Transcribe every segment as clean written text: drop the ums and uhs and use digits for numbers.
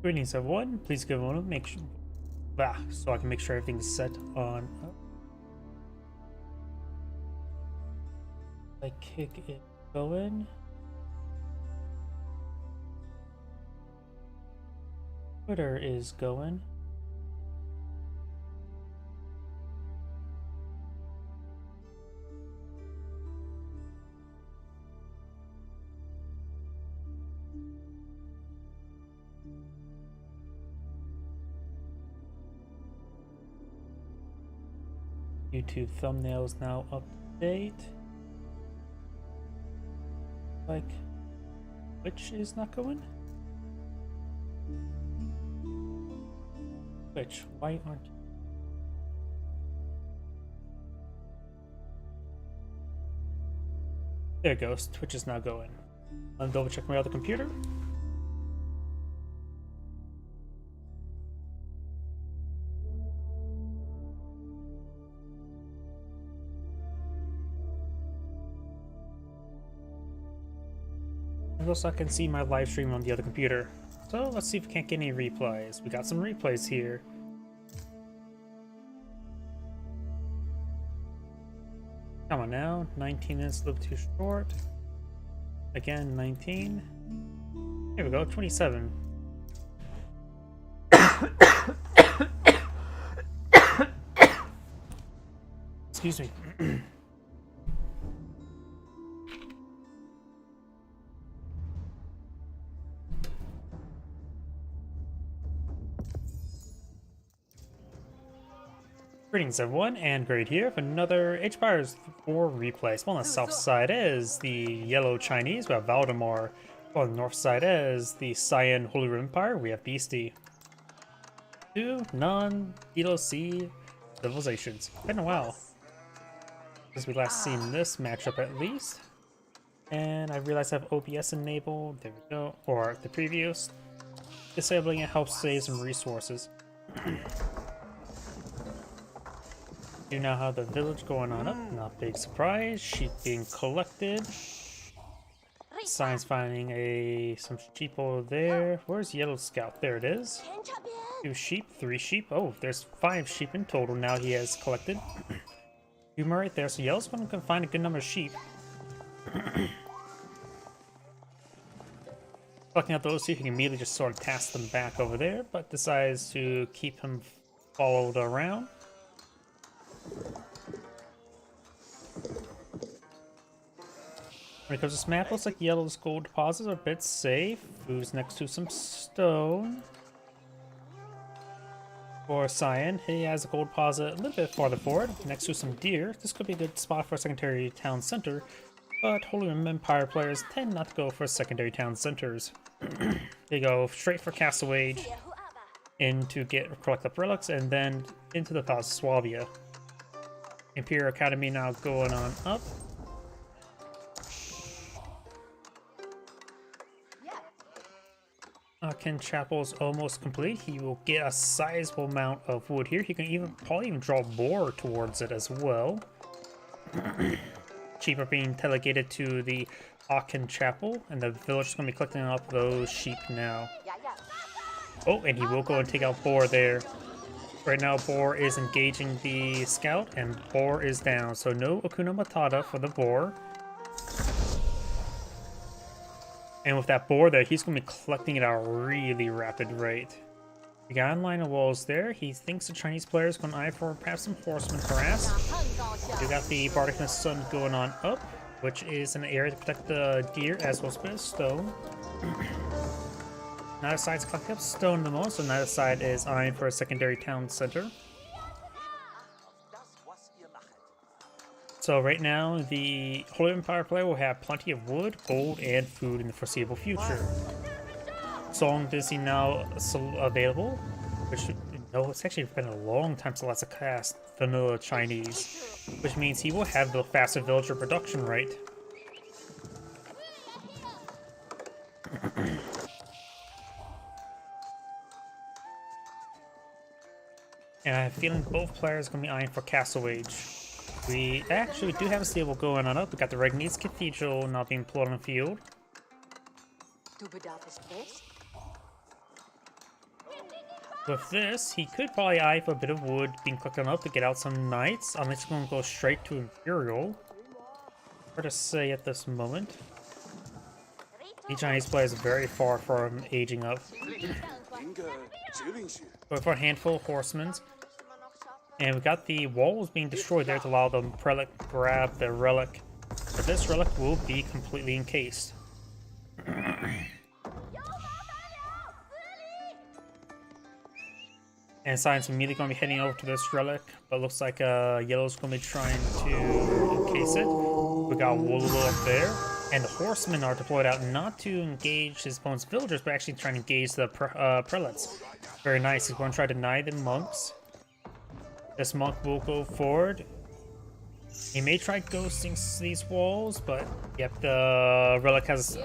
Greetings everyone, please give one make sure so I can make sure everything's set on I kick it going. Twitter is going. YouTube thumbnails now up to date. Like, which is not going? Which? Why aren't you? There it goes. Twitch is now going. I'll double check my other computer. And also I can see my live stream on the other computer. So let's see if we can't get any replays. We got some replays here. Come on now, 19 minutes, a little too short. Again, 19. Here we go, 27. Excuse me. Greetings everyone, and Great here for another Age of Empires 4 replay. On the south side is the Yellow Chinese, we have Valdemar. On the north side is the Cyan Holy Roman Empire, we have Beastie. Two non-DLC civilizations. Been a while since we last seen this matchup at least. And I realized I have OBS enabled, there we go, or the previews. Disabling it helps save some resources. Do now have the village going on up, not big surprise. Sheep being collected. Signs finding some sheep over there. Where's Yellow Scout? There it is. 2 sheep, 3 sheep. Oh, there's 5 sheep in total now he has collected. Humor right there, so Yellow's going to find a good number of sheep. Collecting out those, so he can immediately just sort of task them back over there, but decides to keep him followed around. When it comes to this map, looks like Yellow's gold deposits are a bit safe. Food's next to some stone. For Cyan, he has a gold deposit a little bit farther forward, next to some deer. This could be a good spot for a secondary town center, but Holy Roman Empire players tend not to go for secondary town centers. They go straight for Castle Age, in to collect up relics, and then into the Palace of Swabia. Imperial Academy now going on up. Ken Chapel is almost complete. He will get a sizable amount of wood here. He can probably even draw boar towards it as well. Sheep are being delegated to the Aachen Chapel, and the village is going to be collecting up those sheep now. Oh, and he will go and take out boar there. Right now, boar is engaging the scout, and boar is down, so no Akuna Matata for the boar. And with that boar there, he's going to be collecting it at a really rapid rate. We got a line of walls there. He thinks the Chinese player is going to eye for perhaps some horseman harass. We got the Bardicness Sun going on up, which is an area to protect the deer as well as a bit of stone. Neither side's collecting up stone the most, so neither side is eyeing for a secondary town center. So right now, the Holy Empire player will have plenty of wood, gold, and food in the foreseeable future. Song Disney now available, which it's actually been a long time since last cast vanilla Chinese, which means he will have the faster villager production rate. And I have a feeling both players are going to be eyeing for Castle Age. We actually do have a stable going on up. We got the Regnice Cathedral now being pulled on the field. With this, he could probably eye for a bit of wood being cooked up to get out some knights, unless he's going to go straight to Imperial. Hard to say at this moment. The Chinese player is very far from aging up. Go for a handful of horsemen. And we got the walls being destroyed there to allow the prelate to grab the relic. But this relic will be completely encased. And Science immediately going to be heading over to this relic, but looks like Yellow's going to be trying to encase it. We got Wooloo up there, and the horsemen are deployed out not to engage his opponent's villagers, but actually trying to engage the prelates. Very nice. He's going to try to deny the monks. This monk will go forward. He may try ghosting these walls, but yep, the relic has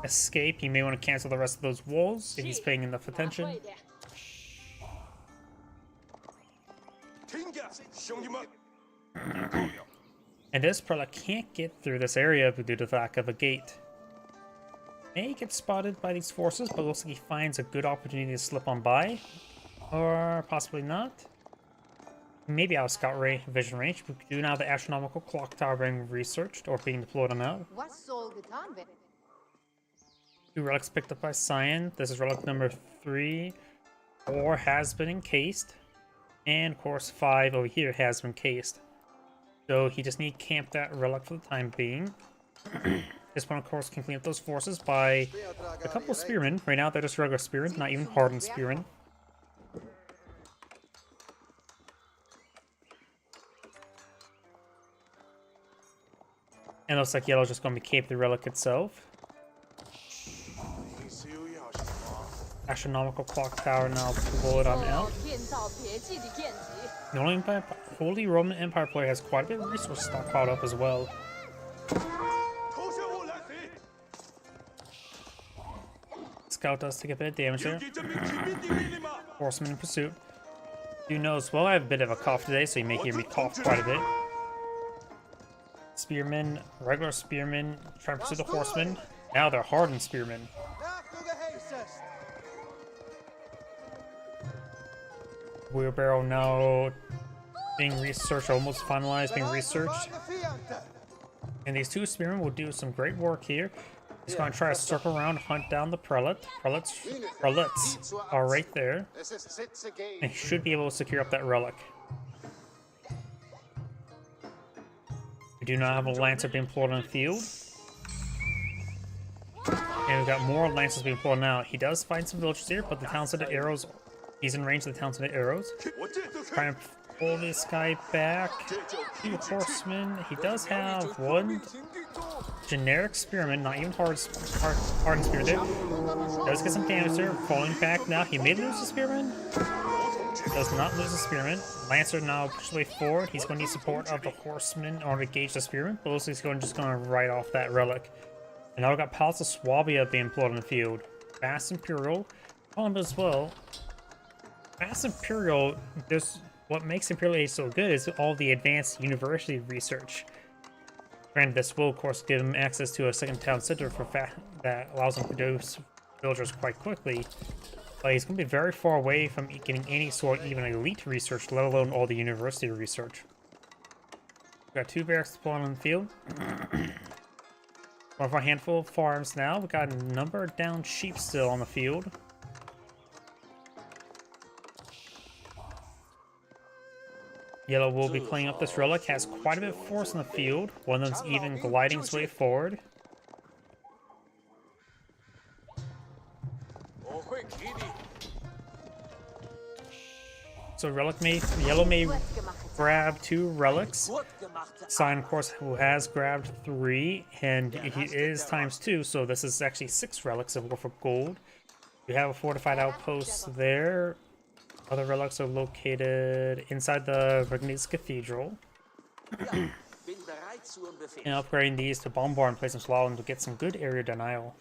escaped. He may want to cancel the rest of those walls if he's paying enough attention. And this prelate can't get through this area due to the lack of a gate. May get spotted by these forces, but looks like he finds a good opportunity to slip on by. Or possibly not. Maybe out of scout vision range. We do now have the astronomical clock tower being researched or being deployed on out. 2 relics picked up by Cyan. This is relic number 3. 4 has been encased. And of course 5 over here has been cased. So he just need to camp that relic for the time being. This one of course can clean up those forces by a couple of spearmen. Right now they're just regular spearmen, not even hardened spearmen. And it looks like Yellow's just going to be camping the relic itself. Astronomical clock tower now deployed on out. The Holy Roman Empire player has quite a bit of resources stockpiled up as well. Scout does take a bit of damage there. Horseman in pursuit. You know as well I have a bit of a cough today, so you may hear me cough quite a bit. Spearmen, regular spearmen, trying to pursue the horsemen. Now they're hardened spearmen. Wheelbarrow now being researched, almost finalized, being researched. And these 2 spearmen will do some great work here. He's going to try to circle around, hunt down the prelate. Prelates are right there. And he should be able to secure up that relic. We do not have a lancer being employed on the field. And we've got more lancers being employed now. He does find some villagers here, but the town center arrows, he's in range of the town center arrows. Trying to pull this guy back. 2 horsemen. He does have 1 generic spearman, not even hardened spear there. Does get some damage there. Falling back now. He may lose the spearman. Does not lose the spearman. Lancer now pushes way forward. He's going to need support of the horseman or to engage the spearman. But looks like he's just going to write off that relic. And now we've got Palace of Swabia being employed on the field. Fast Imperial on him as well. Fast Imperial, what makes Imperial Age so good is all the advanced university research. Granted, this will of course give him access to a second town center for that allows him to produce villagers quite quickly. But he's going to be very far away from getting any sort of even elite research, let alone all the university research. We've got 2 barracks spawned on the field. One of our handful of farms now. We've got a number of down sheep still on the field. Yellow will be cleaning up this relic. Has quite a bit of force in the field. One of them's even gliding its way forward. So Yellow may grab 2 relics. Cyan, of course, who has grabbed 3, and he is ×2, so this is actually 6 relics of Wolf of Gold. We have a fortified outpost there. Other relics are located inside the Regnitz Cathedral. And upgrading these to bomb bar and place them to allow them to get some good area denial.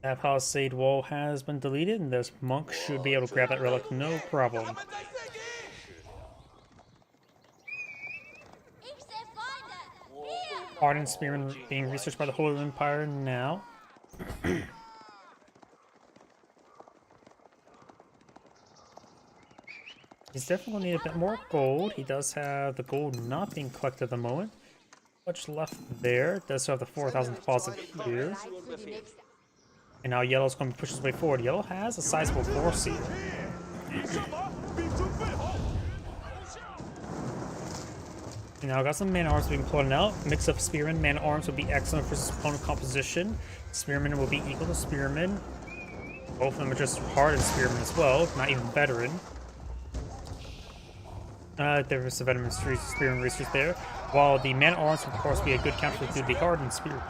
That palisade wall has been deleted, and this monk should be able to grab that relic no problem. Ardent Spearman being researched by the Holy Empire now. He's definitely going to need a bit more gold. He does have the gold not being collected at the moment. Much left there. Does have the 4,000 deposit here. And now Yellow's going to push his way forward. Yellow has a sizable force here. And now got some man-arms being plotted out. Mix of Spearman, man-arms would be excellent for opponent composition. Spearman will be equal to Spearman. Both of them are just hardened Spearman as well, not even veteran. There was the veteran Spearman research there. While the man-arms would of course be a good counter to the hardened Spearman.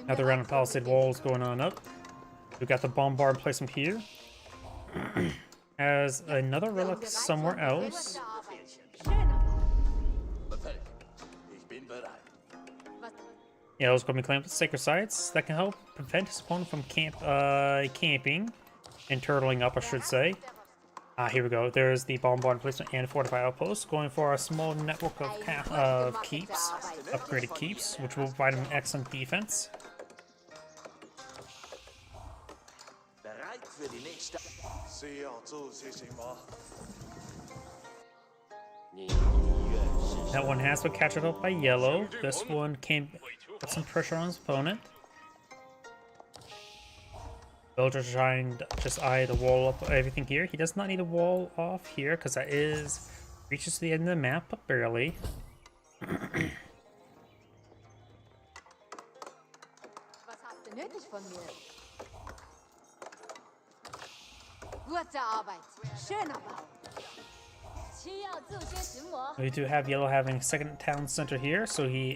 Another round of palisade walls going on up. We got the bombard placement here. As another relic somewhere else. Yeah, it's going to be claimed with sacred sites that can help prevent his opponent from camping and turtling up, I should say. Here we go. There's the bombard placement and fortified outpost, going for a small network of keeps, upgraded keeps, which will provide him excellent defense. That one has been captured up by Yellow. This one came put some pressure on his opponent. Villager trying to just eye the wall up, everything here. He does not need a wall off here because that is reaches to the end of the map, but barely. We do have Yellow having a second town center here,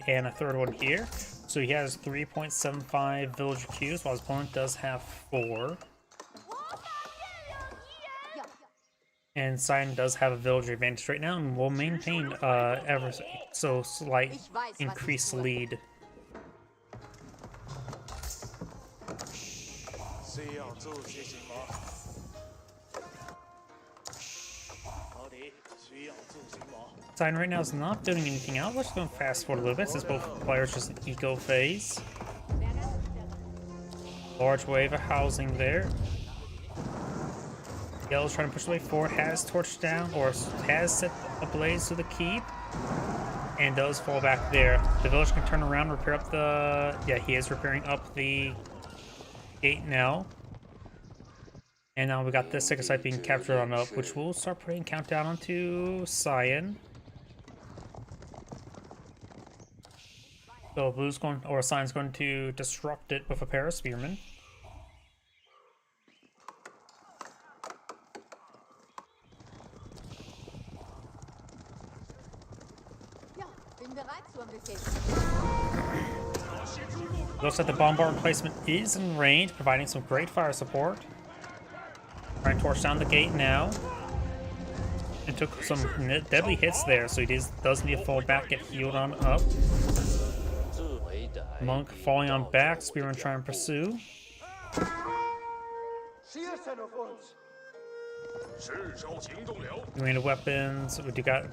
and a third one here. So he has 3.75 villager queues, while his opponent does have 4. And Cyan does have a villager advantage right now, and will maintain ever so slight increased lead. Cyan right now is not building anything out. Let's go fast forward a little bit since both players just eco phase. Large wave of housing there. Yellow's trying to push the way forward, has torched down or has set ablaze to the keep, and does fall back there. The village can turn around, repair up the. Yeah, he is repairing up the gate now. And now we got this second site being captured on up, which will start putting countdown onto Cyan. So Blue's going, or Cyan's going to disrupt it with a pair of spearmen. Looks like the bombard placement is in range, providing some great fire support. Trying to torch down the gate now. And took some deadly hits there, so he does need to fall back, get healed on up. Monk falling on back, Spearman trying to pursue. Doing weapons, we do got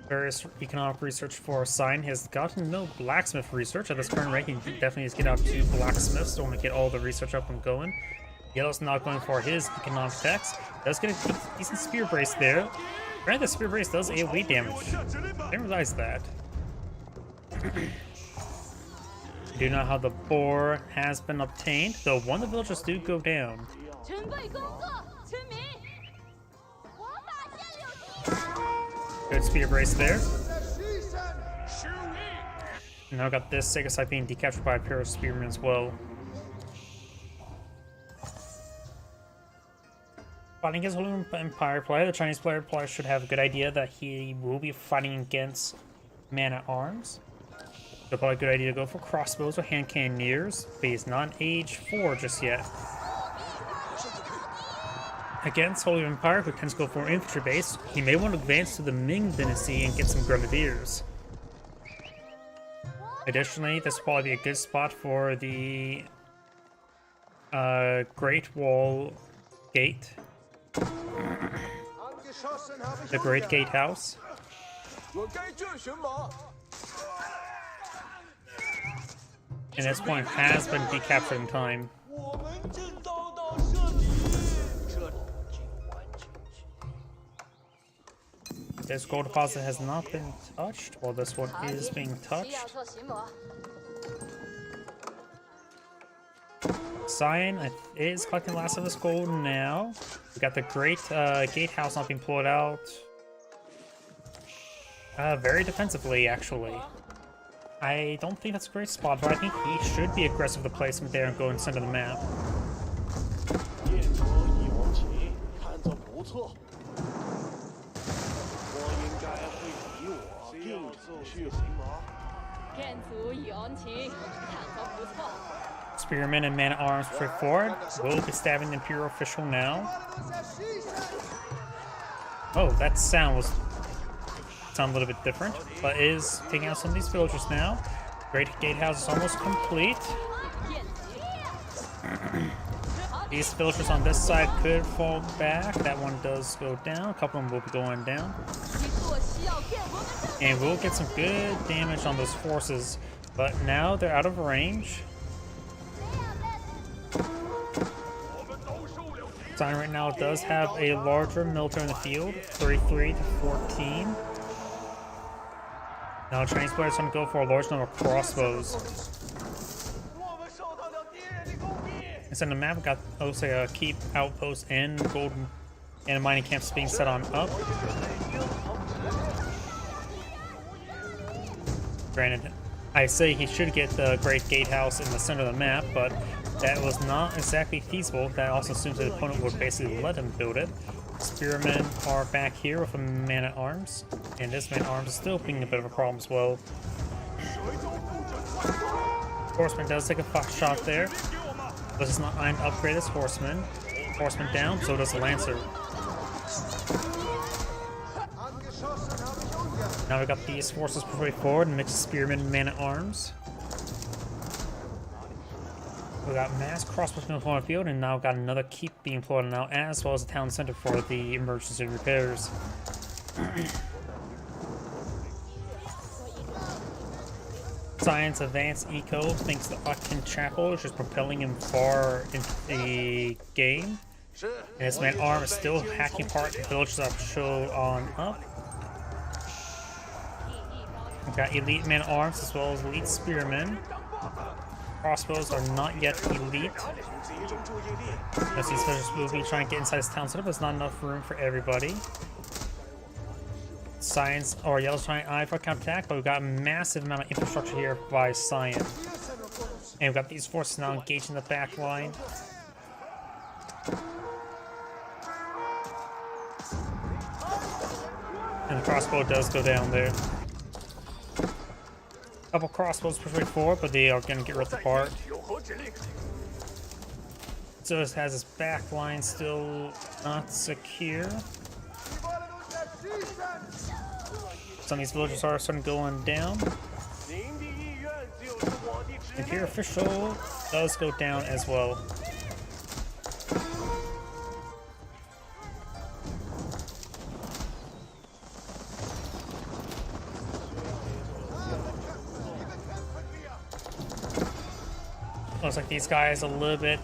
various economic research for Cyan. He has gotten no blacksmith research at this current rate. He definitely needs to get out 2 blacksmiths to only get all the research up and going. Yellow's not going for his economic tax. Does get a decent spear brace there. Granted, the spear brace does AoE damage. I didn't realize that. Do know how the boar has been obtained, though one of the villagers do go down. Good spear brace there. And now got this Sega site being decaptured by a pair of spearmen as well. Fighting against Holy Empire player, the Chinese player should have a good idea that he will be fighting against man-at-arms. So probably a good idea to go for crossbows or hand cannoneers, but he's not age 4 just yet. Against Holy Empire, who tends to go for infantry base, he may want to advance to the Ming dynasty and get some grenadiers. Additionally, this will probably be a good spot for the Great Wall Gate. The Great Gatehouse. And this point has been decaptured in time. This gold deposit has not been touched, while this one is being touched. Cyan is collecting the last of his gold now. We got the Great Gatehouse not being pulled out. Very defensively, actually. I don't think that's a great spot, but I think he should be aggressive with the placement there and go in center of the map. Spearman and Man-at-Arms straight forward. Will be stabbing the Imperial official now. Oh, that sound a little bit different, but is taking out some of these villagers now. Great Gatehouse is almost complete. These villagers on this side could fall back. That one does go down. A couple of them will be going down. And we'll get some good damage on those forces, but now they're out of range. Cyan right now does have a larger military in the field, 33 to 14. Now Chinese players trying to go for a large number of crossbows. Instead of the map, we got also a keep outpost and golden and mining camps being set on up. Granted, I say he should get the Great Gatehouse in the center of the map, but that was not exactly feasible. That also assumes the opponent would basically let him build it. Spearmen are back here with a Man-at-Arms, and this Man-at-Arms is still being a bit of a problem as well. Horseman does take a fox shot there, but does not mind to upgrade this Horseman. Horseman down, so does the Lancer. Now we got these forces pushing forward, and mixed Spearmen and Man-at-Arms. We got mass crossbows being deployed on the field, and now got another keep being deployed now, as well as a town center for the emergency repairs. Cyan's advanced eco thinks the Otkin Chapel is just propelling him far into the game. And his Man-at-Arms is still hacking apart the villages that show on up. We've got elite Man-at-Arms as well as elite Spearmen. Crossbows are not yet elite. As these villagers will be trying to get inside this town center, but there's not enough room for everybody. Cyan's or Yellow's trying eye for a counterattack, but we've got a massive amount of infrastructure here by Cyan. And we've got these forces now engaged in the back line. And the crossbow does go down there. Couple crossbows pushing forward, but they are going to get ripped apart. So this has his back line still not secure. Some of these villagers are starting going down. Imperial official does go down as well. Looks like these guys a little bit.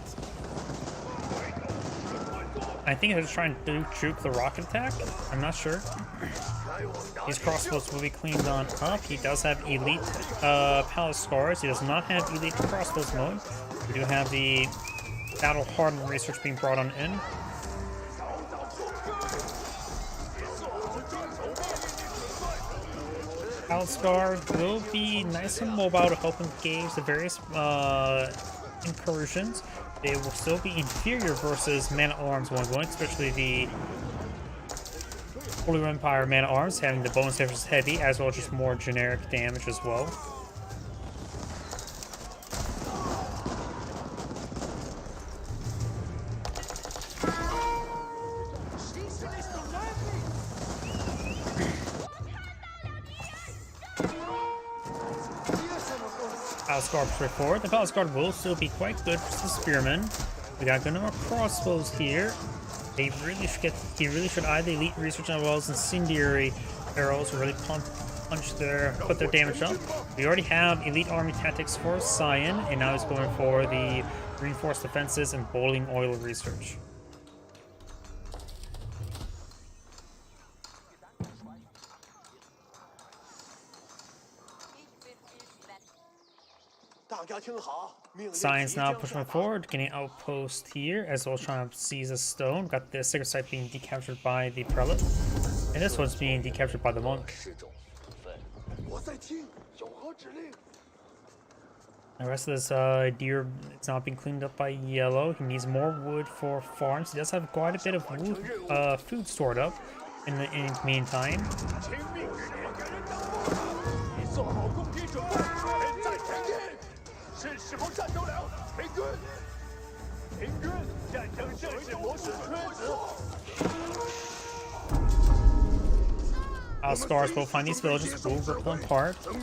I think they're just trying to juke the rocket attack. I'm not sure. These crossbows will be cleaned on up. He does have elite palace scars. He does not have elite crossbows mode. We do have the battle hardened research being brought on in. Palace Scar will be nice and mobile to help engage the various incursions. They will still be inferior versus Man-at-Arms 1-1, especially the Holy Empire Man-at-Arms having the bonus damage is heavy, as well as just more generic damage as well. Palace Guard straight forward. The Palace Guard will still be quite good for the Spearmen. We got good number of crossbows here. He really should either elite research as well as incendiary arrows to really punch put their damage up. We already have elite army tactics for Cyan, and now he's going for the reinforced defenses and boiling oil research. Cyan's now pushing forward, getting an outpost here, as well as trying to seize a stone. Got the sacred site being decaptured by the prelate, and this one's being decaptured by the monk. The rest of this deer, it's not being cleaned up by Yellow. He needs more wood for farms. He does have quite a bit of wood, food stored up in the meantime. Our scars will find these villages, will rip them apart. And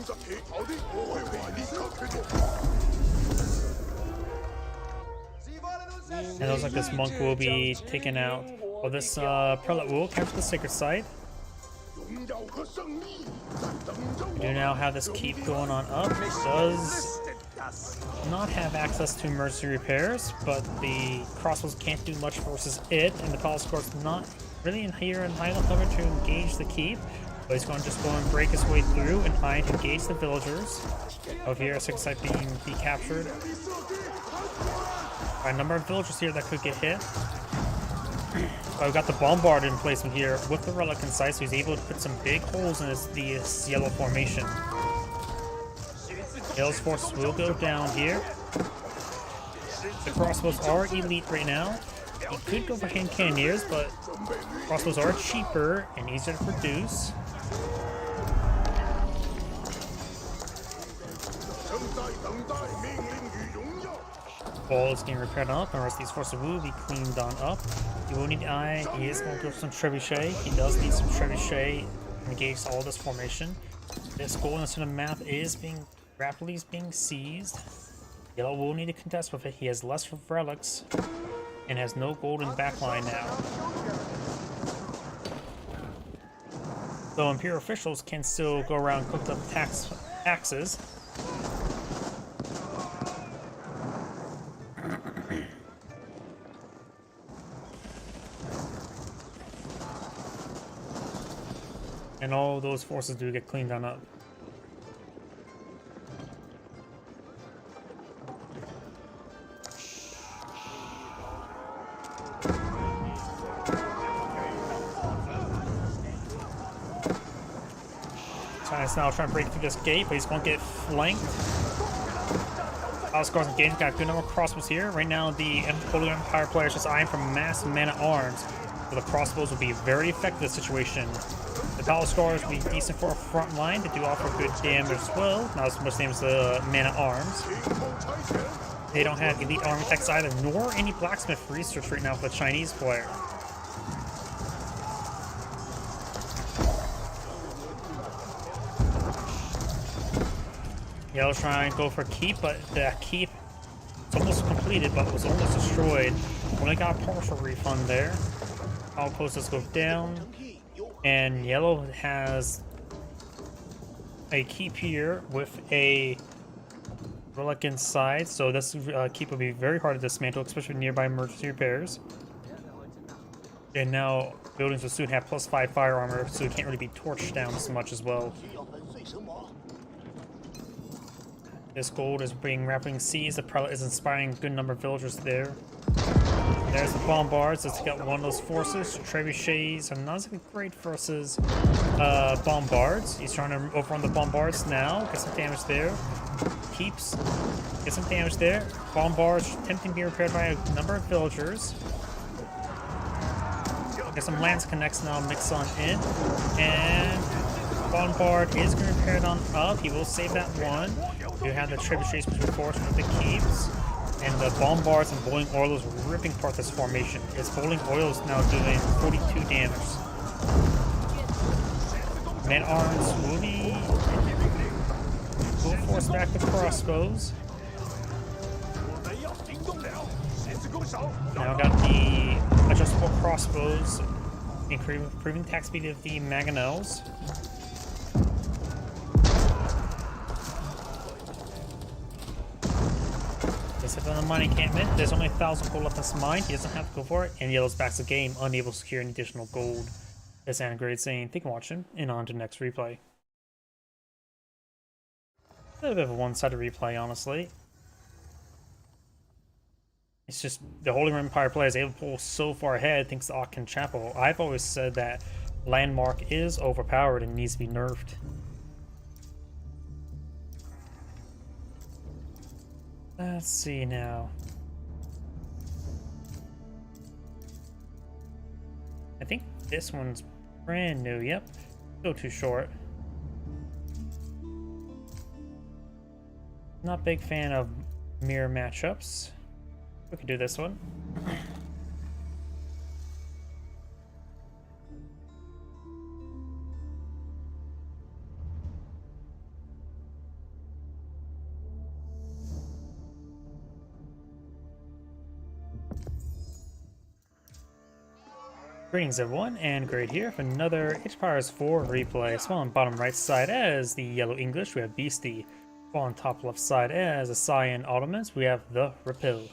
it looks like this monk will be taken out. Well, this prelate will capture the sacred site. We do now have this keep going on up. It does not have access to emergency repairs, but the crossbows can't do much versus it, and the Palace Guard's not really in high enough cover to engage the keep. But he's going to just go and break his way through and try to engage the villagers. Over here, a sacred site being decaptured. A number of villagers here that could get hit. We've got the bombard in place in here with the relic in sight, so he's able to put some big holes in this yellow formation. Yellow's forces will go down here. The crossbows are elite right now. He could go for hand cannoneers, but crossbows are cheaper and easier to produce. Wall is getting repaired up, and the rest of these forces will be cleaned on up. He will need eye. He is going to go for some trebuchet. He does need some trebuchet to engage all this formation. This gold in the center map is rapidly being seized. Yellow will need to contest with it. He has less relics and has no golden backline now. Though Imperial officials can still go around cooked up taxes. And all those forces do get cleaned on up. China's now trying to break through this gate, but he's going to get flanked. Palace Guards engaged, got a good number of crossbows here. Right now, the Holy Empire players just eyeing for mass man-at-arms. So the crossbows will be very effective in this situation. The Palace Guards will be decent for a front line. They do offer good damage as well. Not as much damage as the man-at-arms. They don't have elite army techs either, nor any blacksmith research right now for the Chinese player. Yellow trying to go for keep, but the keep is almost completed, but was almost destroyed. Only got a partial refund there. Outposts go down, and Yellow has a keep here with a relic inside, so this keep will be very hard to dismantle, especially with nearby emergency repairs. And now buildings will soon have +5 fire armor, so it can't really be torched down so much as well. This gold is being rapidly seized. The prelate is inspiring a good number of villagers there. There's the bombards. Let's get one of those forces. Trebuchets are not as great versus bombards. He's trying to overrun the bombards now. Get some damage there. Keeps. Get some damage there. Bombards attempting to be repaired by a number of villagers. Get some lance connects now mixed on in. And bombard is going to repair it on up. He will save that one. You have the trebuchets which reinforced with the keeps. And the bombards and boiling oils ripping apart this formation. Its boiling oils now doing 42 damage. Man-at-arms will force back the crossbows. Now I got the adjustable crossbows, improving attack speed of the mangonels. Except on the mining encampment, there's only 1,000 gold left in this mine. He doesn't have to go for it, and Yellow's back to the game, unable to secure any additional gold. As Anagrade saying, thank you for watching, and on to the next replay. A little bit of a one-sided replay, honestly. It's just the Holy Roman Empire player is able to pull so far ahead thanks to Aachen Chapel. I've always said that Landmark is overpowered and needs to be nerfed. Let's see now. I think this one's brand new. Yep. Still too short. Not a big fan of mirror matchups. We could do this one. Greetings everyone, and Great here for another Age of Empires 4 replay. So on bottom right side as the Yellow English, we have Beastie. So on top left side as the Cyan Ottomans, we have the Rapil.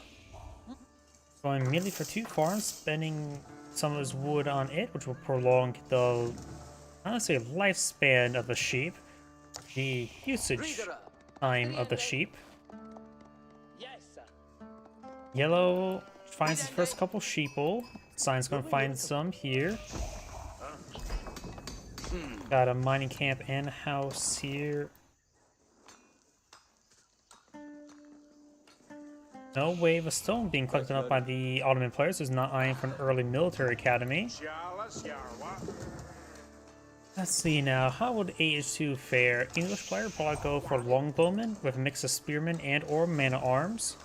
Going immediately for 2 farms, spending some of his wood on it, which will prolong the, honestly, lifespan of the sheep, the usage time of the sheep. Yellow finds his first couple sheeple. Cyan's gonna find some here. Got a mining camp and house here. No wave of stone being collected up by the Ottoman players, who's not eyeing for an early military academy. Let's see now, how would AH2 fare? English player will probably go for longbowmen with a mix of spearmen and or man-at-arms.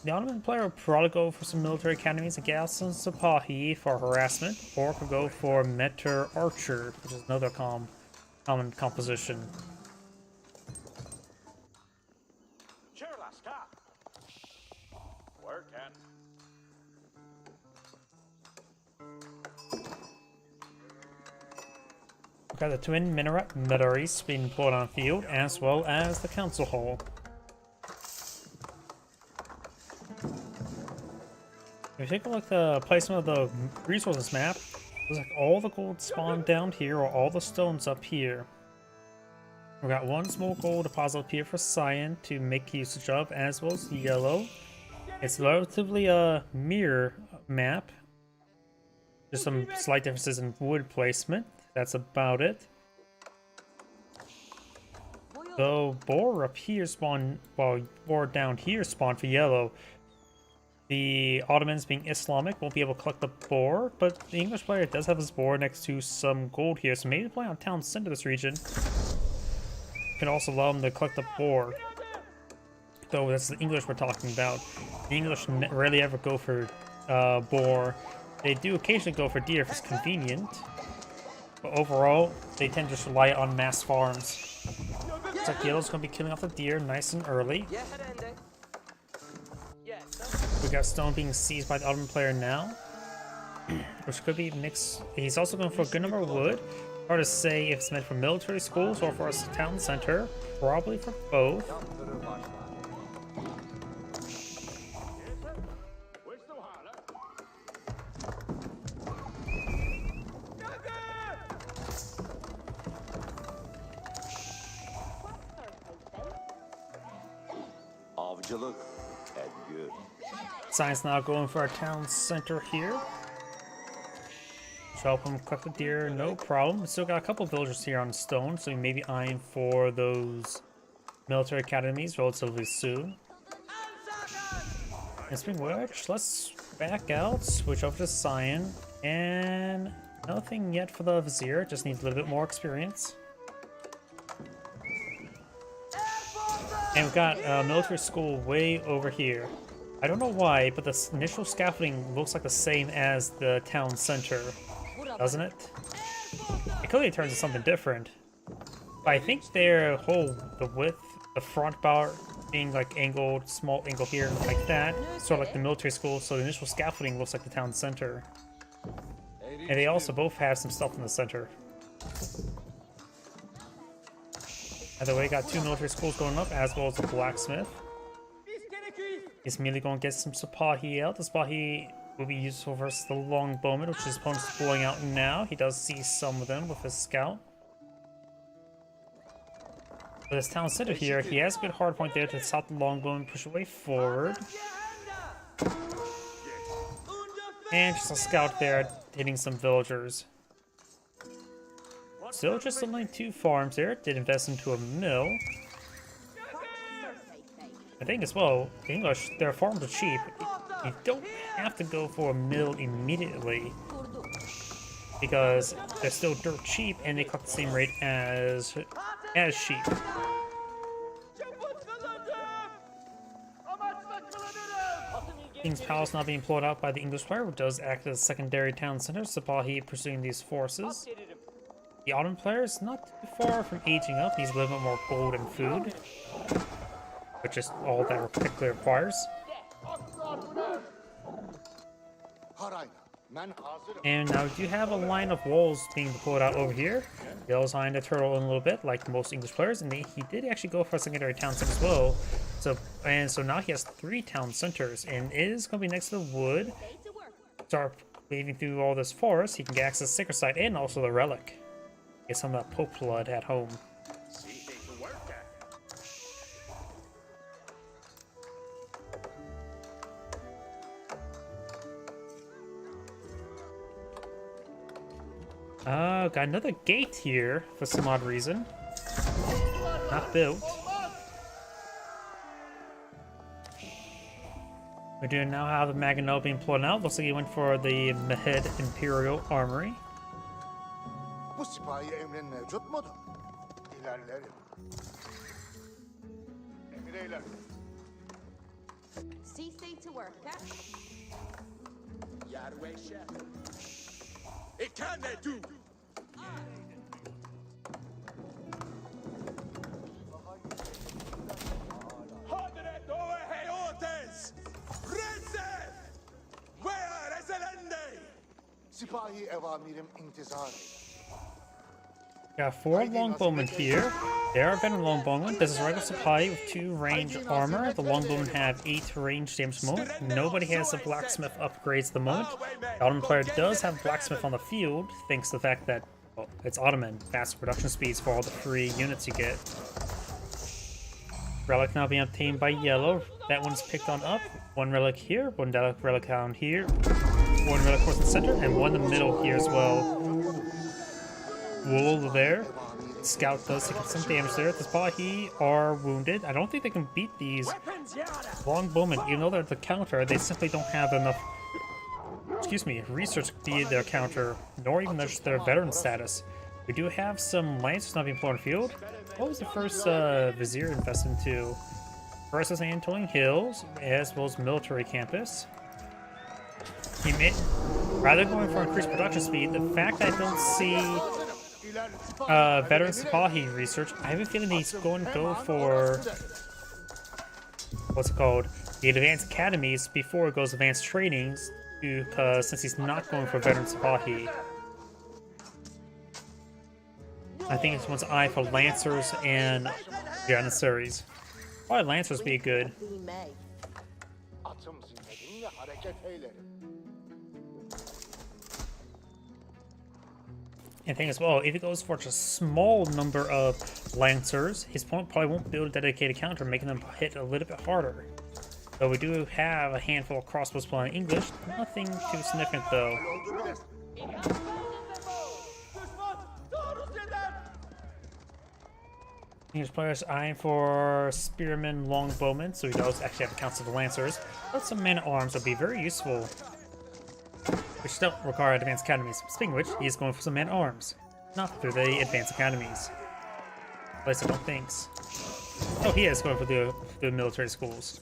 The Ottoman player will probably go for some military academies at Galson Sapahi for harassment, or could go for Meter Archer, which is another common composition. We've got the twin minaret meteors being deployed on the field, as well as the council hall. If you take a look at the placement of the resources map, looks like all the gold spawned down here, or all the stones up here. We've got one small gold deposit up here for Cyan to make usage of, as well as Yellow. It's relatively a mirror map. Just some slight differences in wood placement. That's about it. Though boar up here spawn, while boar down here spawn for Yellow. The Ottomans, being Islamic, won't be able to collect the boar, but the English player does have his boar next to some gold here, so maybe play on town center this region can also allow them to collect the boar. Though that's the English we're talking about. The English rarely ever go for boar. They do occasionally go for deer if it's convenient, but overall they tend to just rely on mass farms. Looks like Yellow's going to be killing off the deer nice and early. We got stone being seized by the Ottoman player now, which could be mixed. He's also going for a good number of wood. Hard to say if it's meant for military schools or for a town center. Probably for both. Avcılık and good. Cyan's now going for our town center here. Help him cut the deer, no problem. Still got a couple villagers here on stone, so we may be eyeing for those military academies relatively soon. And speaking of which, let's back out, switch over to Cyan, and nothing yet for the Vizier, just needs a little bit more experience. And we've got a military school way over here. I don't know why, but the initial scaffolding looks like the same as the town center, doesn't it? It clearly turns into something different. I think their whole the width, the front bar being like angled, small angle here like that, sort of like the military school. So the initial scaffolding looks like the town center, and they also both have some stuff in the center. Either way, got two military schools going up as well as a blacksmith. He's immediately going to get some Sipahi out. The Sipahi will be useful versus the longbowman, which his opponent's pulling out now. He does see some of them with his scout. But this town center here, he has a good hard point there to stop the longbowman, push away forward. And just a scout there hitting some villagers. Still just only 2 farms there. Did invest into a mill. I think as well, English, their farms are cheap. You don't have to go for a mill immediately because they're still dirt cheap and they cut the same rate as sheep. King's Palace not being pulled out by the English player, which does act as a secondary town center. Sipahi pursuing these forces. The Ottoman player is not too far from aging up. Needs a little bit more gold and food, which is all that particularly requires. And now we do have a line of walls being pulled out over here. Yellow's eyeing the turtle in a little bit, like most English players, and he did actually go for a secondary town center as well. So now he has 3 town centers, and it is going to be next to the wood. Start weaving through all this forest, he can get access to the sacred site and also the relic. Get some of that Pope blood at home. Got another gate here for some odd reason. Not built. We do now have the Maginot being pulled out. Looks like he went for the Mehmed Imperial Armory. Bu sipahi emrin mevcut mudur? İlerlerim. Emir eyler. CC to work, Yarwe chef. It can they do? Hadret over Heyotes! Reset! Where is Elende? Sipahi evamirim intizar eyler. Got 4 longbowmen here. There are veteran longbowmen. This is regular Sipahi with 2 range armor. The longbowmen have 8 range damage at the moment. Nobody has the blacksmith upgrades at the moment. The Ottoman player does have blacksmith on the field, thanks to the fact that, well, it's Ottoman. Faster production speeds for all the free units you get. Relic now being obtained by yellow. That one's picked on up. 1 relic here, 1 relic down here, 1 relic across the center, and 1 in the middle here as well. Wool there. Scout does take some damage there. The Sipahi are wounded. I don't think they can beat these longbowmen, even though they're the counter. They simply don't have enough, research to be their counter, nor even their veteran status. We do have some lancers not being put on the field. What was the first Vizier invest into? First is Antoine Hills, as well as military campus. He made, rather than going for increased production speed, the fact that I don't see veteran Sipahi research, I have a feeling he's going to go for what's it called, the advanced academies before it goes advanced trainings, because since he's not going for veteran Sipahi, I think it's one's eye for lancers and janissaries. Probably lancers be good. Atım zinnetimle hareket eylerim. And thing as well, if he goes for just a small number of lancers, his opponent probably won't build a dedicated counter, making them hit a little bit harder. Though we do have a handful of crossbows playing English, nothing too significant though. English players eyeing for spearmen, longbowmen, so he does actually have accounts of the lancers. But some men-at-arms would be very useful, which don't require advanced academies. Speaking of which, he's going for some men-at-arms, not through the advanced academies. At least I don't think. Oh, he is going for the military schools.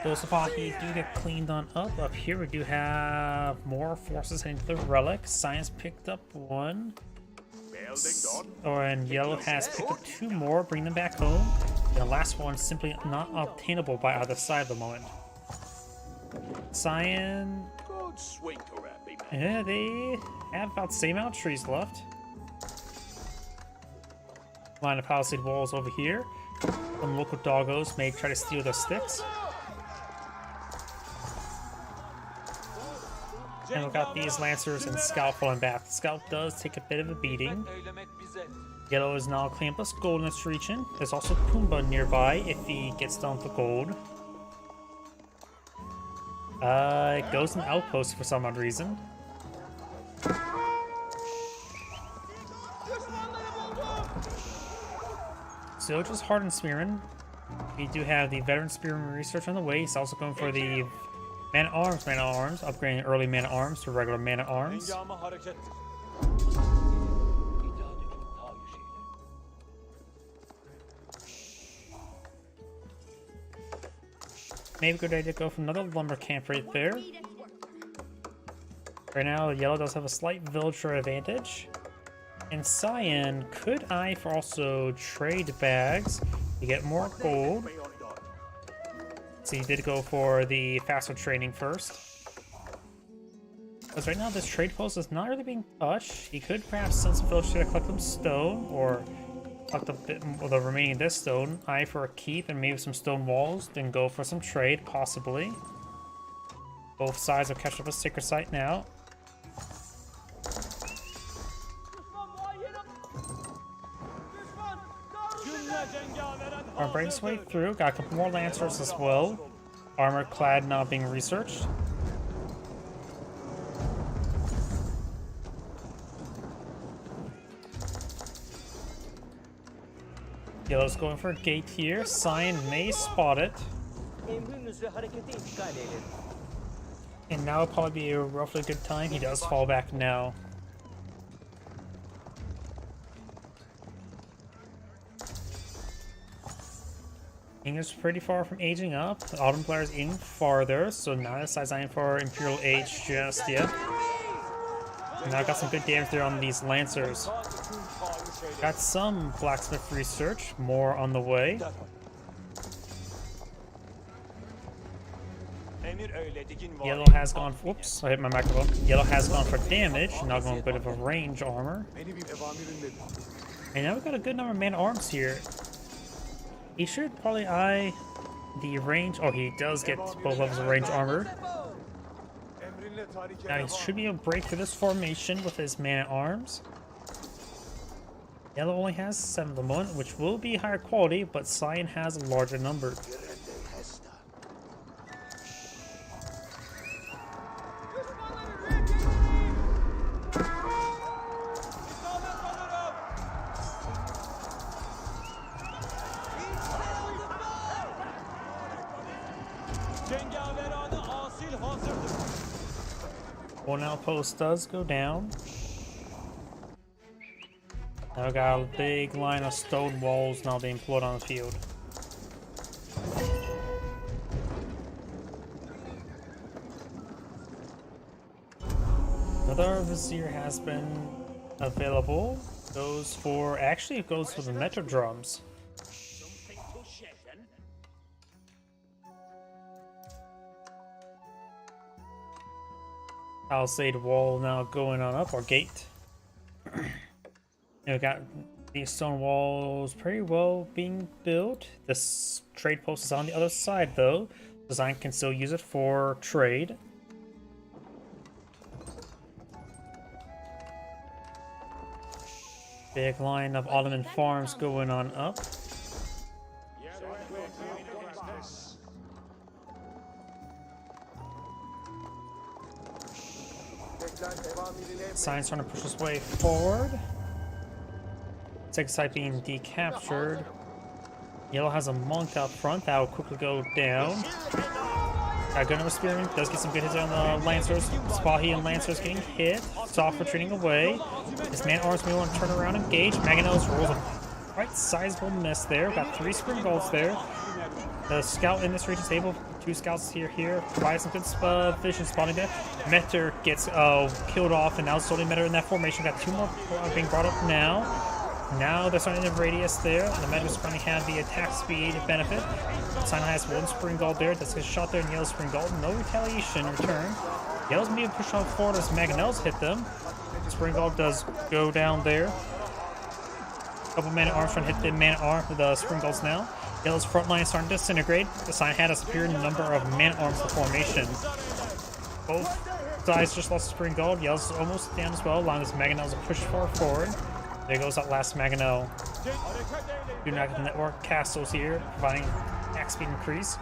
Those Sipahi do get cleaned on up. Up here we do have more forces heading to the relic. Science picked up 1. And Yellow has picked up 2 more, bring them back home. And the last one simply not obtainable by either side at the moment. Cyan, Good swing to Rappy, man. yeah, they have about the same amount of trees left. Line of palisade walls over here. Some local doggos may try to steal their sticks. And we've got these lancers and Scout falling back. Scout does take a bit of a beating. Yellow is now cleaning up this gold in this region. There's also Pumbaa nearby if he gets done with the gold. It goes in outpost for some odd reason. Still just hardened Spearman. We do have the veteran Spearman research on the way. He's also going for the Man-at-Arms, upgrading early Man-at-Arms to regular Man-at-Arms. Maybe a good idea to go for another lumber camp right there. Right now, Yellow does have a slight villager advantage. And Cyan could eye for also trade bags to get more gold. So he did go for the faster trading first. Because right now this trade post is not really being touched. He could perhaps send some villagers to collect some stone, or collect a bit of the remaining of this stone, eye for a keep and maybe some stone walls, then go for some trade, possibly. Both sides are catching up a sacred site now. Armor breaks his way through, got a couple more lancers as well. Armor clad now being researched. Yellow's going for a gate here. Cyan may spot it. And now would probably be a roughly good time. He does fall back now. King is pretty far from aging up. The Autumn player is even farther, so not decides I'm for Imperial Age just yet. And now got some good damage there on these Lancers. Got some blacksmith research, more on the way. Yellow has gone. Whoops, I hit my microphone. Yellow has gone for damage, now going a bit of a range armor. And now we've got a good number of man-at-arms here. He should probably eye the range. Oh, he does get both levels of range armor. Now he should be able to break through this formation with his man-at-arms. Yellow only has 7 at the moment, which will be higher quality, but Cyan has a larger number. One outpost does go down. Now we got a big line of stone walls now being put on the field. Another Vizier has been available. Goes for, actually it goes for the Metro Drums. Palisade wall now going on up, or gate. And we got these stone walls pretty well being built. This trade post is on the other side though. Design can still use it for trade. Big line of Ottoman farms going on up. Cyan's trying to push his way forward. Second site being decaptured. Yellow has a monk up front that will quickly go down. Got a good number Spearman, does get some good hits on the Lancers. Spahi and Lancers getting hit. Soft retreating away. His man-at-arms may want to turn around and engage. Maganos rolls a quite sizable miss there. Got 3 Spring Golds there. The scout in this region is able, 2 scouts here, provide some good vision spotting there. Metter gets killed off, and now slowly Metter in that formation. Got 2 more being brought up now. Now they're starting to radius there. The Metter's going to have the attack speed benefit. Sign has 1 Spring Gold there. That's a shot there in Yellow Spring Gold. No retaliation in return. Yellow's being pushed on forward as Mangonels hit them. Spring Gold does go down there. Couple Man-at-Arms trying to hit the Man-at-Arms with the Spring Golds now. Yellow's front line is starting to disintegrate. The sign had a superior number of Man-at-Arms to formation. Both sides just lost Spring Gold. Yellow's almost down as well. Long as Mangonels are pushed far forward. There goes that last Mangonel. Do not get network castles here, providing attack speed increase.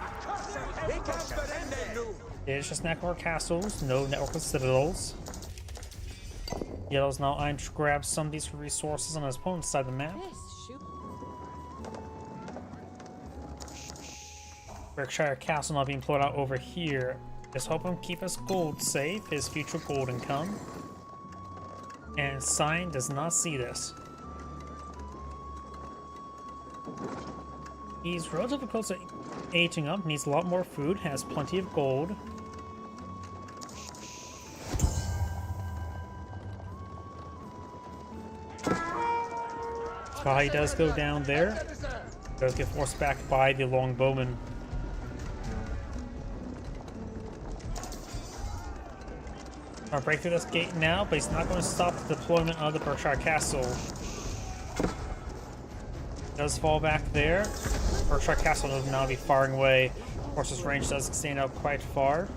It's just network castles, no network citadels. Yellow's now eyeing to grab some of these resources on his opponent's side of the map. Berkshire Castle now being pulled out over here. Just hope him keep his gold safe, his future gold income. And Sign does not see this. He's relatively close to aging up, needs a lot more food, has plenty of gold. Spy does go down there. Does get forced back by the longbowman. I'll break through this gate now, but he's not going to stop the deployment of the Berkshire Castle. Does fall back there. Berkshire Castle will now be firing away. Of course, his range does extend out quite far.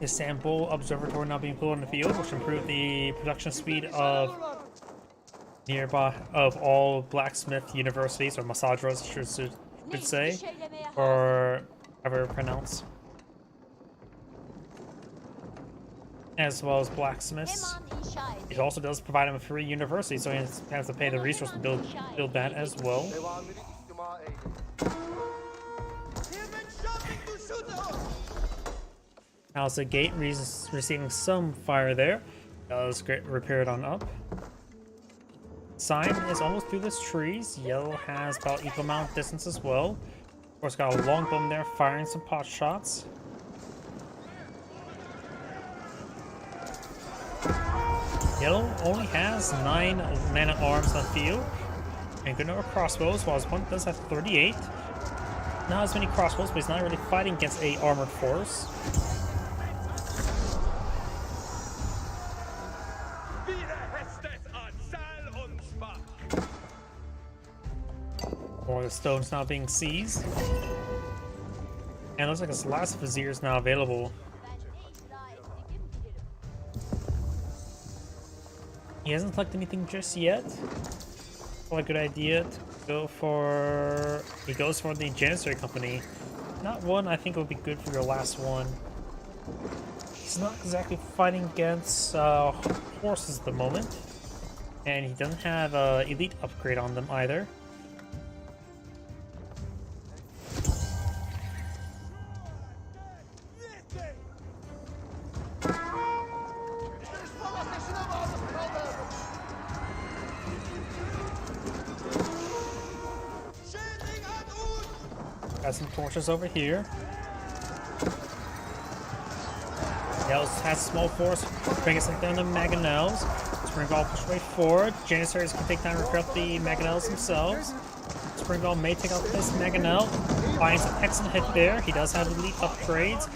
Istanbul Observatory now being pulled on the field, which improved the production speed of nearby of all blacksmith universities, or masajras, should say, or however pronounce, as well as blacksmiths. It also does provide him a free university, so he has to pay the resource to build that as well. How's the gate receiving some fire there? Does get repaired on up. Sign is almost through this trees. Yellow has about equal amount of distance as well. Of course, got a long boom there, firing some pot shots. Yellow only has 9 Man-at-Arms on the field, and good number of crossbows, while his opponent does have 38. Not as many crossbows, but he's not really fighting against a armored force. More of the stones now being seized. And it looks like his last vizier is now available. He hasn't collected anything just yet. Probably a good idea to go for... He goes for the Janissary Company. Not one I think would be good for your last one. He's not exactly fighting against horses at the moment. And he doesn't have an elite upgrade on them either. Got some torches over here. Yellow has a small force, bringing us down to Mangonels. Springball push way forward. Janissaries can take time to repair up the Mangonels themselves. Springball may take out this Mangonel. Finds an excellent hit there. He does have elite upgrades.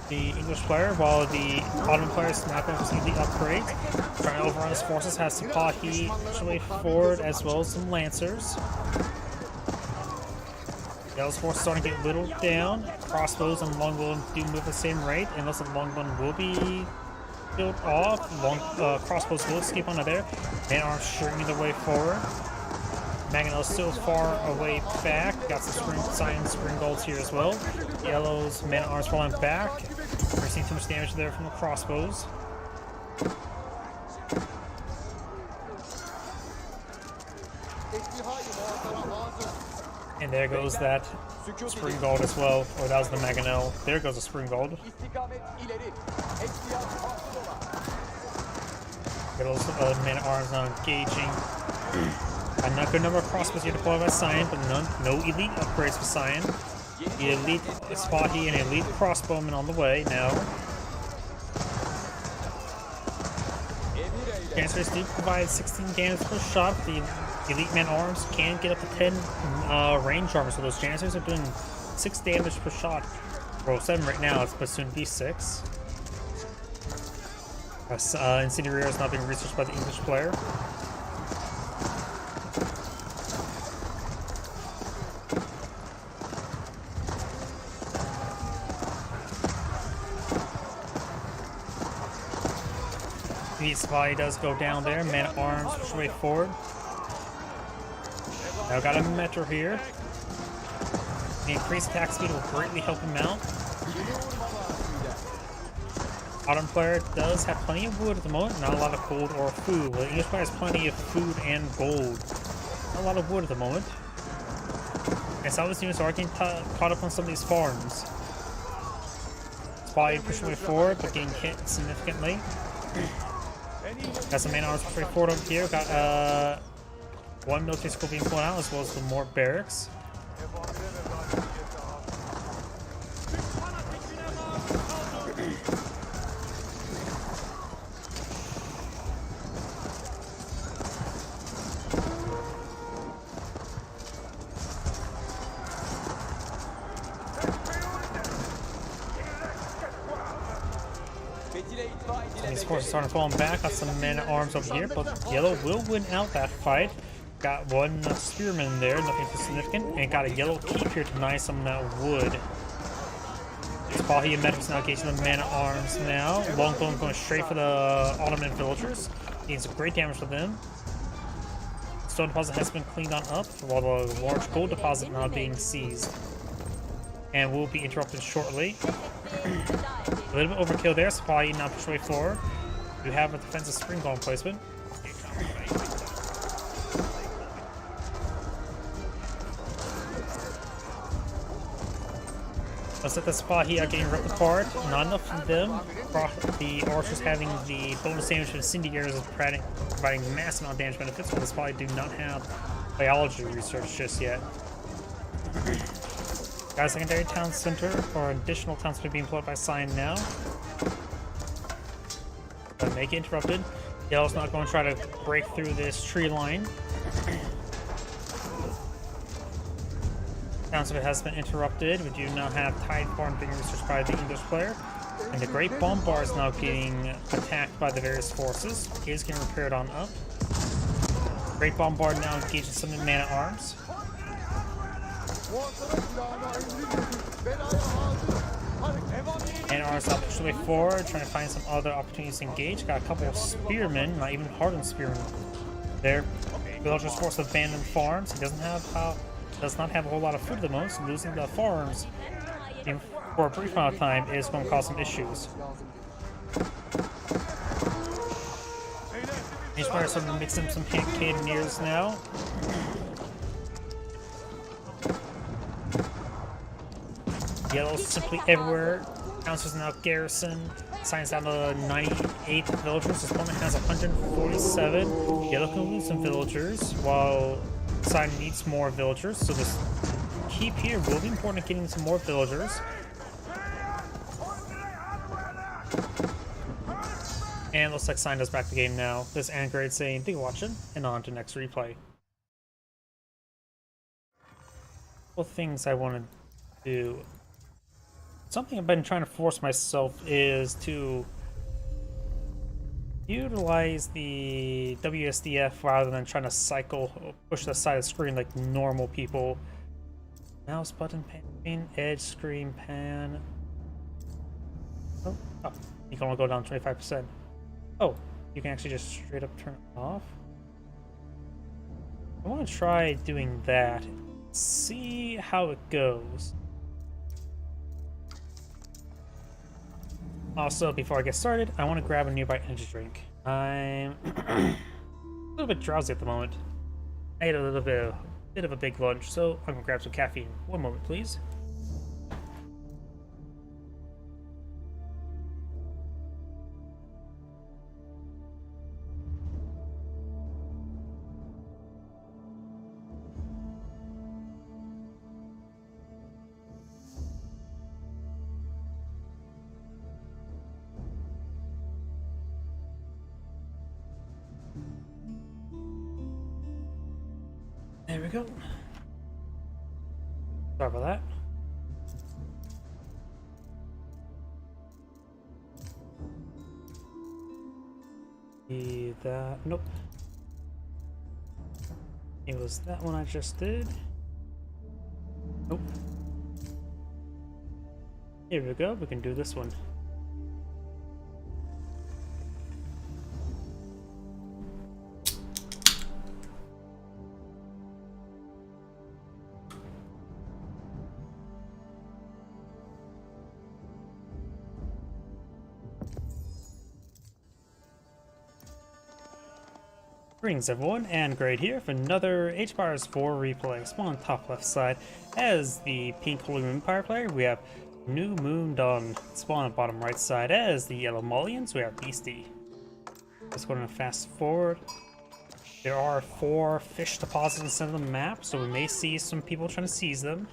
The English player, while the Ottoman player is not going to receive the upgrades. Trying to overrun his forces, has Sipahi push way forward as well as some Lancers. Yellow's force is starting to get whittled down. Crossbows and longbow do move at the same rate, unless the longbow will be killed off. Crossbows will escape onto there. Man-at-Arms shrinking their way forward. Mangonel's still far away back. Got some spring golds here as well. Yellow's Man-at-Arms falling back. We're seeing too much damage there from the crossbows. Esliha-i muhatara hazır. And there goes that spring gold as well. Or that was the Mangonel. There goes the spring gold. İstikamet ileri. Ehtiyat hasıl ola. Get those men at arms now engaging. A not good number of crossbows here deployed by Cyan, but no elite upgrades for Cyan. The elite Spahi and elite crossbowman on the way now. Janicers do provide 16 damage per shot. The elite man arms can get up to 10 range armor, so those Janicers are doing 6 damage per shot. Well, 7 right now, but soon to be 6. Incendiary is not being researched by the English player. The spy does go down there. Man at arms, push way forward. Now got a Metro here. The increased attack speed will greatly help him out. Autumn player does have plenty of wood at the moment, not a lot of gold or food. Well, the English player has plenty of food and gold. Not a lot of wood at the moment. And some of his units are getting caught up on some of these farms. Spy pushing way forward, but getting hit significantly. Got some man arms pushing way forward over here. Got one military school being pulled out, as well as the more barracks. These forces starting to fall back. Got some men at arms over here, but yellow will win out that fight. Got one spearman there, nothing too significant, and got a yellow keep here to deny some of that wood. Spahi and Metrics now engaging the men at arms now. Longbone going straight for the Ottoman villagers. Needs great damage for them. Stone deposit has been cleaned on up, while the large gold deposit now being seized. And will be interrupted shortly. A little bit overkill there, Spahi now push way forward. You have a defensive spring golem placement. Let's let the Spahi are getting ripped apart. Not enough for them. The archers having the bonus damage of incendiaries is providing massive amount of damage benefits, while the Spahi do not have biology research just yet. Got a secondary town center, or additional town center being employed by Cyan now. But make it interrupted. Yellow's not going to try to break through this tree line. Town center has been interrupted. We do now have Tide Farm being researched by the English player. And the Great Bombard is now getting attacked by the various forces. He is getting repaired on up. Great Bombard now engaging some of the man at arms. And arms up push the way forward, trying to find some other opportunities to engage. Got a couple of spearmen, not even hardened spearmen. There, villagers forced to abandon farms. He does not have a whole lot of food at the moment, so losing the farms for a brief amount of time is going to cause some issues. These players are mixing some cannoneers now. Yellow's simply everywhere. Council's now garrison. Signs down to 98 villagers. This opponent has 147. Yellow can lose some villagers, while Cyan needs more villagers. So this keep here will be important in getting some more villagers. And looks like Cyan does back the game now. This Angrade saying, thank you for watching, and on to next replay. Couple things I want to do. Something I've been trying to force myself is to utilize the WSDF rather than trying to push the side of the screen like normal people. Mouse button pan, edge screen pan. Oh, you can only go down 25%. Oh, you can actually just straight up turn it off. I want to try doing that. See how it goes. Also, before I get started, I want to grab a nearby energy drink. I'm a little bit drowsy at the moment. I ate a little bit of a big lunch, so I'm gonna grab some caffeine. One moment, please. There we go. Sorry about that. Nope. It was that one I just did. Nope. Here we go, we can do this one. Greetings everyone, and Great here for another HBars 4 replay. Spawn on top left side as the pink Holy Room Empire player. We have New Moon Dawn. Spawn on bottom right side as the yellow Mullions. We have Beastie. Let's go to fast forward. There are 4 fish deposits in the center of the map, so we may see some people trying to seize them.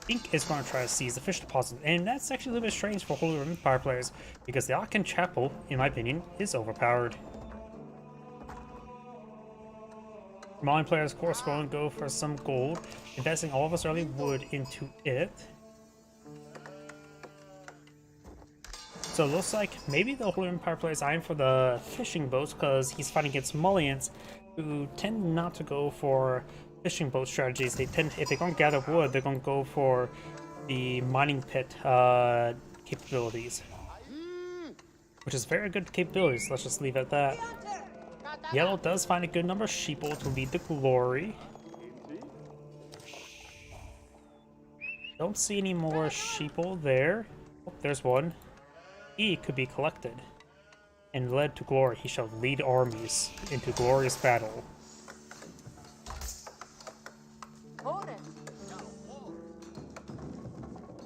Pink is going to try to seize the fish deposit, and that's actually a little bit strange for Holy Room Empire players, because the Aachen Chapel, in my opinion, is overpowered. Mine players, of course, going to go for some gold, investing all of us early wood into it. So it looks like maybe the Holy Empire player is eyeing for the fishing boats because he's fighting against Mullions, who tend not to go for fishing boat strategies. They tend, if they're going to gather wood, they're going to go for the mining pit capabilities, which is very good capabilities. Let's just leave it at that. Yellow does find a good number of sheeple to lead the glory. Don't see any more sheeple there. Oh, there's one. He could be collected and led to glory. He shall lead armies into glorious battle.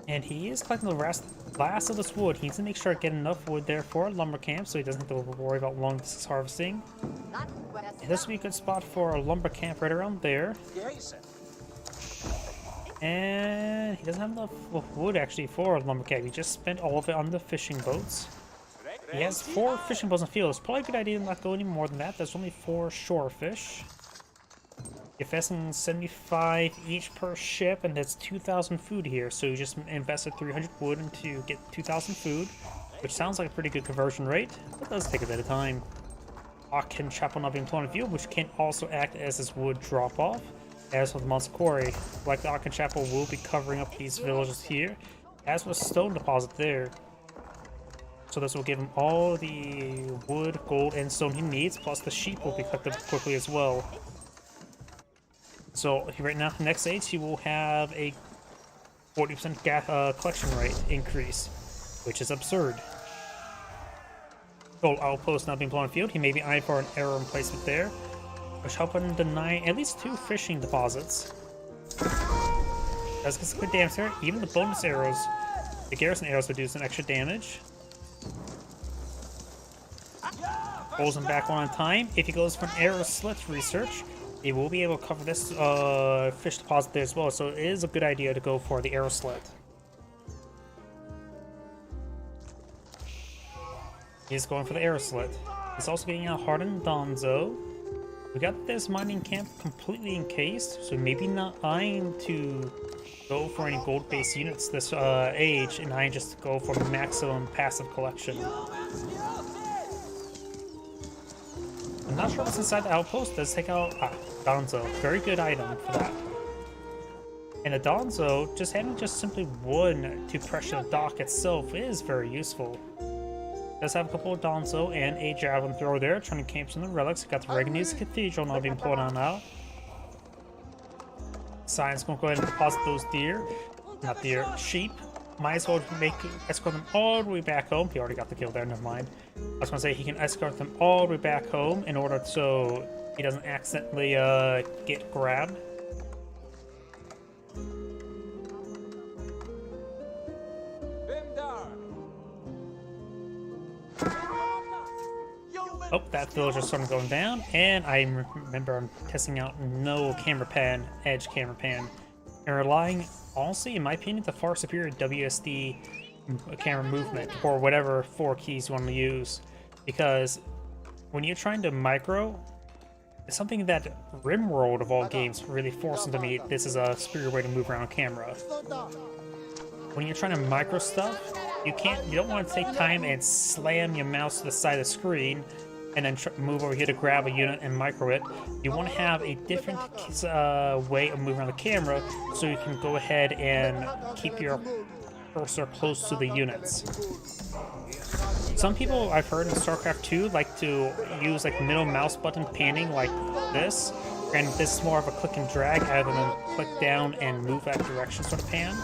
And he is collecting the last of this wood. He needs to make sure to get enough wood there for a lumber camp so he doesn't have to worry about long distance harvesting. And this would be a good spot for a lumber camp right around there. And he doesn't have enough wood actually for a lumber camp. He just spent all of it on the fishing boats. He has 4 fishing boats in the field. It's probably a good idea to not go any more than that. There's only 4 shore fish. Investing 75 each per ship, and that's 2,000 food here. So you just invested 300 wood to get 2,000 food, which sounds like a pretty good conversion rate, but does take a bit of time. Aachen Chapel not being employed in the field, which can also act as this wood drop off. As with Mons Quarry, like the Aachen Chapel will be covering up these villages here, as with stone deposit there. So this will give him all the wood, gold, and stone he needs, plus the sheep will be collected quickly as well. So right now, next stage, he will have a 40% collection rate increase, which is absurd. Gold outpost not being blown in field. He may be eyeing for an arrow emplacement there, which help him deny at least 2 fishing deposits. Does get some good damage there. Even the bonus arrows, the garrison arrows would do some extra damage. Pulls him back one time. If he goes for an arrow slit research, he will be able to cover this fish deposit there as well, so it is a good idea to go for the arrow slit. He's going for the arrow slit. He's also getting out Hardened Donzo. We got this mining camp completely encased, so maybe not eyeing to go for any gold-based units this age, and eyeing just to go for maximum passive collection. I'm not sure what's inside the outpost. Does take out Donzo. Very good item for that. And a Donzo, just having simply one to pressure the dock itself is very useful. Does have a couple of Donzo and a javelin thrower there, trying to camp some of the relics. Got the Reganese Cathedral now being pulled on out. Science gonna go ahead and deposit those deer. Not deer, sheep. Might as well escort them all the way back home. He already got the kill there, never mind. I was gonna say he can escort them all the way back home in order so he doesn't accidentally get grabbed. Oh, that villager's sort of going down, and I remember I'm testing out no camera pan, edge camera pan, and relying, honestly, in my opinion, the far superior WSD camera movement, or whatever 4 keys you want to use, because when you're trying to micro, it's something that RimWorld of all games really forced into me. This is a superior way to move around camera. When you're trying to micro stuff, you don't want to take time and slam your mouse to the side of the screen and then move over here to grab a unit and micro it. You want to have a different way of moving around the camera so you can go ahead and keep your cursor close to the units. Some people I've heard in StarCraft 2 like to use like middle mouse button panning like this, and this is more of a click and drag rather than click down and move that direction sort of pan.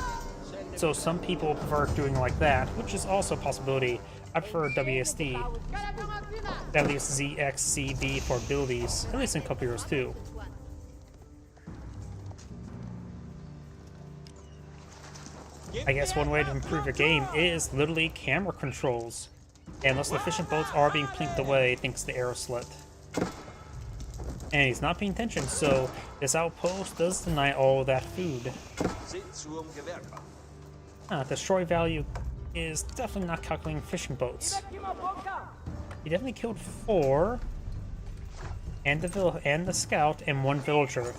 So some people prefer doing like that, which is also a possibility. I prefer WSD, at least ZXCV for abilities, at least in Cup Heroes 2. I guess one way to improve your game is literally camera controls. And most of the fishing boats are being plinked away thanks to Arrow Slit. And he's not paying attention, so this outpost does deny all that food. Destroy value is definitely not calculating fishing boats. He definitely killed 4, and the scout, and 1 villager.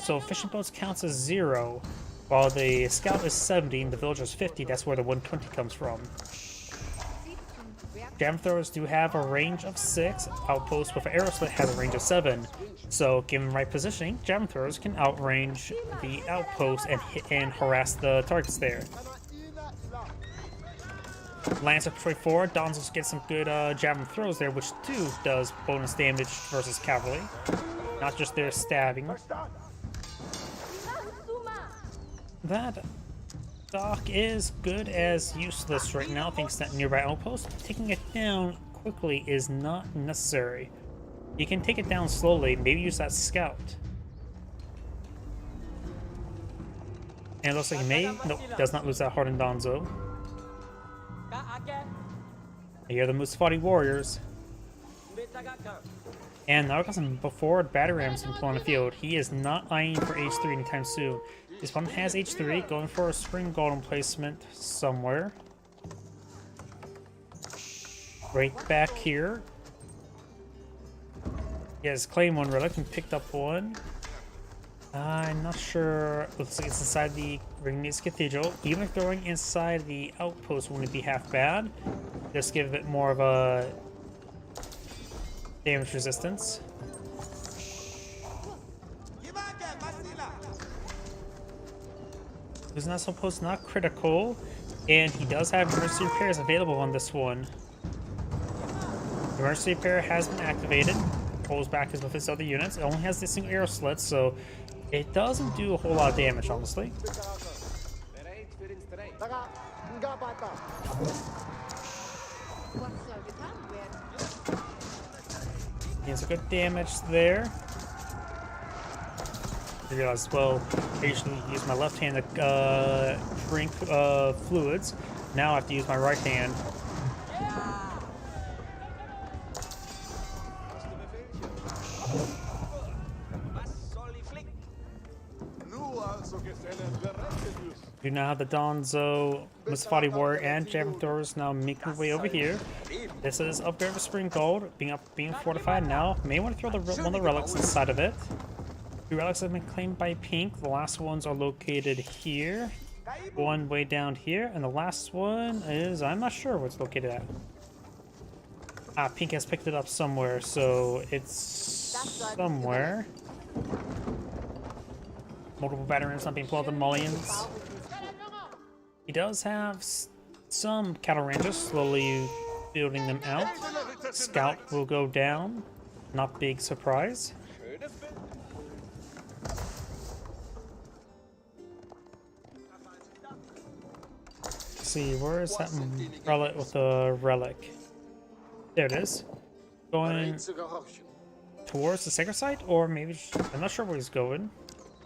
So fishing boats counts as 0, while the scout is 70 and the villager is 50. That's where the 120 comes from. Javelin throwers do have a range of 6. Outpost with an arrow slit has a range of 7. So, given right positioning, javelin throwers can outrange the outpost and hit and harass the targets there. Lancer Patrol 4, Donzos get some good javelin throws there, which too does bonus damage versus cavalry, not just their stabbing. That dock is good as useless right now, thanks to that nearby outpost. Taking it down quickly is not necessary. You can take it down slowly, maybe use that scout. And it looks like he may, nope, does not lose that hardened Donzo. I hear the Musafati warriors. And now got some before battery rams in on the field. He is not eyeing for H3 anytime soon. This one has H3, going for a spring golden placement somewhere. Right back here. He has claimed 1 relic and picked up 1. I'm not sure. Looks like it's inside the Ringnees Cathedral. Even throwing inside the outpost wouldn't be half bad. Just give it more of a damage resistance. Who's not supposed not critical, and he does have emergency repairs available on this one. Emergency repair has been activated. Pulls back with his other units. It only has this single arrow slit, so it doesn't do a whole lot of damage, honestly. Gains a good damage there. I realized, well, I usually use my left hand to drink fluids. Now I have to use my right hand. We now have the Donzo, Musafati Warrior, and Javelin Throwers now making their way over here. This is upgrade for Spring Gold, being fortified now. May want to throw one of the relics inside of it. 2 relics have been claimed by Pink. The last ones are located here. 1 way down here, and the last one is, I'm not sure where it's located at. Pink has picked it up somewhere, so it's somewhere. Multiple battery rams not being pulled out the mullions. He does have some cattle ranges slowly building them out. Scout will go down. Not big surprise. Let's see, where is that relic with the relic? There it is. Going towards the sacred site, or maybe I'm not sure where he's going.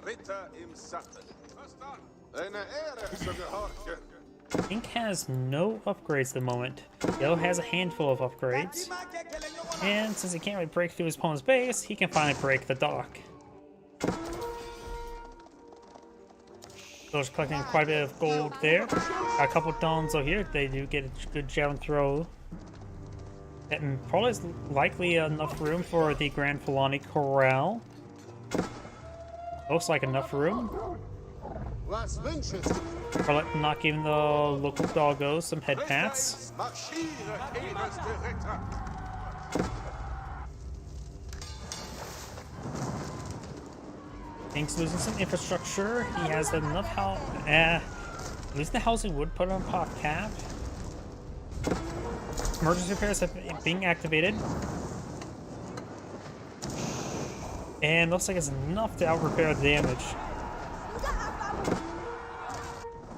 Ritter im Sattel. Eine Ehre zu gehorchen. Pink has no upgrades at the moment. Yellow has a handful of upgrades. And since he can't really break through his opponent's base, he can finally break the dock. Yellow's collecting quite a bit of gold there. Got a couple Donzo here. They do get a good javelin throw. That probably is likely enough room for the Grand Fulani Corral. Looks like enough room. Was wünschest du? Probably not giving the local doggos some head pats. Marschiere, edelste Ritter. Pink's losing some infrastructure. He has enough losing the housing would put on pop cap. Emergency repairs have been activated. And looks like it's enough to out repair the damage.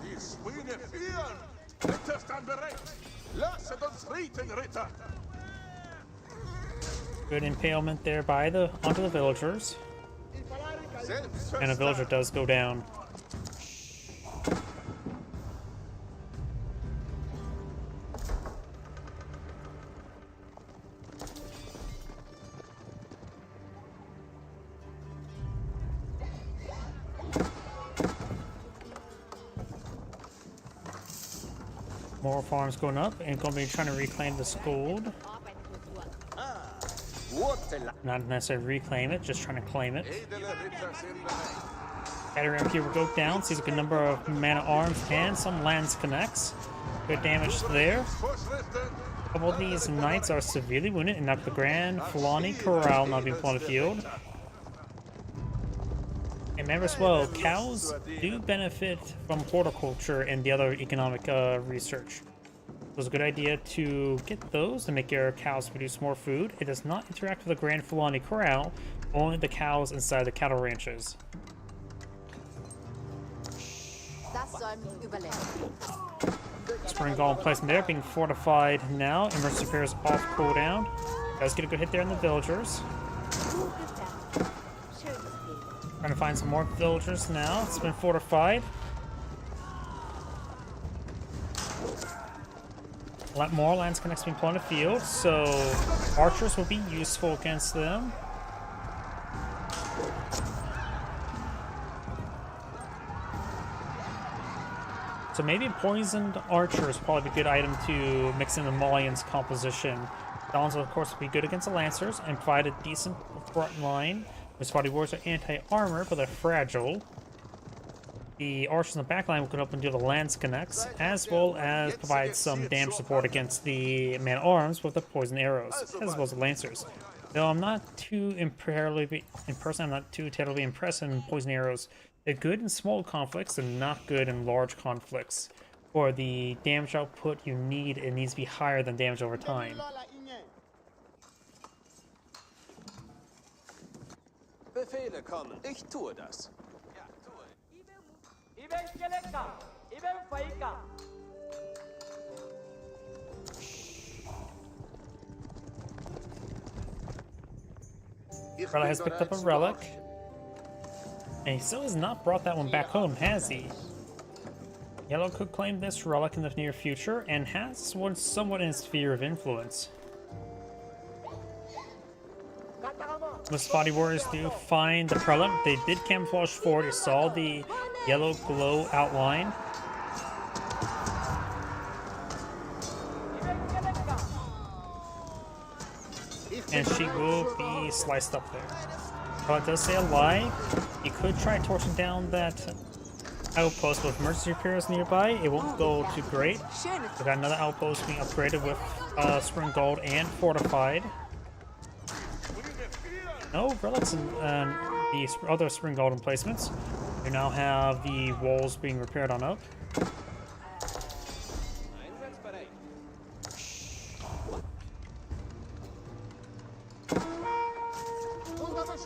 Die Schweine führen. Ritter stand bereit. Lasset uns richten, Ritter. Good impalement there by onto the villagers. And a villager does go down. More farms going up and going to be trying to reclaim this gold. Not necessarily reclaim it, just trying to claim it. Edle Ritter sind bereit. Battery here will go down, sees a good number of man-at-arms and some lance connects. Good damage there. Vorschriften. A couple of these knights are severely wounded and knock the Grand Fulani Corral not being put on the field. And remember as well, cows do benefit from horticulture and the other economic research. It was a good idea to get those to make your cows produce more food. It does not interact with the Grand Fulani Corral, only the cows inside the cattle ranches. Das soll mich überleben. Spring Golem placement there, being fortified now. Emergency repairs off cooldown. Does get a good hit there on the villagers. Trying to find some more villagers now. It's been fortified. A lot more lance connects being put on the field, so archers will be useful against them. So maybe poisoned archer is probably a good item to mix in the Mulligan's composition. Donzo, of course, would be good against the Lancers and provide a decent front line. The Spotty Warriors are anti-armor, but they're fragile. The archers in the back line can up and do the lance connects, as well as provide some damage support against the man-at-arms with the poison arrows, as well as the Lancers. Though I'm not too terribly impressed in poison arrows. They're good in small conflicts and not good in large conflicts. For the damage output you need, it needs to be higher than damage over time. Befehle kommen. Ich tue das. Relic has picked up a relic. And he still has not brought that one back home, has he? Yellow could claim this relic in the near future and has one somewhat in his sphere of influence. The Spotty Warriors do find the prelate. They did camouflage forward. You saw the yellow glow outline. And she will be sliced up there. But it does say alive. You could try torching down that outpost with emergency repairs nearby. It won't go too great. We got another outpost being upgraded with spring gold and fortified. No relics and the other spring gold emplacements. We now have the walls being repaired on up.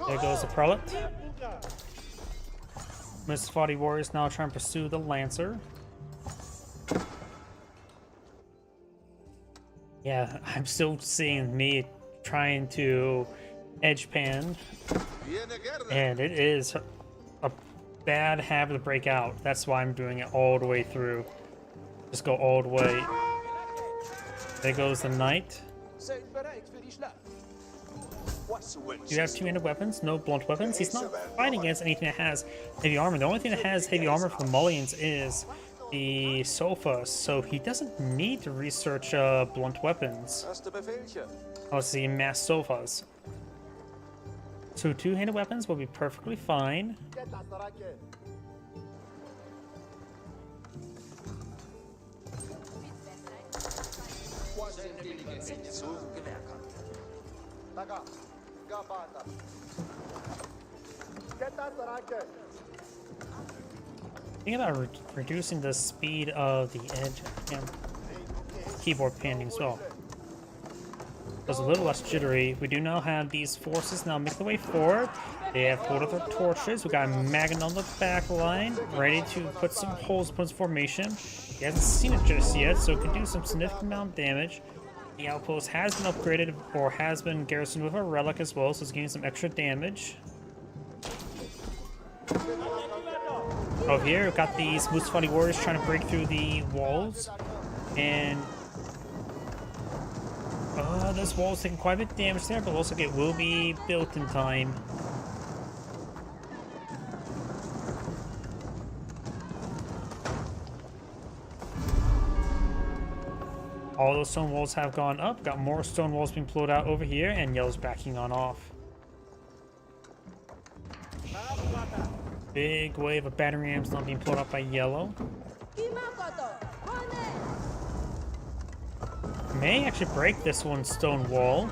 There goes the prelate. Miss Spotty Warriors now trying to pursue the Lancer. Yeah, I'm still seeing me trying to edge pan, Viene guerra. and it is a bad habit to break out. That's why I'm doing it all the way through. Just go all the way. There goes the knight. Seid bereit für die Schlacht. Was Do you have wünschest du? two-handed weapons? No blunt weapons? He's not fighting against anything that has heavy armor. The only thing that has heavy armor for the Mullions is the sofa, so he doesn't need to research blunt weapons. Erste Befehlchen. Oh, see, mass sofas. So two-handed weapons will be perfectly fine. Think about reducing the speed of the edge and keyboard panning as well. It's a little less jittery. We do now have these forces now make the way forward. They have hold of their torches. We got Magan on the back line, ready to put some holes in his formation. He hasn't seen it just yet, so it could do some significant amount of damage. The outpost has been upgraded or has been garrisoned with a relic as well, so it's getting some extra damage. Over here, we've got these Musfati warriors trying to break through the walls, and this wall's taking quite a bit of damage there, but looks like it will be built in time. All those stone walls have gone up. Got more stone walls being pulled out over here, and Yellow's backing on off. Big wave of battery rams not being pulled up by Yellow. May actually break this one stone wall.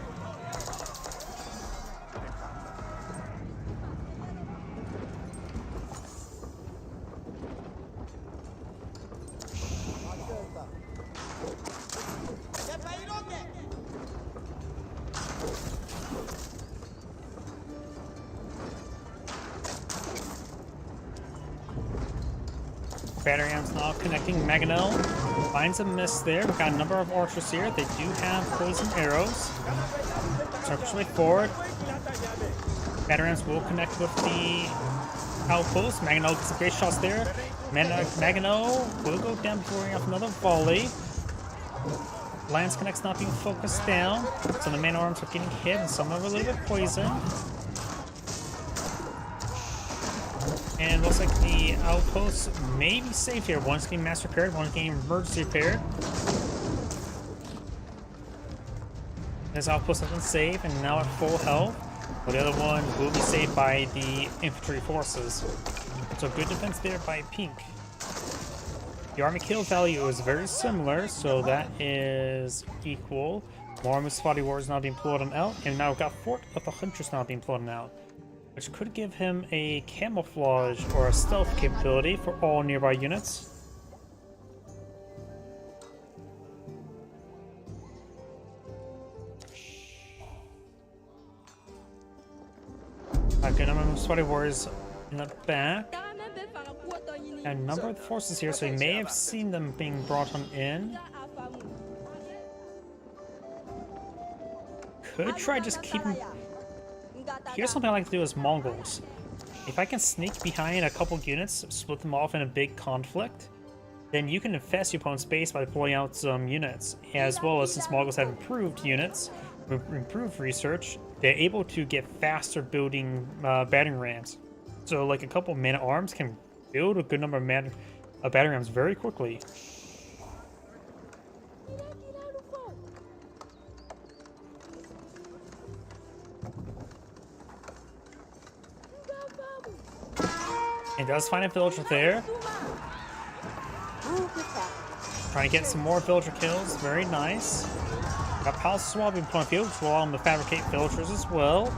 Battery rams now connecting. Maganel finds a miss there. We've got a number of archers here. They do have poison arrows. Circles way forward. Battery rams will connect with the outpost. Maganel gets some great shots there. Maganel will go down before we have another volley. Lance Connect's not being focused down. Some of the man arms are getting hit, and some are a little bit poisoned. And looks like the outpost may be safe here. One's getting mass repaired, one's getting emergency repaired. This outpost has been saved and now at full health. But the other one will be saved by the infantry forces. So good defense there by Pink. The army kill value is very similar, so that is equal. More Musfati warriors now being pulled on out, and now we've got Fort of the Huntress now being pulled on out, which could give him a camouflage or a stealth capability for all nearby units. A good number of Musfati warriors in the back. And a number of forces here, so he may have seen them being brought on in. Could try just keep him. Here's something I like to do as Mongols. If I can sneak behind a couple units, split them off in a big conflict, then you can infest your opponent's base by pulling out some units. As well as, since Mongols have improved units, improved research, they're able to get faster building battering rams. So like a couple of man-at-arms can build a good number of battering rams very quickly. It does find a villager there. Trying to get some more villager kills. Very nice. Got Palace Swab being put on field, which will allow him to fabricate villagers as well.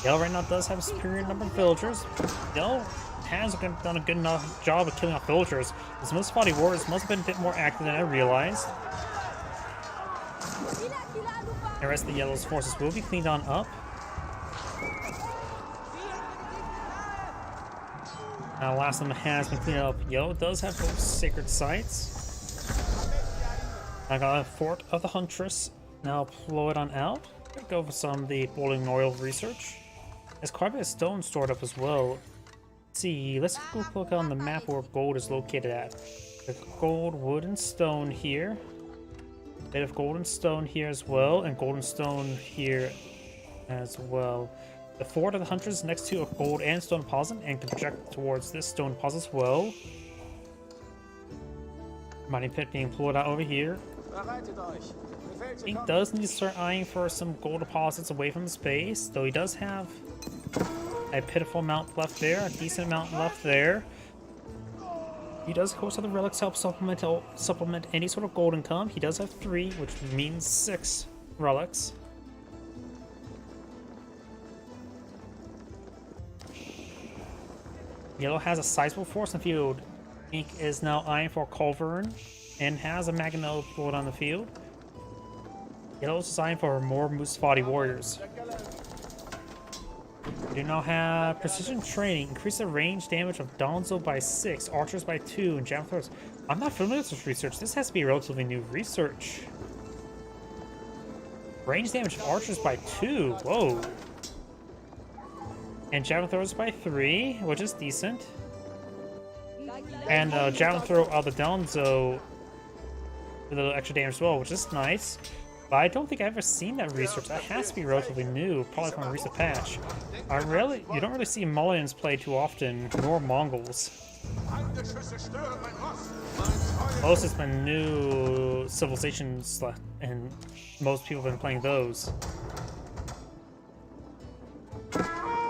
Yell right now does have a superior number of villagers. Yell has done a good enough job of killing off villagers. His Musfati warriors must have been a bit more active than I realized. The rest of the Yellow's forces will be cleaned on up. Now, last one has been cleaned up. Yellow does have both sacred sites. I got a Fort of the Huntress now deployed on out. Go for some of the boiling oil research. There's quite a bit of stone stored up as well. Let's see, let's go look on the map where gold is located at. The gold, wood, and stone here. A bit of gold and stone here as well, and gold and stone here as well. The fort of the hunters is next to a gold and stone deposit and can project towards this stone deposit as well. Mining pit being pulled out over here. Bereitet euch. Befehl He zu kommen. does need to start eyeing for some gold deposits away from his base, though he does have a pitiful amount left there, a decent amount left there. He does, of course, have the relics help supplement any sort of gold income. He does have 3, which means 6 relics. Yellow has a sizable force in the field. Pink is now eyeing for Culverin and has a Mangonel pulled on the field. Yellow is eyeing for more Musfati warriors. We do now have precision training. Increase the range damage of Donzo by 6, archers by 2, and jam throwers. I'm not familiar with this research. This has to be relatively new research. Range damage of archers by 2. Whoa. And javelin throwers by 3, which is decent. And javelin throw of the Donzo with a little extra damage as well, which is nice. But I don't think I've ever seen that research. That has to be relatively new, probably from a recent patch. You don't really see Mullions play too often, nor Mongols. Feindesschüsse stören mein Ross. Mein Feuer. Most has been new civilizations, and most people have been playing those.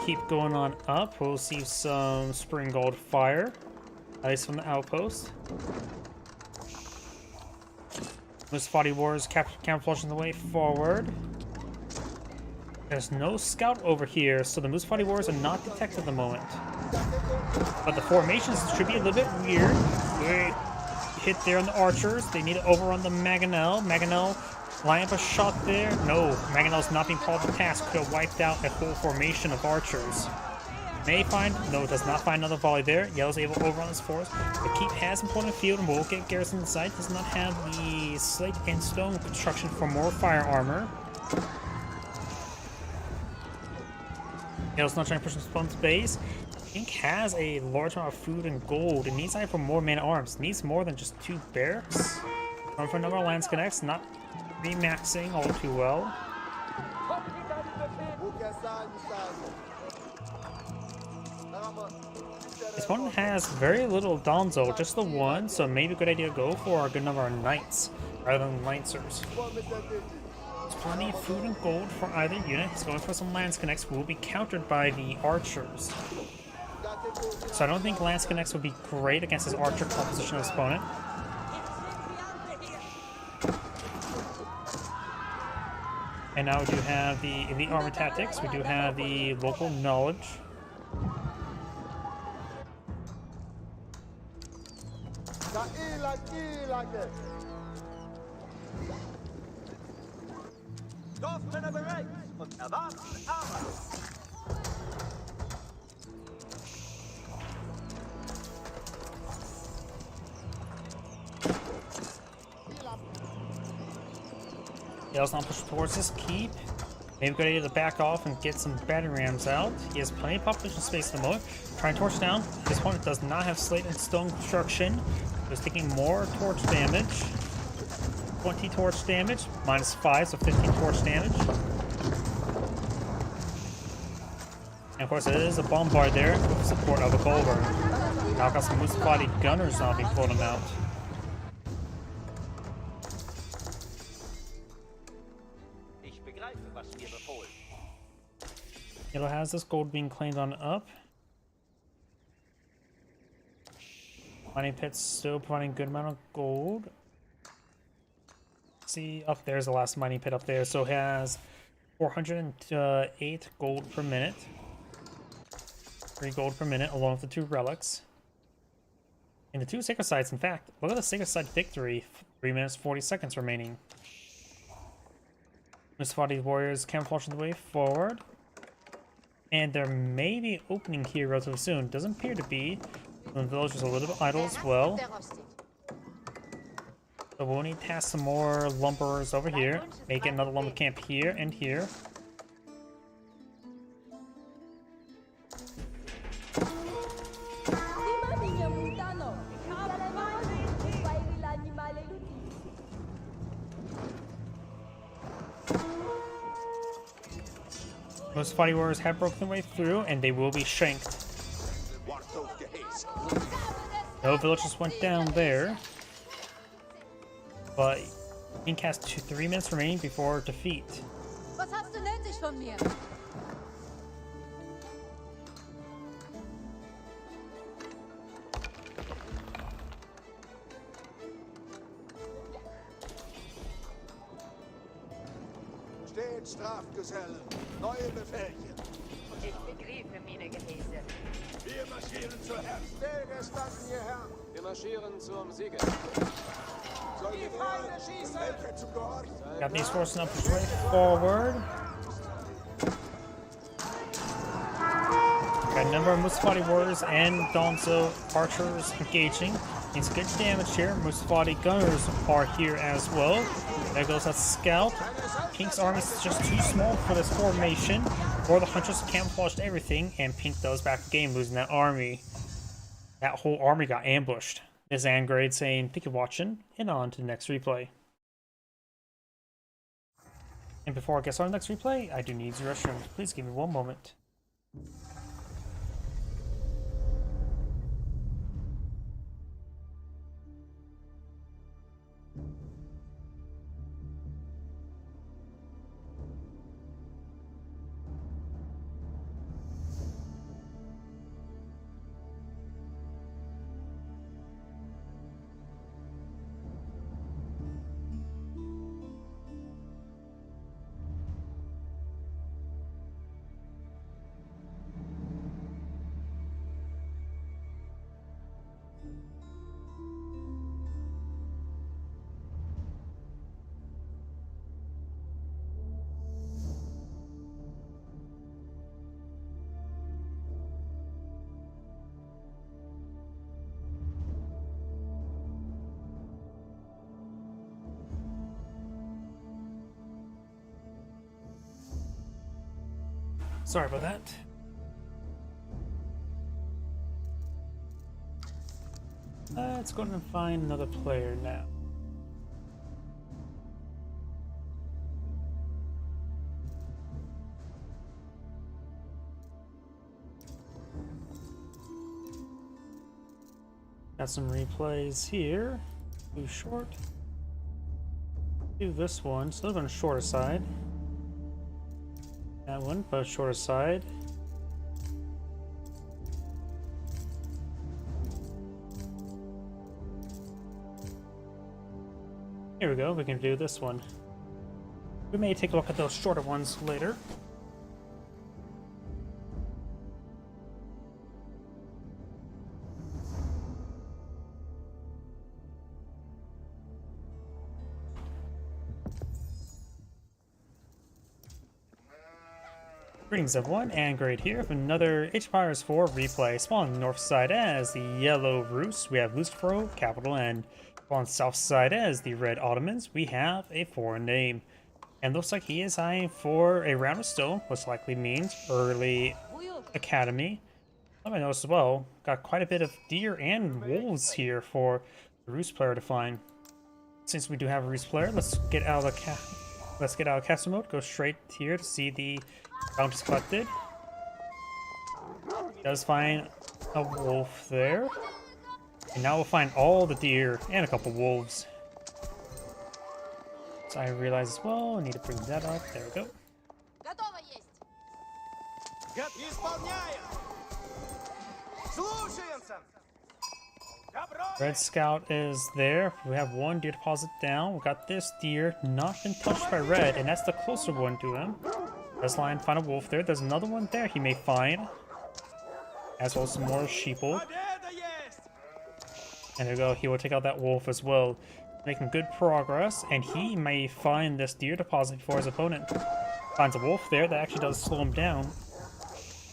Keep going on up. We'll see some Spring Gold Fire, at least from the outpost. Musfati Wars camouflaging the way forward. There's no scout over here, so the Musfati Wars are not detected at the moment. But the formations should be a little bit weird. Great hit there on the archers. They need to overrun the Mangonel. Mangonel line up a shot there. No, Mangonel's not being called to task. Could have wiped out a whole formation of archers. May find, no, does not find another volley there. Yellow's able to overrun this force. The keep has him pulling the field and will get garrison inside. Does not have the slate and stone construction for more fire armor. Yellow's not trying to push his opponent's base. Pink has a large amount of food and gold. It needs time for more man arms. It needs more than just 2 barracks. Going for a number of lance connects, not remaxing all too well. This one has very little Donzo, just the one, so maybe a good idea to go for a good number of knights rather than lancers. There's plenty of food and gold for either unit. He's going for some lance connects, who will be countered by the archers. So I don't think lance connects would be great against his archer composition of his opponent. And now we do have the elite armor tactics. We do have the local knowledge. Dorfmänner bereit und erwarten Arbeit. Yellow's not pushing towards this keep. Maybe good idea to back off and get some battery rams out. He has plenty of population space at the moment. Trying to torch down. This opponent does not have slate and stone construction. He's taking more torch damage. 20 torch damage, -5, so 15 torch damage. And of course, it is a bombard there with support of a Culverin. Now got some Musfati gunners now being pulled him out. Ich begreife, was mir befohlen. Yellow has this gold being claimed on up. Mining pits still providing a good amount of gold. See, up there's the last mining pit up there, so it has 408 gold per minute. 3 gold per minute, along with the 2 relics. And the 2 sacred sites, in fact, look at the sacred site victory. 3 minutes 40 seconds remaining. Musfati warriors camouflaging the way forward. And there may be opening here relatively soon. Doesn't appear to be. The village is a little bit idle as well. So we'll need to have some more lumberers over here. Make another lumber camp here and here. Most fighting warriors have broken their way through, and they will be shanked. No villagers went down there, but Ink has 3 minutes remaining before defeat. Was hast du nötig von mir? Steht Strafgesellen. Neue Befehlchen. Ich begreife meine Gehäuse. Wir marschieren zur Herzen. Stillgestanden, ihr Herren. Wir marschieren zum Siege. Soll die Feinde schießen. Welche zu gehorchen. Japanese forces now push right forward. Got a number of Mustafati warriors and Donzo archers engaging. Needs good damage here. Mustafati gunners are here as well. There goes that scout. Pink's army is just too small for this formation. Or the hunters camouflaged everything, and Pink does back the game, losing that army. That whole army got ambushed. This is Angrade saying, thank you for watching, and on to the next replay. And before I get started on the next replay, I do need your restroom. Please give me one moment. Sorry about that. Let's go and find another player now. Got some replays here. Too short. Do this one. So those on the shorter side. That one, but shorter side. Here we go, we can do this one. We may take a look at those shorter ones later. Greetings everyone, Angrade here with another Age of Empires 4 replay. Spawn on the north side as the Yellow Rus, we have Lustro, capital N. On the south side as the Red Ottomans, we have a foreign name. And looks like he is eyeing for a round of stone, which likely means early academy. Let me notice as well, got quite a bit of deer and wolves here for the Rus player to find. Since we do have a Rus player, let's get out of castle mode, go straight here to see the bounties collected. Does find a wolf there. And now we'll find all the deer and a couple wolves. So I realize as well, I need to bring that up. There we go. Готово есть. Исполняем! Слушаемся! Red Scout is there. We have one deer deposit down. We got this deer not been touched by Red, and that's the closer one to him. Let's find a wolf there. There's another one there he may find. As well as some more sheeple. And there we go, he will take out that wolf as well. Making good progress, and he may find this deer deposit before his opponent. Finds a wolf there, that actually does slow him down.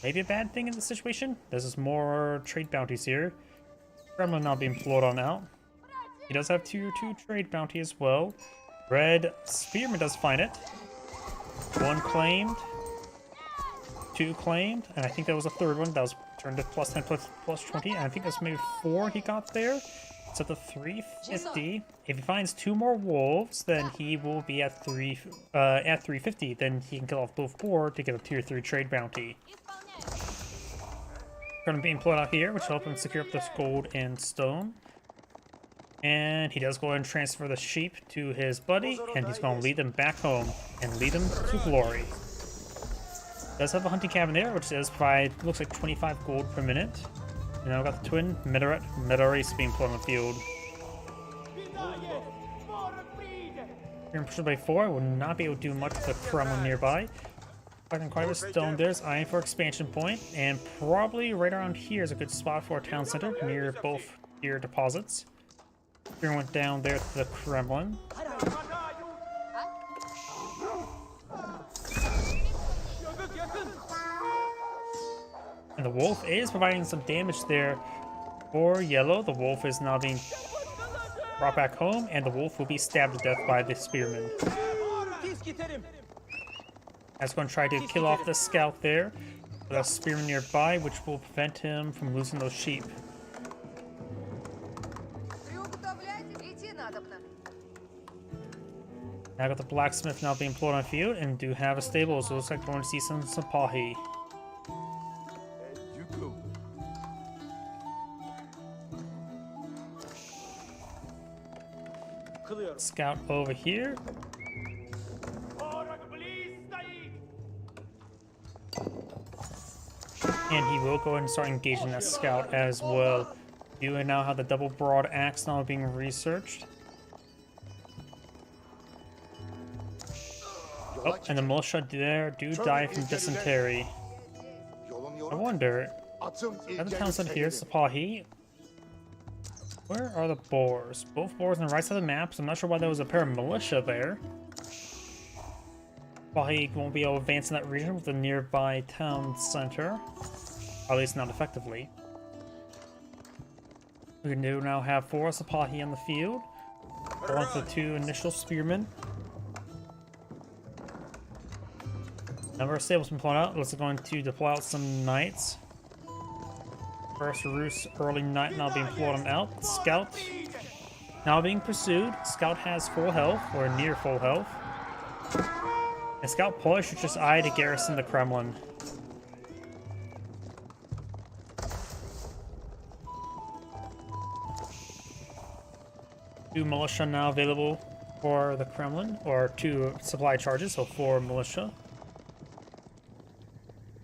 Maybe a bad thing in this situation? There's just more trade bounties here. Kremlin not being floored on out. He does have tier 2 trade bounty as well. Red Spearman does find it. 1 claimed. 2 claimed. And I think that was a third one. That was turned to plus 10 plus 20. And I think that's maybe 4 he got there. It's up to 350. If he finds 2 more wolves, then he will be at 350. Then he can kill off both 4 to get a tier 3 trade bounty. Going to be employed out here, which will help him secure up this gold and stone. And he does go ahead and transfer the sheep to his buddy, and he's going to lead them back home and lead them to glory. Does have a hunting cabin there, which does provide, looks like 25 gold per minute. And now we've got the twin Meteorites being put on the field. Here in Push by 4 will not be able to do much with the Kremlin nearby. I can quite a stone. There's Iron for expansion point, and probably right around here is a good spot for a town center near both tier deposits. Here went down there to the Kremlin. And the wolf is providing some damage there for yellow. The wolf is now being brought back home, and the wolf will be stabbed to death by the spearman. That's going to try to kill off the scout there. With a spearman nearby, which will prevent him from losing those sheep. Now I got the blacksmith now being employed on the field, and do have a stable, so it looks like we're going to see some Sipahi. Scout over here. And he will go ahead and start engaging that scout as well. You now have the double broad axe now being researched. Oh, and the militia there do die from dysentery. I wonder, at the town center here, Sipahi, where are the boars? Both boars on the right side of the map, so I'm not sure why there was a pair of militia there. Sipahi won't be able to advance in that region with the nearby town center. At least not effectively. We do now have 4 Sipahi on the field. One of the 2 initial spearmen. Number of stables been flown out. Let's go going to deploy out some knights. First Roos early knight now being flown out. Scout now being pursued. Scout has full health, or near full health. And Scout push is just eye to garrison the Kremlin. Two militia now available for the Kremlin, or 2 supply charges, so 4 militia.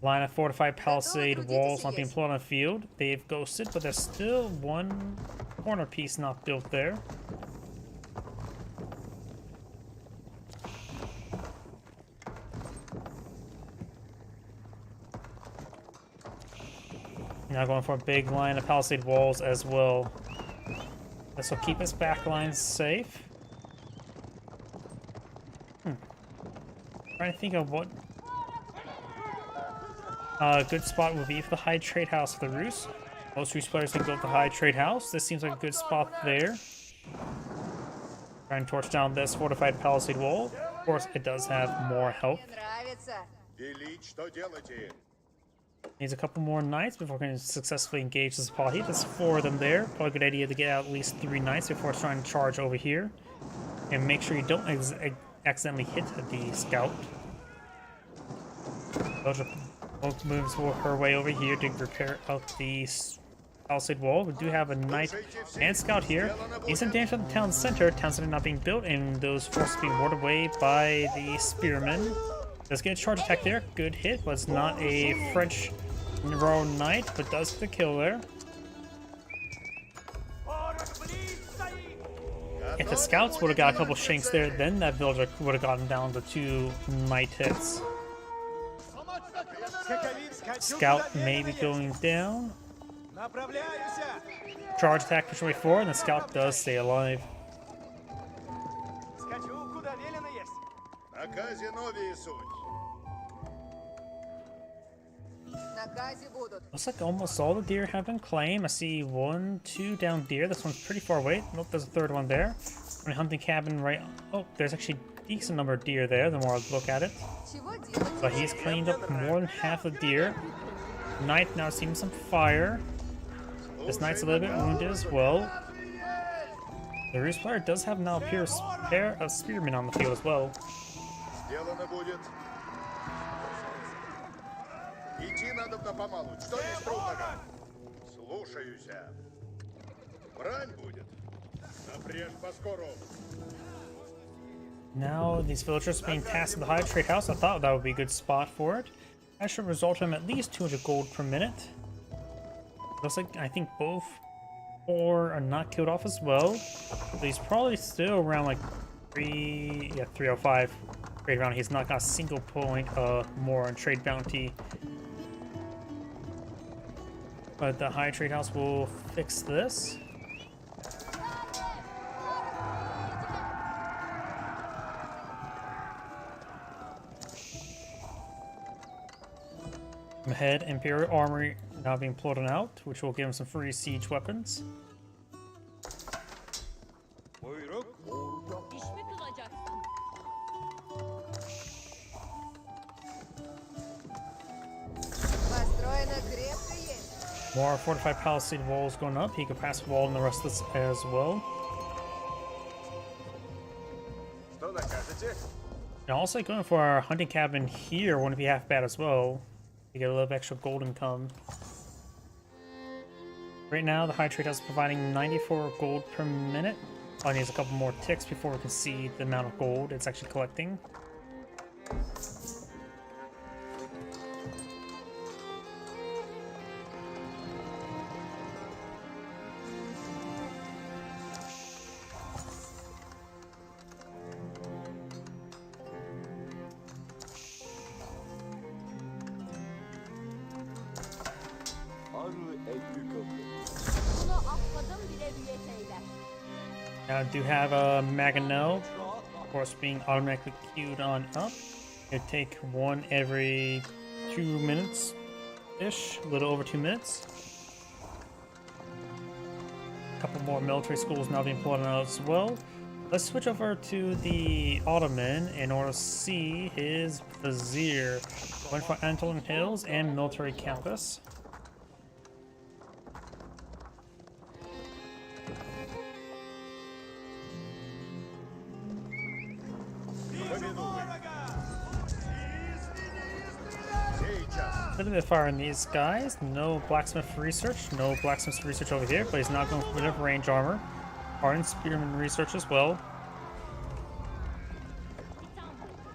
Line of fortified palisade walls not being put on the field. They've ghosted, but there's still 1 corner piece not built there. Now going for a big line of palisade walls as well. This will keep his back lines safe. Trying to think of what a good spot would be for the high trade house for the Roos. Most Roos players can build the high trade house. This seems like a good spot there. Trying to torch down this fortified palisade wall. Of course, it does have more health. Needs a couple more knights before we can successfully engage the Sipahi. There's 4 of them there. Probably a good idea to get out at least 3 knights before trying to charge over here. And make sure you don't accidentally hit the scout. Both moves her way over here to repair out the palisade wall. We do have a knight and scout here. Decent damage at the town center. Town center not being built, and those forces being warded away by the spearmen. Does get a charge attack there. Good hit, but it's not a French Royal Knight, but does get the kill there. If the scouts would have got a couple shanks there, then that villager would have gotten down to 2 knight hits. Scout may be going down. Charge attack push away forward, and the scout does stay alive. наказе будут. Looks like almost all the deer have been claimed. I see 1, 2 down deer. This one's pretty far away. Nope, there's a third one there. Hunting cabin right. Oh, there's actually a decent number of deer there. The more I look at it, Чего делать? but he's cleaned up more than half the deer. Knight now seeing some fire. This knight's a little bit wounded as well. The Roost player does have now a pair of spearmen on the field as well. Сделано будет. Идти надо помалу. Что есть трудного? Слушаюся. Брань будет. Напрежь поскору. Now these villagers being tasked at the high trade house. I thought that would be a good spot for it. That should result in at least 200 gold per minute. Looks like I think both 4 are not killed off as well. So he's probably still around like 305 trade bounty. He's not got a single point more on trade bounty. But the high trade house will fix this. Ahead, Imperial Armory now being plotted out, which will give him some free siege weapons. İş mi kılacaksın? Построено крепко есть. More fortified palisade walls going up. He could pass the wall and the rest of this as well. Что накажете? And also going for our hunting cabin here wouldn't be half bad as well. You get a little extra gold income. Right now, the high trade house is providing 94 gold per minute. Probably needs a couple more ticks before we can see the amount of gold it's actually collecting. Bunu atmadım bile büyet eyler. Now I do have a Maganel, of course, being automatically queued on up. It take one every 2 minutes-ish, a little over 2 minutes. A couple more military schools now being plotted out as well. Let's switch over to the Ottoman in order to see his Vizier. Went for Antolin Hills and Military Campus. A little bit far in these guys. No blacksmith research. No blacksmith research over here, but he's not going for enough range armor. Ardent spearman research as well.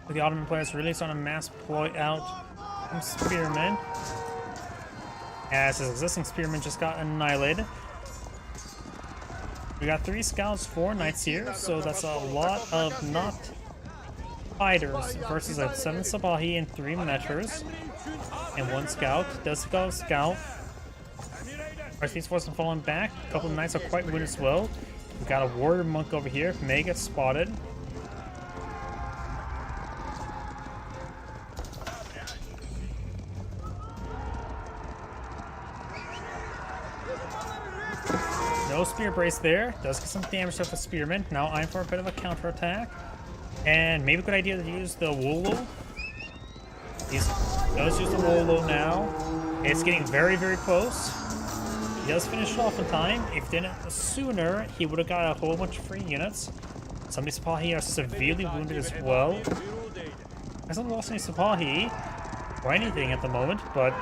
The Ottoman players really starting to mass deploy out some spearmen, as his existing spearmen just got annihilated. We got 3 scouts, 4 knights here, so that's a lot of not fighters versus a 7 Sabahi and 3 meters. And 1 scout. Does go scout. Our these forces falling back. A couple of knights are quite wounded as well. We got a warrior monk over here. May get spotted. No spear brace there. Does get some damage off the spearman. Now I'm for a bit of a counterattack. And maybe a good idea to use the Wolo. He does use the Wolo now. It's getting very, very close. He does finish it off in time. If he didn't sooner, he would have got a whole bunch of free units. Some of the Sipahi are severely wounded as well. Hasn't lost any Sipahi or anything at the moment, but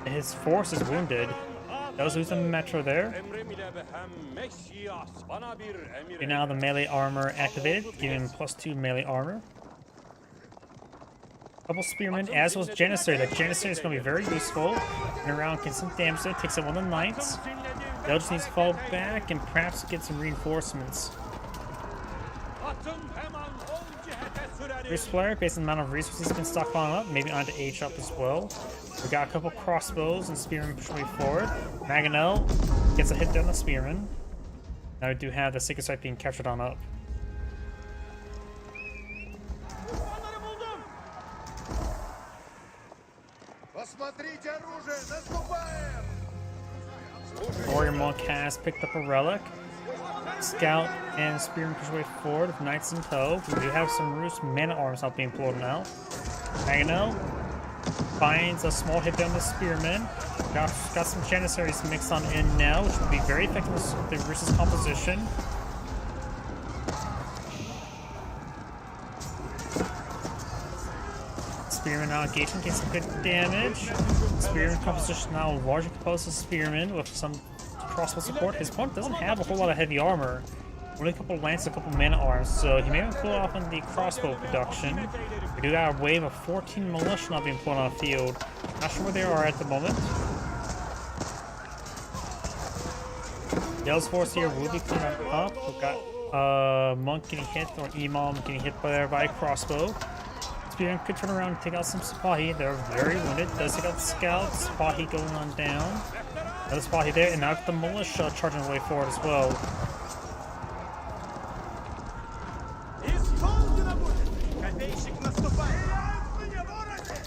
his force is wounded. Does lose a metro there. And now the melee armor activated, giving him +2 melee armor. Couple spearmen, as was Janissary. That Janissary is going to be very useful. And around gets some damage there, takes out one of the knights. They'll just need to fall back and perhaps get some reinforcements. Roost player, based on the amount of resources he's been stockpiling up, maybe onto H up as well. We got a couple crossbows and spearmen pushing forward. Maganel gets a hit down the spearman. Now we do have the Sacred Site being captured on up. Посмотрите Наступаем! Warrior Monk has picked up a relic. Scout and Spearman push way forward with Knights in tow. We do have some Roost Man-at-Arms not being pulled now. Magano finds a small hit down the Spearman. Got some Janissaries mixed on in now, which will be very effective with the Roost's composition. Spearman now engaging, getting some good damage. Spearman composition now largely composed of Spearman with some crossbow support. His opponent doesn't have a whole lot of heavy armor. Only a couple lances, a couple man-at-arms, so he may have pulled off on the crossbow production. We do got a wave of 14 militia not being pulled on the field. Not sure where they are at the moment. Yellow's force here will be coming up. We've got Monk getting hit, or Imam getting hit by a crossbow. Spearman could turn around and take out some Sipahi. They're very wounded. Does take out the scouts. Sipahi going on down. Another Sipahi there, and now the militia charging the way forward as well.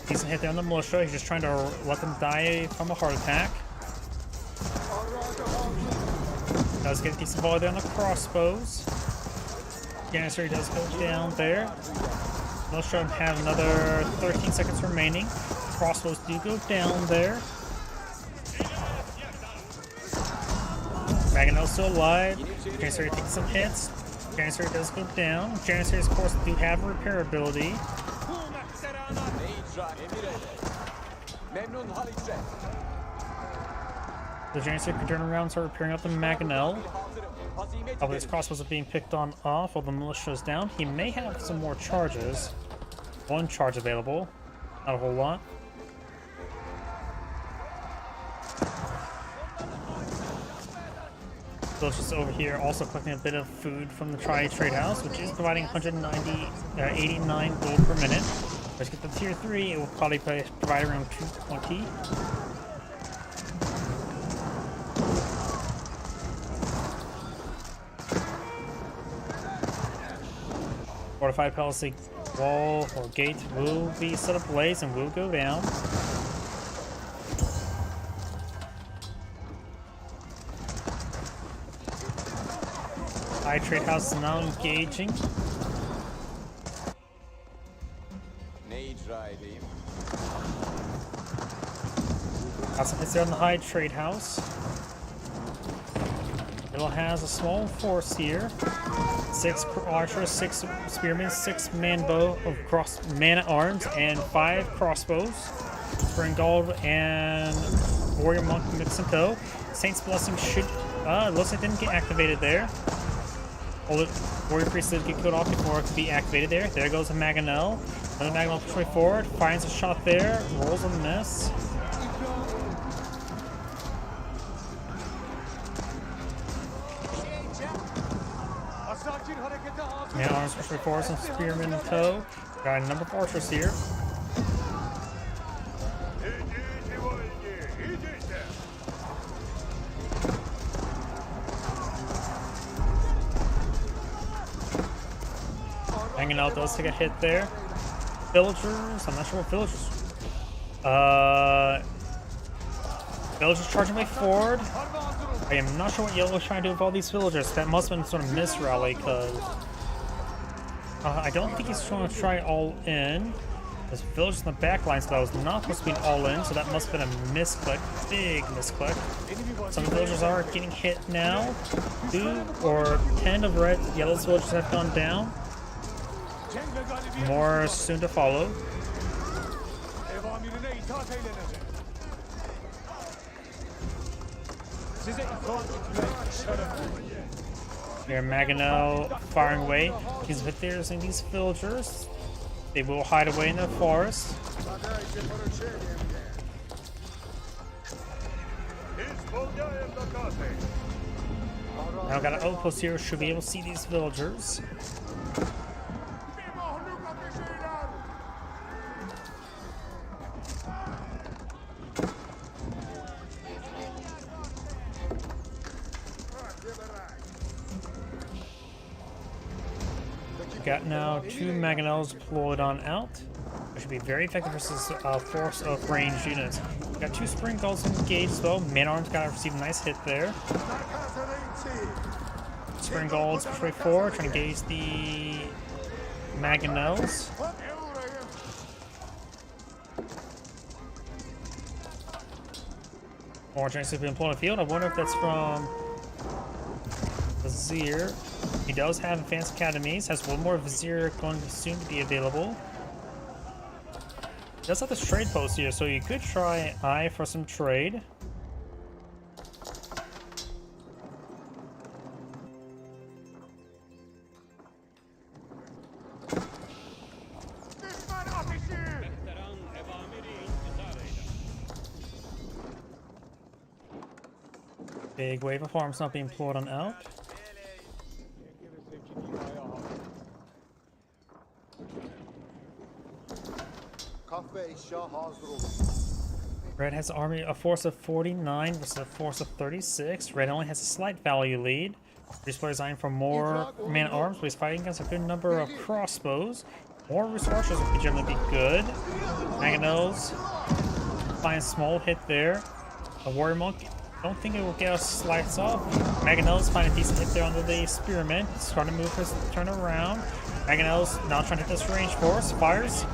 Decent hit there on the militia. He's just trying to let them die from a heart attack. Does get a decent volley there on the crossbows. Janissary does go down there. Militia have another 13 seconds remaining. Crossbows do go down there. Maganel's still alive. Janissary takes some hits. Janissary does go down. Janissaries, of course, do have repair ability. The Janissary can turn around and start repairing up the Maganel. Although his crossbows are being picked on off while the militia is down. He may have some more charges. One charge available. Not a whole lot. So just over here also collecting a bit of food from the Trade House, which is providing 89 gold per minute. Let's get the tier 3, it will probably provide around 220. Fortified Palisade wall or gate will be set ablaze and will go down. Trade House is now engaging. Got some hits there on the High Trade House. It has a small force here. 6 archers, 6 spearmen, 6 man-bow of man-at-arms, and 5 crossbows. Spring Gold and Warrior Monk mix in tow. Saint's Blessing should looks like it didn't get activated there. Warrior Priest did get killed off before it could be activated there. There goes a Maganel. Another Maganel push way forward. Finds a shot there. Rolls a miss. Man arms push way forward. Some spearmen in tow. Got a number of archers here. Hanging out does take a hit there. Villagers, I'm not sure what villagers. Villagers charging way forward. I am not sure what Yellow is trying to do with all these villagers. That must have been sort of misrally, because I don't think he's trying to try all in. There's villagers in the back line, so that was not supposed to be an all in, so that must have been a misclick. Big misclick. Some villagers are getting hit now. 2 or 10 of Yellow's villagers have gone down. More soon to follow. Here, Maganel firing away. He's victors in these villagers. They will hide away in the forest. Now got an outpost here, should be able to see these villagers. Got now 2 Maganels deployed on out. Which should be very effective versus a force of ranged units. Got 2 Spring Golds engaged though. Man Arms got to receive a nice hit there. Spring Golds push forward, trying to engage the Mangonels. More Giants have been pulling the field. I wonder if that's from Vizier. He does have Advanced Academies. Has one more Vizier going to soon to be available. He does have this trade post here, so you could try I for some trade. Big wave of farms not being poured on out. Red has an army, a force of 49 versus a force of 36. Red only has a slight value lead. These players eyeing for more man arms, but he's fighting against a good number of crossbows. More Rus archers would generally be good. Mangonels find a small hit there. A warrior monk. Don't think it will get us slides off. Mangonels find a decent hit there under the spearman. Starting to move his turn around. Mangonels now trying to hit this range force. Fires.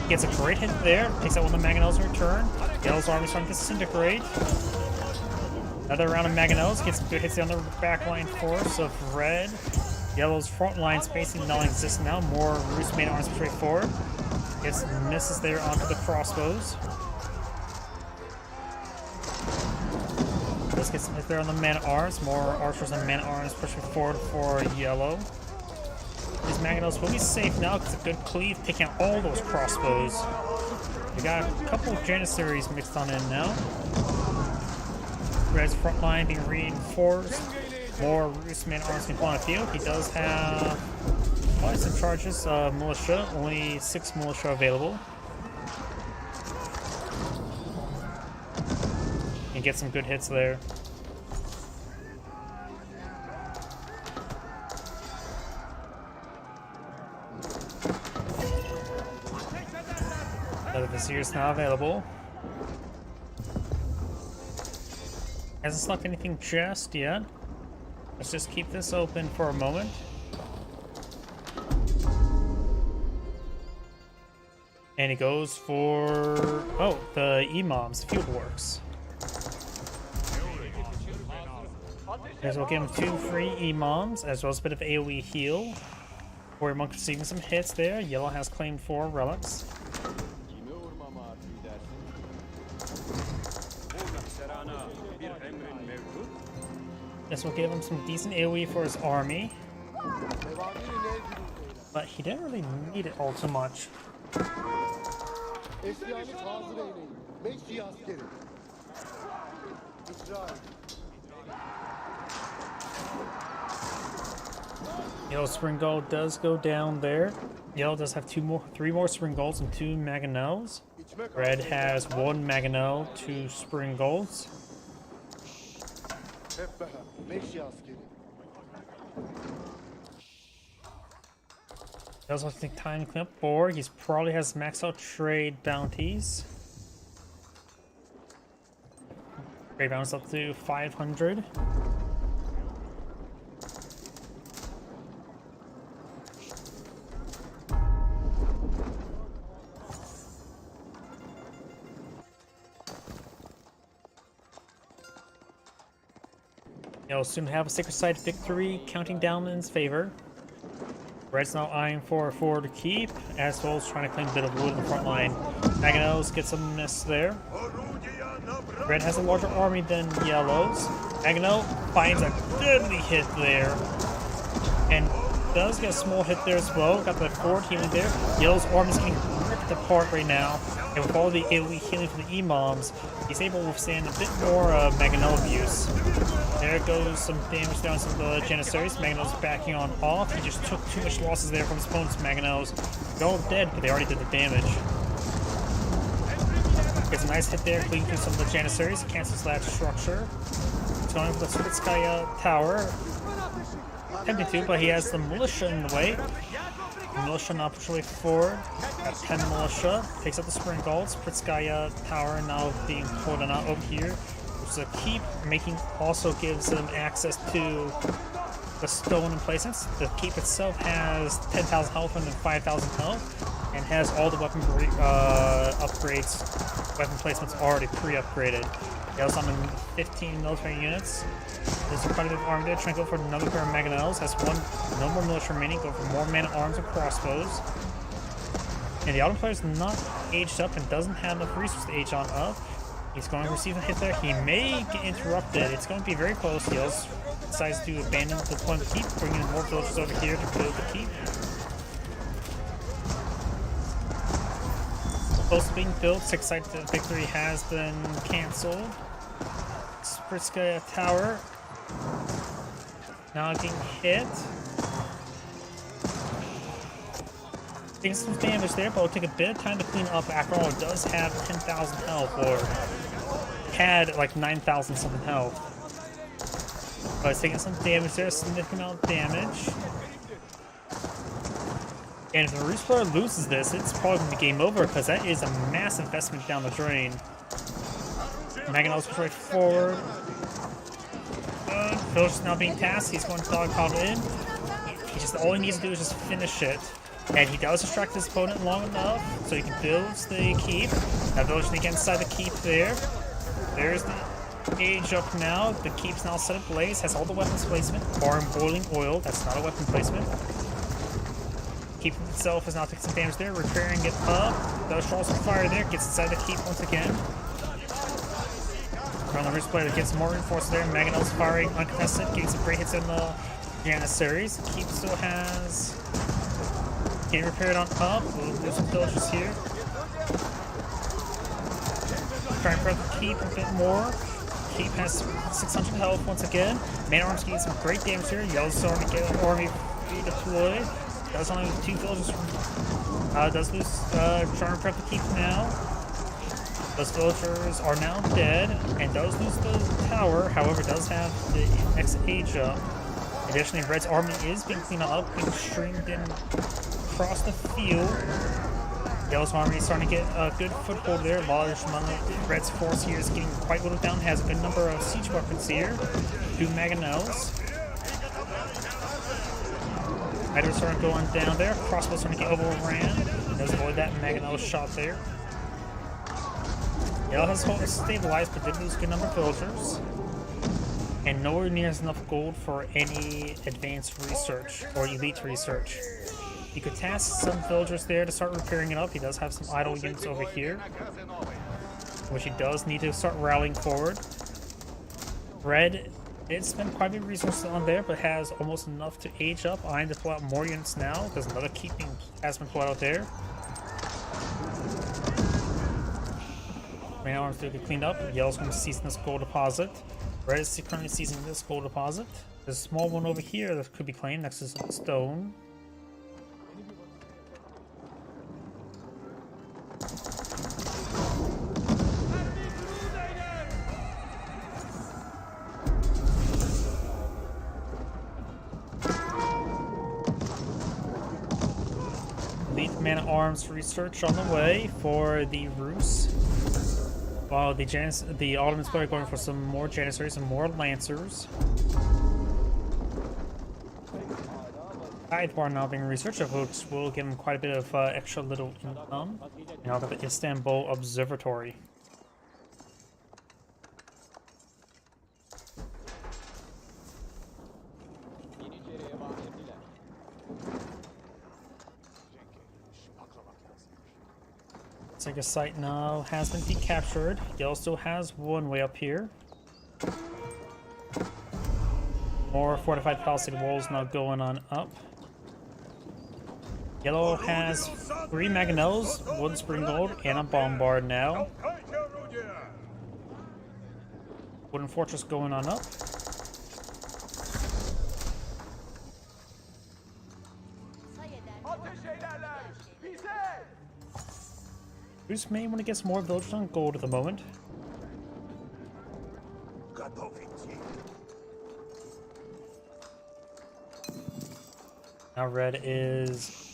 Gets a great hit there. Takes out one of the Mangonels in return. Yellow's army starting to disintegrate. Another round of Mangonels. Gets some good hits on the backline force of red. Yellow's front line spacing non-existent now. More Rus main arms straight forward. Gets misses there onto the crossbows. Let's get some hit there on the man-at-arms. More archers and man-at-arms pushing forward for yellow. These Mangonels will be safe now because a good cleave taking out all those crossbows. We got a couple of Janissaries mixed on in now. Red's front line being reinforced. More Rus man-at-arms can on the field. He does have quite some charges of militia. Only 6 militia available. And get some good hits there. Another Vizier is now available. Hasn't slugged anything just yet. Let's just keep this open for a moment. And he goes for, oh, the Imams, Field Works. As we'll give him 2 free Imams, as well as a bit of AoE heal. Warrior Monk receiving some hits there. Yellow has claimed 4 relics. Guess we'll give him some decent AoE for his army. But he didn't really need it all too much. Yellow Spring Gold does go down there. Yellow does have 3 more Spring Golds and 2 Mangonels. Red has 1 Mangonel, 2 Spring Golds. He also has to take time to clean up board. He probably has max out trade bounties. Trade bounties up to 500. He'll soon have a Sacred Side victory counting down in his favor. Red's now eyeing for a forward keep, as well as trying to claim a bit of wood in the front line. Mangonels gets a miss there. Red has a larger army than Yellow's. Mangonel finds a deadly hit there. And does get a small hit there as well. Got the forward healing there. Yellow's army is getting ripped apart right now. And with all the AoE healing from the Imams, he's able to withstand a bit more Mangonel abuse. There goes some damage down some of the Janissaries. Mangonel's backing on off. He just took too much losses there from his opponent's Mangonels. They're all dead, but they already did the damage. Gets a nice hit there, cleaning through some of the Janissaries. Cancels that structure. He's going for the Svetskaya Tower. Attempting to, but he has the militia in the way. Militia now push away forward. Got 10 militia. Takes out the Springald. Pritskaya Tower now being pulled out over here. Which is a keep, making also gives them access to the stone emplacements. The keep itself has 10,000 health and then 5,000 health, and has all the weapon upgrades, weapon placements already pre-upgraded. He also summon 15 military units. There's quite a bit of army there, trying to go for another pair of mangonels. Has no more military remaining, go for more man-at-arms and crossbows. And the Autumn player is not aged up and doesn't have enough resources to age on up. He's going to receive a hit there. He may get interrupted. It's going to be very close. He also decides to abandon the deployment of the keep, bringing in more villagers over here to build the keep. Close to being built. 6 site victory has been cancelled. Spritskaya Tower now getting hit. Taking some damage there, but it'll take a bit of time to clean up. After all, it does have 10,000 health, or had like 9,000 something health. But it's taking some damage there, a significant amount of damage. And if the Roost player loses this, it's probably going to be game over, because that is a massive investment down the drain. Mangonels push right forward. Phil's now being tasked. He's going to dogpile in. All he needs to do is just finish it. And he does distract his opponent long enough, so he can build the keep. Now Village to get inside the keep there. There's the age up now. The keep's now set ablaze, has all the weapons placement, barring boiling oil. That's not a weapon placement. Keep itself is now taking some damage there, repairing it up. Does draw some fire there, gets inside the keep once again. Around the Roost player gets more reinforced there. Mangonels firing uncontested, getting some great hits in the Janissaries. The keep still has. Getting repaired on up. We'll lose some villagers here. Trying to prep the keep a bit more. Keep has 600 health once again. Man-at-arms getting some great damage here. Yellow's army get army redeployed. Does only 2 villagers. Does lose. Trying to prep the keep now. Those villagers are now dead, and does lose the tower. However, does have the next age up. Additionally, Red's army is being cleaned up, being streamed in across the field. Yellow's army is starting to get a good foothold there. Large amount of Red's force here is getting quite whittled down. Has a good number of siege weapons here. 2 mangonels. Riders starting going down there. Crossbows starting to get overran. Does avoid that mangonel shot there. Yellow has hold stabilized, but did lose a good number of villagers. And nowhere near enough gold for any advanced research or elite research. You could task some villagers there to start repairing it up. He does have some idle units over here, which he does need to start rallying forward. Red did spend quite a bit of resources on there, but has almost enough to age up. I need to pull out more units now, because another keeping has been pulled out there. Man-at-arms do get cleaned up. Yellow's going to seize this gold deposit. Red is currently seizing this gold deposit. There's a small one over here that could be claimed next to some stone. Elite man-at-arms research on the way for the Rus. While the Ottomans are going for some more Janissaries and more Lancers. Bar now being researched, which will give them quite a bit of extra little income. And I'll got the Istanbul Observatory. Like a site now has been decaptured. Yellow still has one way up here. More fortified palisade walls now going on up. Yellow has 3 mangonels, 1 springald, and a bombard now. Wooden fortress going on up. Bruce may want to get some more villagers on gold at the moment. Now Red is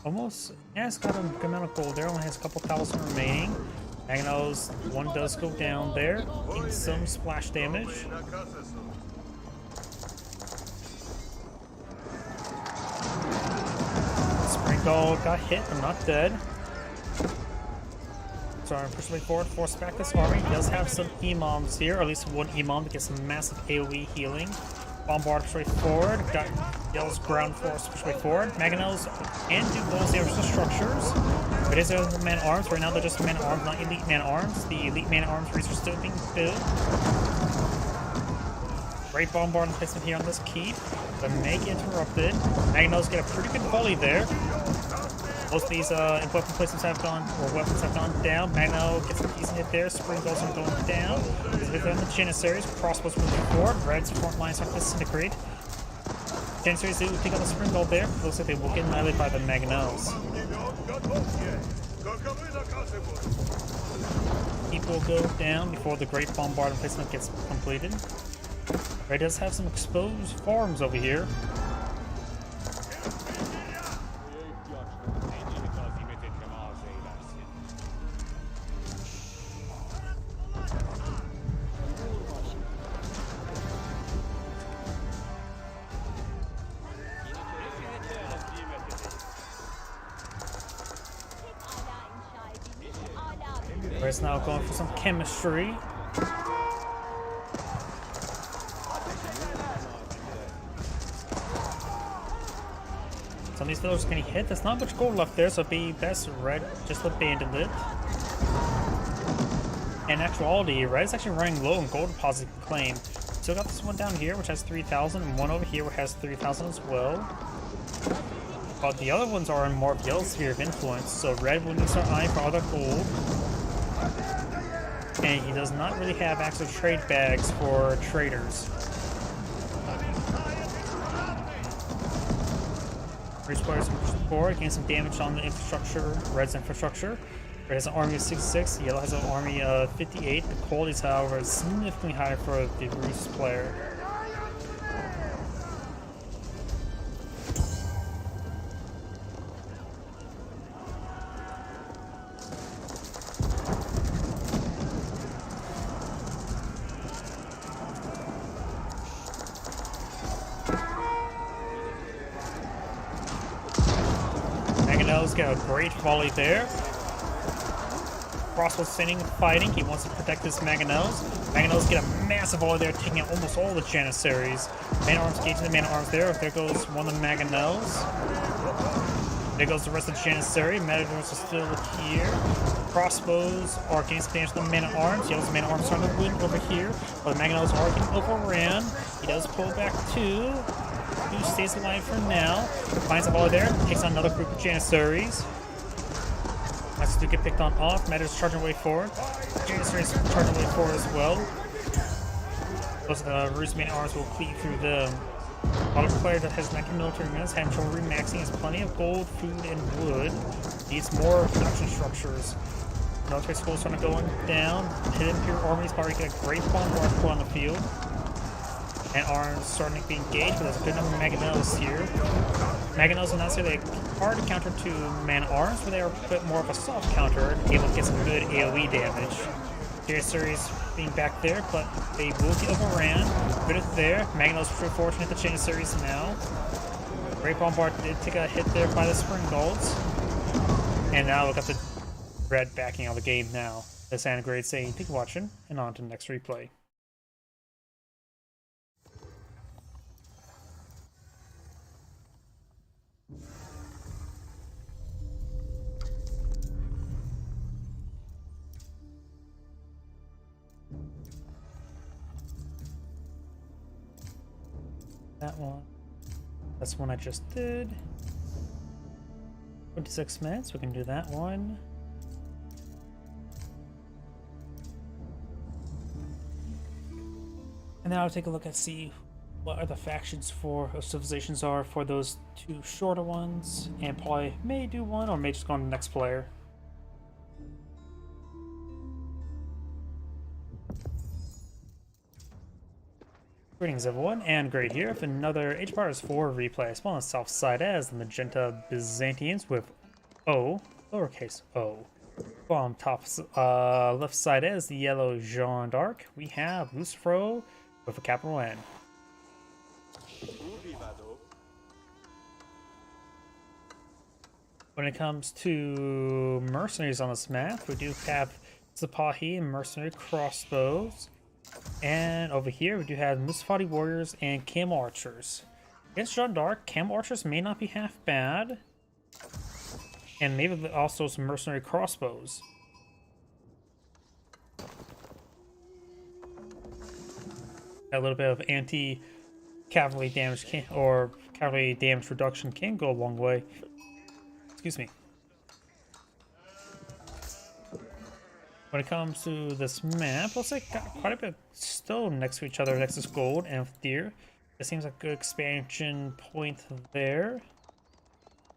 almost, yeah, it's got a good amount of gold there. Only has a couple thousand remaining. Magnos, one does go down there. Taking some splash damage. Springald got hit, but not dead. Sorry, push way forward, force back this army. He does have some Imams here, or at least one Imam to get some massive AoE healing. Bombard push way forward, got Yell's ground force push way forward. Mangonels can do those extra structures, but is there man arms? Right now they're just man arms, not elite man arms. The elite man arms reach are still being filled. Great bombard placement here on this keep, but may get interrupted. Mangonels get a pretty good volley there. Most of these weapon placements have gone, or weapons have gone down. Magno gets a decent hit there. Spring goes are going down. Within the Janissaries, crossbows moving forward. Red's front lines start to disintegrate. Janissaries do take on the Spring Gold there. Looks like they will get annihilated by the Magnels. Keep will go down before the Great Bombard placement gets completed. Red does have some exposed farms over here. Red's now going for some chemistry. Some of these villagers are getting hit. There's not much gold left there, so it'd be best Red just abandoned it. In actuality, Red is actually running low on gold deposit claim. Still got this one down here, which has 3,000, and one over here, which has 3,000 as well. But the other ones are in more of Yellow's sphere of influence, so Red will need to start eyeing for other gold. And he does not really have actual trade bags for traders. Reach players forward, getting some damage on the infrastructure, Red's infrastructure. Red has an army of 66, Yellow has an army of 58. The qualities, however, is significantly higher for the Roost player. Got a great volley there. Crossbow sending, fighting. He wants to protect his Mangonels. Mangonels get a massive volley there, taking out almost all the Janissaries. Man-at-arms engaging the man-at-arms there. There goes one of the Mangonels. There goes the rest of the Janissary. Man-at-arms are still here. Crossbows are getting some damage to the man-at-arms. Yellow's man-at-arms starting to win over here. But the Mangonels are getting overran. He does pull back two. Who stays alive for now. Finds a volley there. Takes on another group of Janissaries. Nice to get picked on off. Matter's charging way forward. Janissaries charging way forward as well. Those Roost main arms will cleave through them. Other player that has 19 military units, having trouble remaxing, has plenty of gold, food, and wood. Needs more production structures. Military schools starting to go down. Hidden Imperial armies probably get a great bombard put on the field. And arms starting to be engaged, but there's a good number of Mangonels here. Mangonels are not so they hard to counter to man-arms, but they are a bit more of a soft counter, able to get some good AoE damage. Janissaries being back there, but they will get overran. Good at there. Mangonels are fortunate the Janissaries now. Great Bombard did take a hit there by the Springalds. And now look at the Red backing out of the game now. This Anagrade saying, thank you for watching, and on to the next replay. That one. That's the one I just did. 26 minutes, we can do that one. And now I'll take a look and see what other factions for or civilizations are for those two shorter ones, and probably may do one or may just go on to the next player. Greetings everyone, and Great here with another Age of Empires 4 replay. Spawn on the south side as the Magenta Byzantines with O, lowercase o. On top left side is the yellow Jeanne d'Arc. We have Lucifero with a capital N. When it comes to mercenaries on this map, we do have Sipahi and mercenary crossbows. And over here we do have Musafati warriors and camel archers. Against Jeanne d'Arc, camel archers may not be half bad. And maybe also some mercenary crossbows. A little bit of anti-cavalry damage or cavalry damage reduction can go a long way. Excuse me. When it comes to this map, looks like got quite a bit of stone next to each other, next to gold and deer. It seems like a good expansion point there.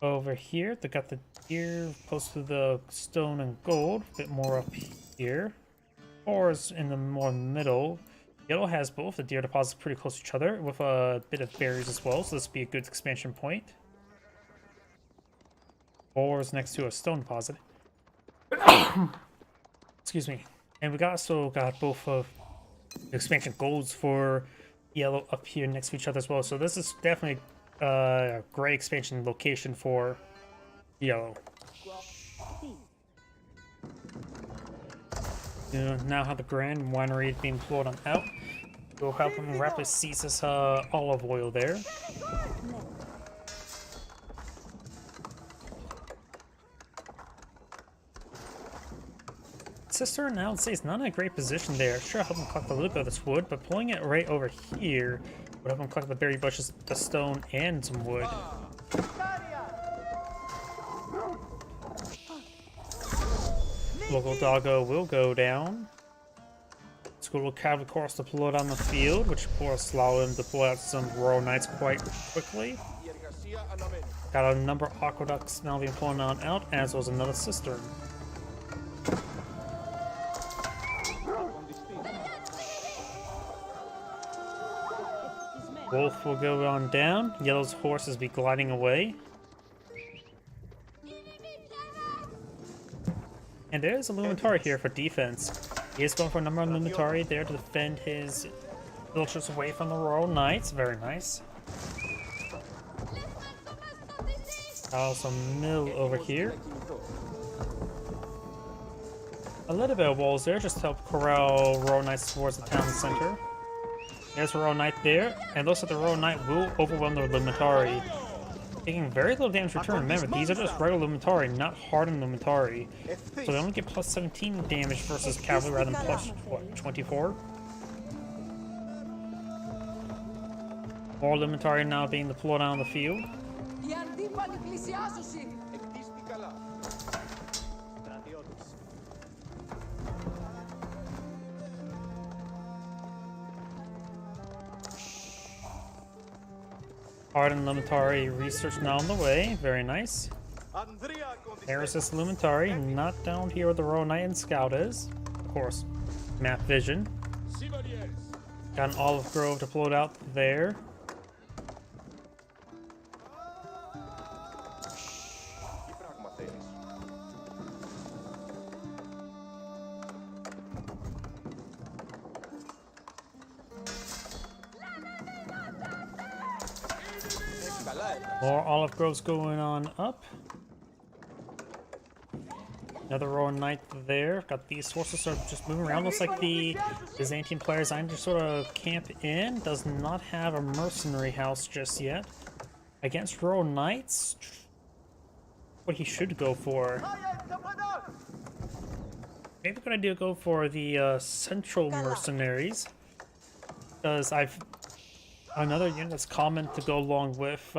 Over here, they got the deer close to the stone and gold, a bit more up here. Or is in the more middle. Yellow has both the deer deposits pretty close to each other, with a bit of berries as well, so this would be a good expansion point. Or is next to a stone deposit. Excuse me. And we also got both of the expansion golds for yellow up here next to each other as well. So this is definitely a great expansion location for yellow. You now have the Grand Winery being pulled on out. We'll help him rapidly seize this olive oil there. Sister now stays not in a great position there. Sure, help him collect a little bit of this wood, but pulling it right over here would help him collect the berry bushes, the stone, and some wood. Local doggo will go down. School will cavalry course to pull it on the field, which of course allow him to pull out some Royal Knights quite quickly. Got a number of aqueducts now being pulled on out, as well as another cistern. Wolf will go on down. Yellow's horses be gliding away. And there's a Luminari here for defense. He is going for a number of Luminari there to defend his villagers away from the Royal Knights. Very nice. Also mill over here. A little bit of walls there just to help corral Royal Knights towards the town center. There's a Royal Knight there, and looks like the Royal Knight will overwhelm the Luminari, taking very little damage return. Remember, these are just regular Luminari, not hardened Luminari. So they only get plus 17 damage versus cavalry rather than plus, what, 24? More Luminari now being deployed on the field. Hardened Luminari research now on the way. Very nice. There's this Luminari, not down here where the Royal Knight and Scout is. Of course, map vision. Got an olive grove deployed out there. More olive groves going on up. Another Royal Knight there. Got these horses are just moving around. Looks like the Byzantine players I just sort of camp in. Does not have a mercenary house just yet. Against Royal Knights, what he should go for. Maybe a good idea to go for the central mercenaries. Because another unit that's common to go along with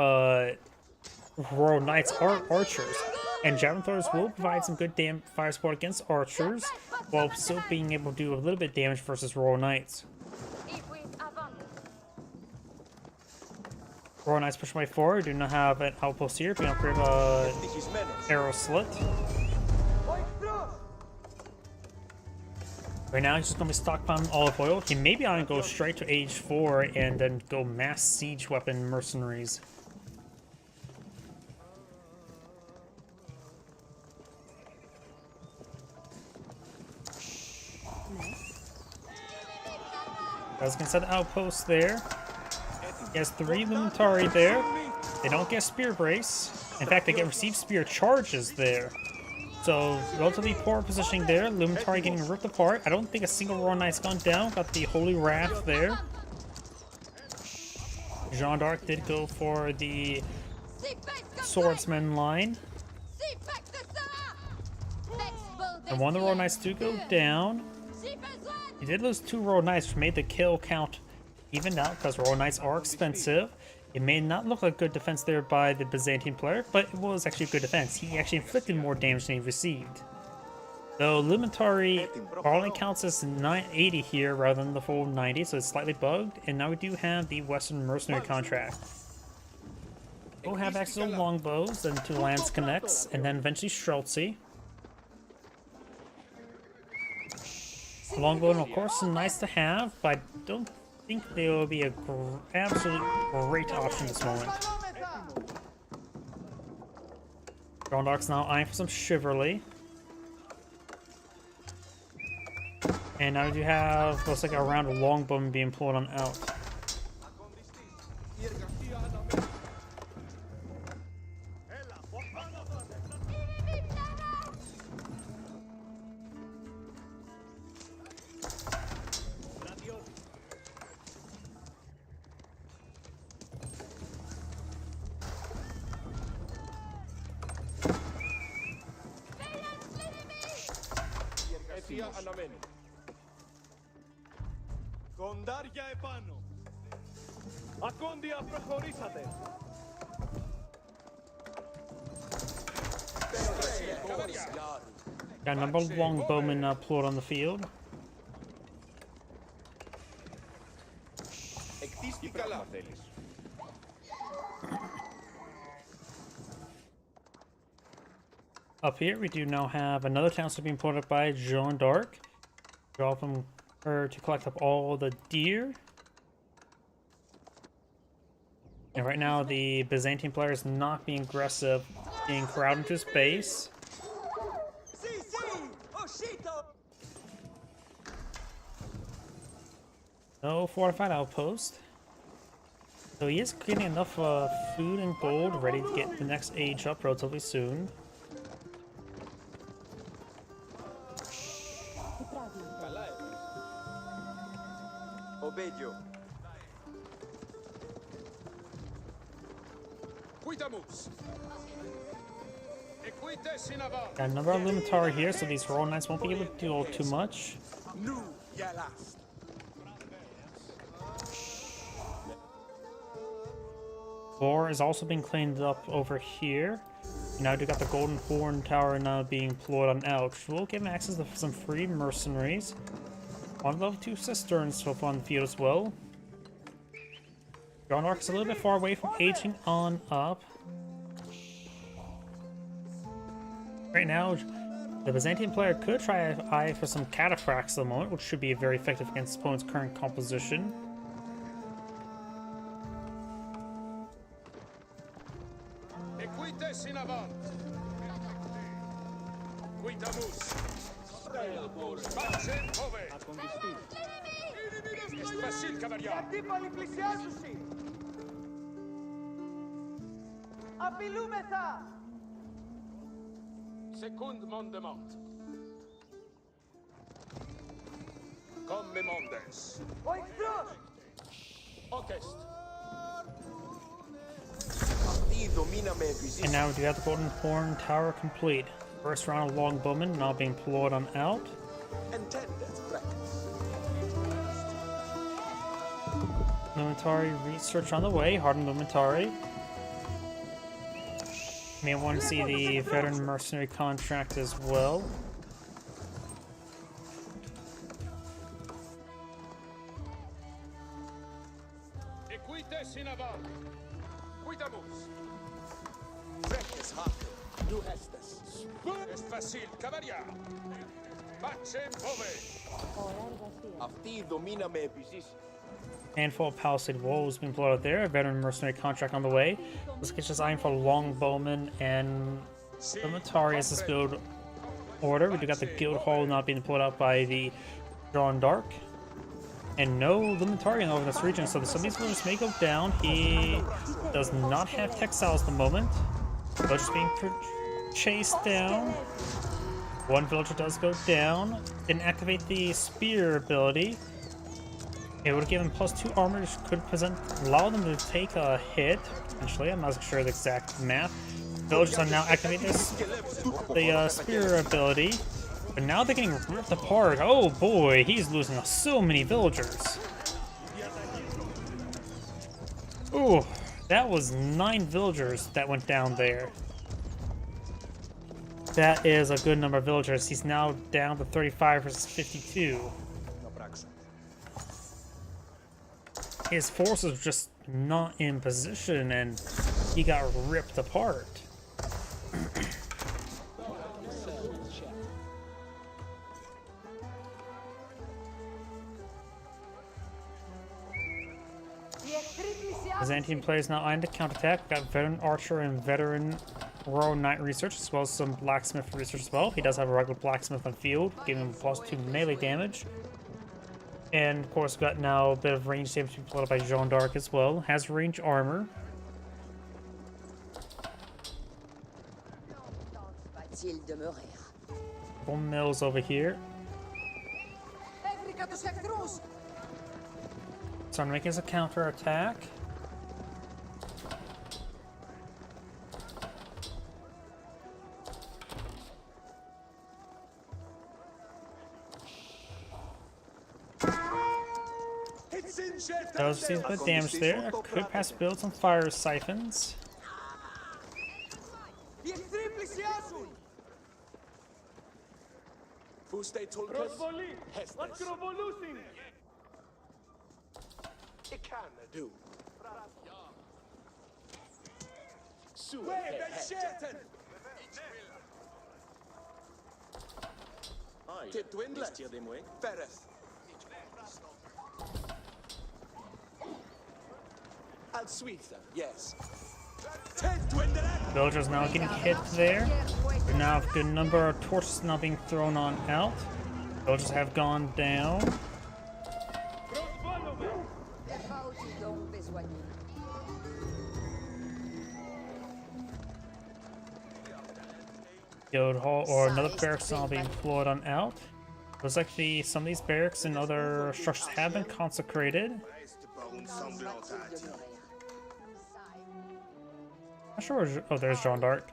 Royal Knights are archers, and javelin throwers will provide some good fire support against archers, while still being able to do a little bit of damage versus Royal Knights. Royal Knights push my way forward. Do not have an outpost here, but upgrade arrow slit. Right now, he's just going to be stockpiling olive oil. He may be on to go straight to Age 4 and then go mass siege weapon mercenaries. I was going to set the outpost there. He has 3 Luminari there. They don't get spear brace. In fact, they get received spear charges there. So, relatively poor positioning there. Luminari getting ripped apart. I don't think a single Royal Knight's gone down. Got the Holy Wrath there. Jeanne d'Arc did go for the Swordsman line. And one of the Royal Knights do go down. He did lose 2 Royal Knights, which made the kill count even out, because Royal Knights are expensive. It may not look like good defense there by the Byzantine player, but it was actually a good defense. He actually inflicted more damage than he received. Though Luminari only counts as 980 here rather than the full 90, so it's slightly bugged. And now we do have the Western Mercenary contract. We'll have access to longbows, then to lance connects, and then eventually Streltsy. Longbow, of course, nice to have, but I don't think they will be a absolute great option at this moment. Jeanne d'Arc's now eyeing for some chivalry. And now we do have, looks like a round of longbow being pulled on out. Κοντάρια επάνω. Ακόντια προχωρήσατε. Got a number of longbowmen pulled on the field. Εκτίστηκα καλά θέλεις. Up here, we do now have another townsman being pulled up by Jeanne d'Arc. Draw from her to collect up all the deer. And right now, the Byzantine player is not being aggressive, being crowded into his base. No fortified outpost. So he is getting enough food and gold ready to get the next age up relatively soon. Obedio. Got a number of Luminari here, so these Royal Knights won't be able to do too much. War is also being cleaned up over here. Now we got the Golden Horn Tower now being deployed on out, which will give him access to some free mercenaries. On level 2 cisterns so far on the field as well. Jeanne d'Arc is a little bit far away from aging on up. Right now, the Byzantine player could try to eye for some cataphracts at the moment, which should be very effective against his opponent's current composition. Equites in avant. Quitamus. Space ove. Facile cavalier. Αντίπαλοι πλησιάζουσι. Απειλούμεθα. Secund mondement. Comme mondes. Ο εχθρός. Ocest. And now we do have the Golden Horn Tower complete. First round of longbowmen now being deployed on out. Luminari research on the way, hardened Luminari. You may want to see the veteran mercenary contract as well. Equites in avant. Quitamus. Vecchis hack. Du hestes. Est facile cavalier. Αυτή η δομή να με επιζήσει. Handful of palisade walls being blown out there. A veteran mercenary contract on the way. Let's get just eyeing for Longbowmen and the Matari as this build order. We do got the guild hall not being pulled out by the Jean d'Arc. And no Limitarian over this region, so some of these villagers may go down. He does not have textiles at the moment. Villagers being chased down. One villager does go down. Didn't activate the spear ability. It would have given +2 armor, which could allow them to take a hit, potentially. I'm not sure the exact math. Villagers are now activating the spear ability. But now they're getting ripped apart. Oh boy, he's losing so many villagers. Ooh, that was 9 villagers that went down there. That is a good number of villagers. He's now down to 35 versus 52. His forces were just not in position and he got ripped apart. Byzantine players now eyeing the counterattack. Got veteran archer and veteran royal knight research, as well as some blacksmith research as well. He does have a regular blacksmith on field, giving him +2 melee damage. And of course, got now a bit of range damage being pulled out by Jean d'Arc as well. Has range armor. Full mills over here. Starting to make his a counter attack. Does see a bit of damage there. Could pass build some fire siphons. Yes. Villagers now getting hit there. We now have a good number of torches now being thrown on out. Villagers have gone down. Guild hall or another barracks now being floored on out. Looks like some of these barracks and other structures have been consecrated. Not sure. Oh, there's Jean d'Arc.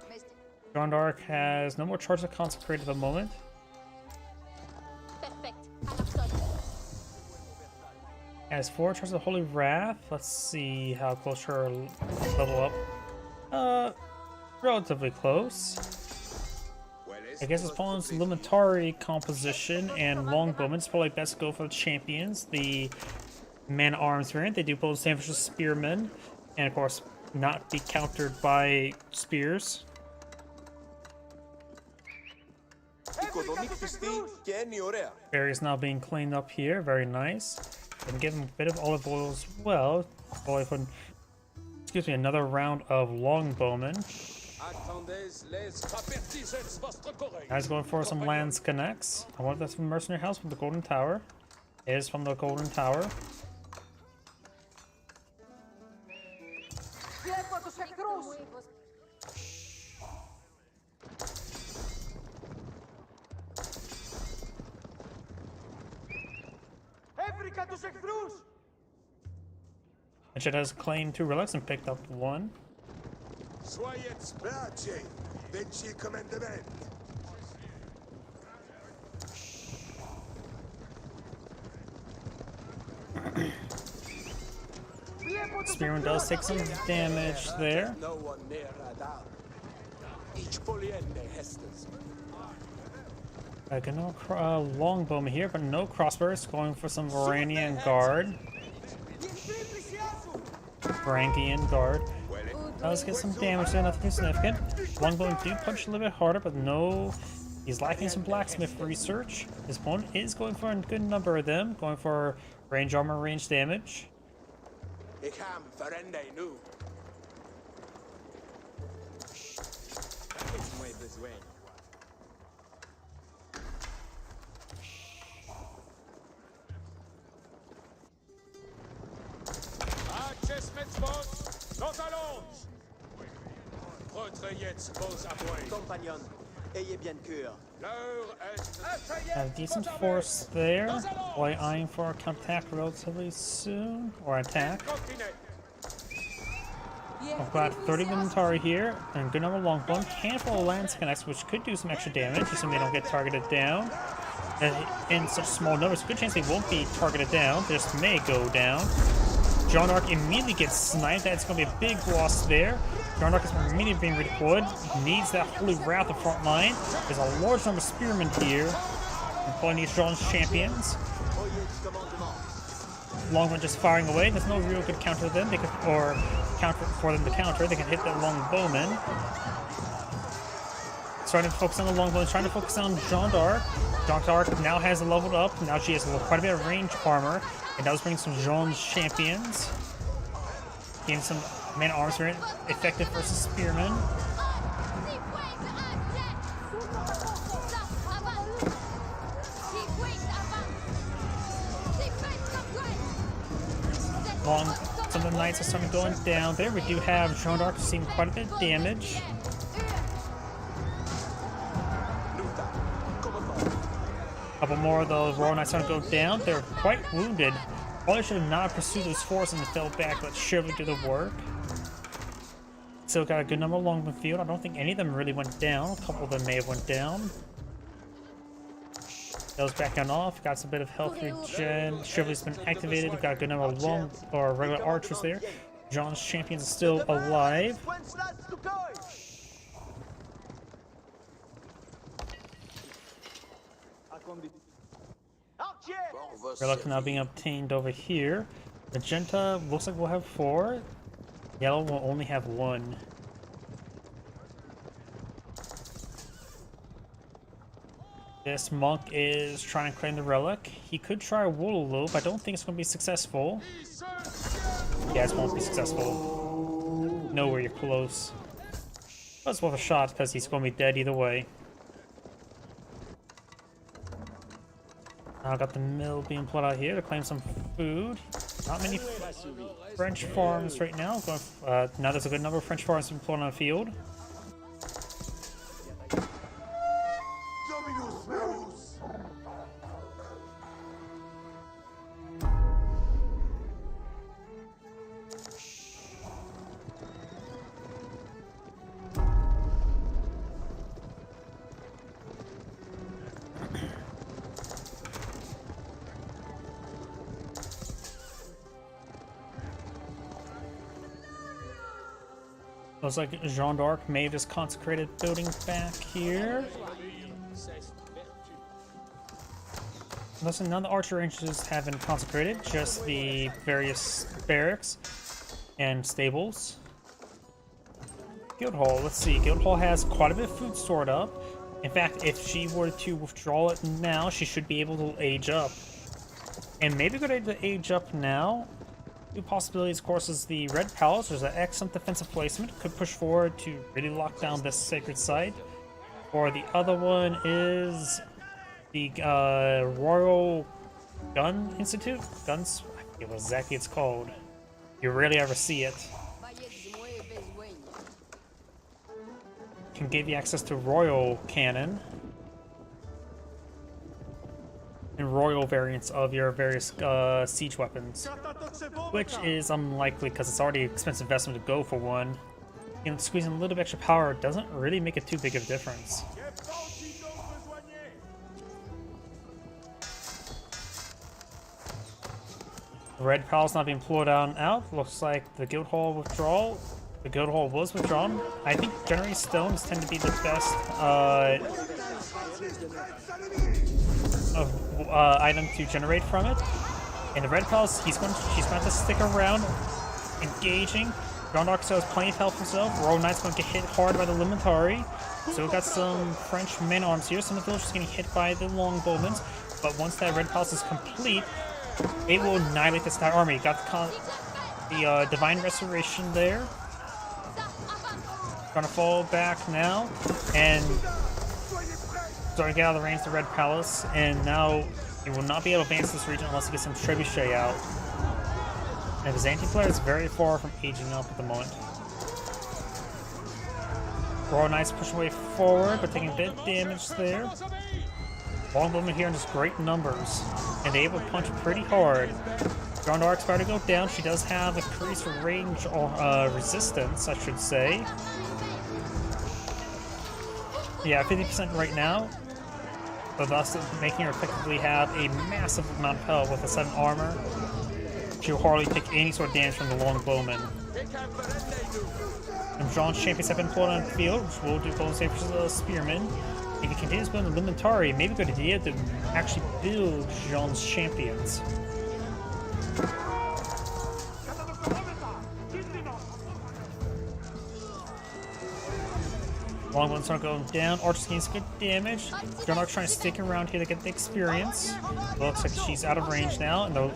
Jean d'Arc has no more charges of consecrated at the moment. Has 4 charges of Holy Wrath. Let's see how close her level up. Relatively close. I guess it's Paul's Limitari composition and Longbowmen. It's probably best to go for the champions. The man-at-arms variant. They do both stand for spearmen, and of course, not be countered by spears. Area is now being cleaned up here. Very nice. And give him a bit of olive oil as well. Excuse me, another round of Longbowmen. Guys going for some lands connects. I wonder if that's from Mercenary House from the Golden Tower. It is from the Golden Tower. Richard has claimed 2 relics and picked up 1. Spearman does take some damage there. No Longbowman here, but no crossbows. Going for some Varangian Guard. Varangian Guard. Let's get some damage there, nothing significant. Longbowmen do punch a little bit harder, but no He's lacking some blacksmith research. His opponent is going for a good number of them, going for range armor, range damage. Ik ga hem verrenden nu. Is besoin. Nous allons! Retrayez vos appuis. Compagnon, ayez bien cœur. L'heure est... Have a decent force there. While eyeing for a counterattack relatively soon, or attack. I've got 30 Minotauri here, and a good number of Longbone, handful of Lance Connects, which could do some extra damage, assuming they don't get targeted down. And in such small numbers, good chance they won't be targeted down, they just may go down. Jeanne d'Arc immediately gets sniped, that's going to be a big loss there. Jeanne d'Arc is immediately being redeployed, needs that Holy Wrath at the front line. There's a large number of spearmen here, and probably needs Jeanne's champions. Longbone just firing away, there's no real good counter to them, they could, or counter for them to counter, they can hit the Longbowmen. Starting to focus on the Longbowmen, trying to focus on Jeanne d'Arc. Jeanne d'Arc now has leveled up, now she has quite a bit of range armor, and that was bringing some Jeanne's champions. Getting some man arms for it, effective versus spearmen. Some of the knights are starting going down there. We do have Jeanne d'Arc seeing quite a bit of damage. A couple more of those Royal Knights starting to go down. They're quite wounded. Probably should have not pursued those forces and fell back, but surely do the work. Still got a good number of Longbone field. I don't think any of them really went down. A couple of them may have went down. Those back on off, got some bit of health regen. Chivalry's been activated. We've got a good number of long or regular archers there. Jeanne's champions are still alive. Relic now being obtained over here. Magenta looks like we'll have 4. Yellow will only have 1. This monk is trying to claim the relic. He could try Woolalope. I don't think it's going to be successful. Yeah, it won't be successful. Nowhere you're close. But it's worth a shot because he's going to be dead either way. Now got the mill being pulled out here to claim some food. Not many French farms right now. Now there's a good number of French farms being pulled on the field. Looks like Jeanne d'Arc may have just consecrated buildings back here. Listen, none of the archer ranges have been consecrated, just the various barracks and stables. Guildhall, let's see. Guildhall has quite a bit of food stored up. In fact, if she were to withdraw it now, she should be able to age up. And maybe a good idea to age up now. Two possibilities, of course, is the Red Palace. There's an excellent defensive placement. Could push forward to really lock down this sacred site. Or the other one is the Royal Gun Institute? Guns? I forget what exactly it's called. You rarely ever see it. Can give you access to Royal Cannon. And royal variants of your various siege weapons, which is unlikely because it's already an expensive investment to go for one. You know, squeezing a little bit extra power doesn't really make it too big of a difference. The Red Palace not being pulled out. Looks like the Guildhall withdrawal. The Guildhall was withdrawn. I think generally stones tend to be the best item to generate from it. In the Red Palace, she's going to stick around, engaging. Jean d'Arc still has plenty of health himself. Royal Knight's going to get hit hard by the Limitari. So we've got some French men arms here. Some of the villagers getting hit by the longbowmen. But once that red palace is complete, it will annihilate this entire army. Got the Divine Restoration there. Gonna fall back now. And starting to get out of the range of the red palace. And now he will not be able to advance this region unless he gets some trebuchet out. And the Byzantine player is very far from aging up at the moment. Royal Knights pushing way forward, but taking a bit of damage there. Longbowmen here in just great numbers, and they able to punch pretty hard. Jean d'Arc's about to go down. She does have increased range or resistance, I should say. Yeah, 50% right now, but thus making her effectively have a massive amount of health with a 7 armor. She'll hardly take any sort of damage from the longbowmen. And Jean's champions have been pulled on the field, which will do golden save for the spearmen. If he continues building the Limitari, maybe a good idea to actually build Jean's champions. Longbowmen are going down. Archer's getting some good damage. Jean d'Arc trying to stick around here to get the experience. Looks like she's out of range now, and the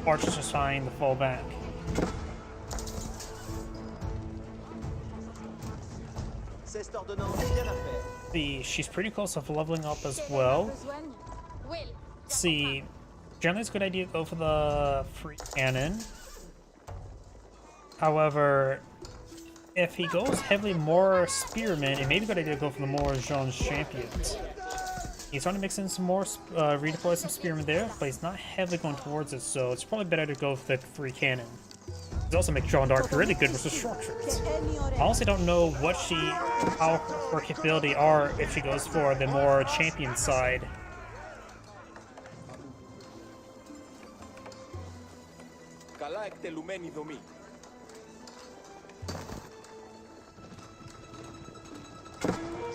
Archer's just trying to fall back. She's pretty close to leveling up as well. Let's see, generally it's a good idea to go for the free cannon. However, if he goes heavily more spearmen, it may be a good idea to go for the more Jean's champions. He's trying to mix in some more, redeploy some spearmen there, but he's not heavily going towards it, so it's probably better to go for the free cannon. It also makes Jean d'Arc really good versus structures. I honestly don't know how her capability are if she goes for the more champion side.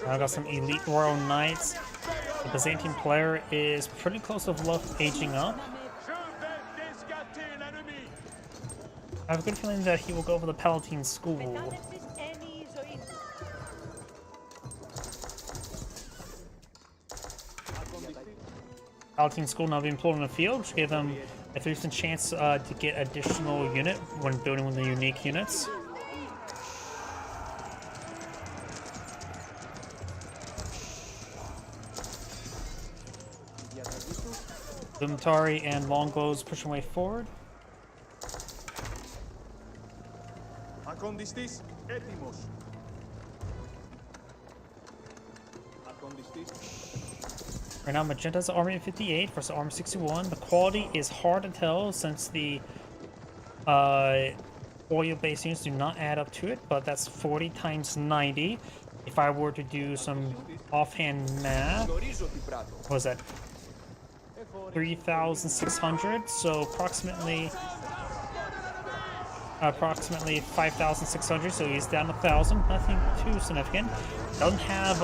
Now I got some elite Royal Knights. The Byzantine player is pretty close to aging up. I have a good feeling that he will go for the Palatine School. Palatine School now being pulled in the field, which gave them a 3% chance to get additional unit when building one of the unique units. Limitari and longbows pushing way forward. Right now, Magenta's Army 58 versus Army 61. The quality is hard to tell since the oil-based units do not add up to it, but that's 40 times 90. If I were to do some offhand math, what was that? 3,600, so approximately 5,600, so he's down 1,000, nothing too significant. Doesn't have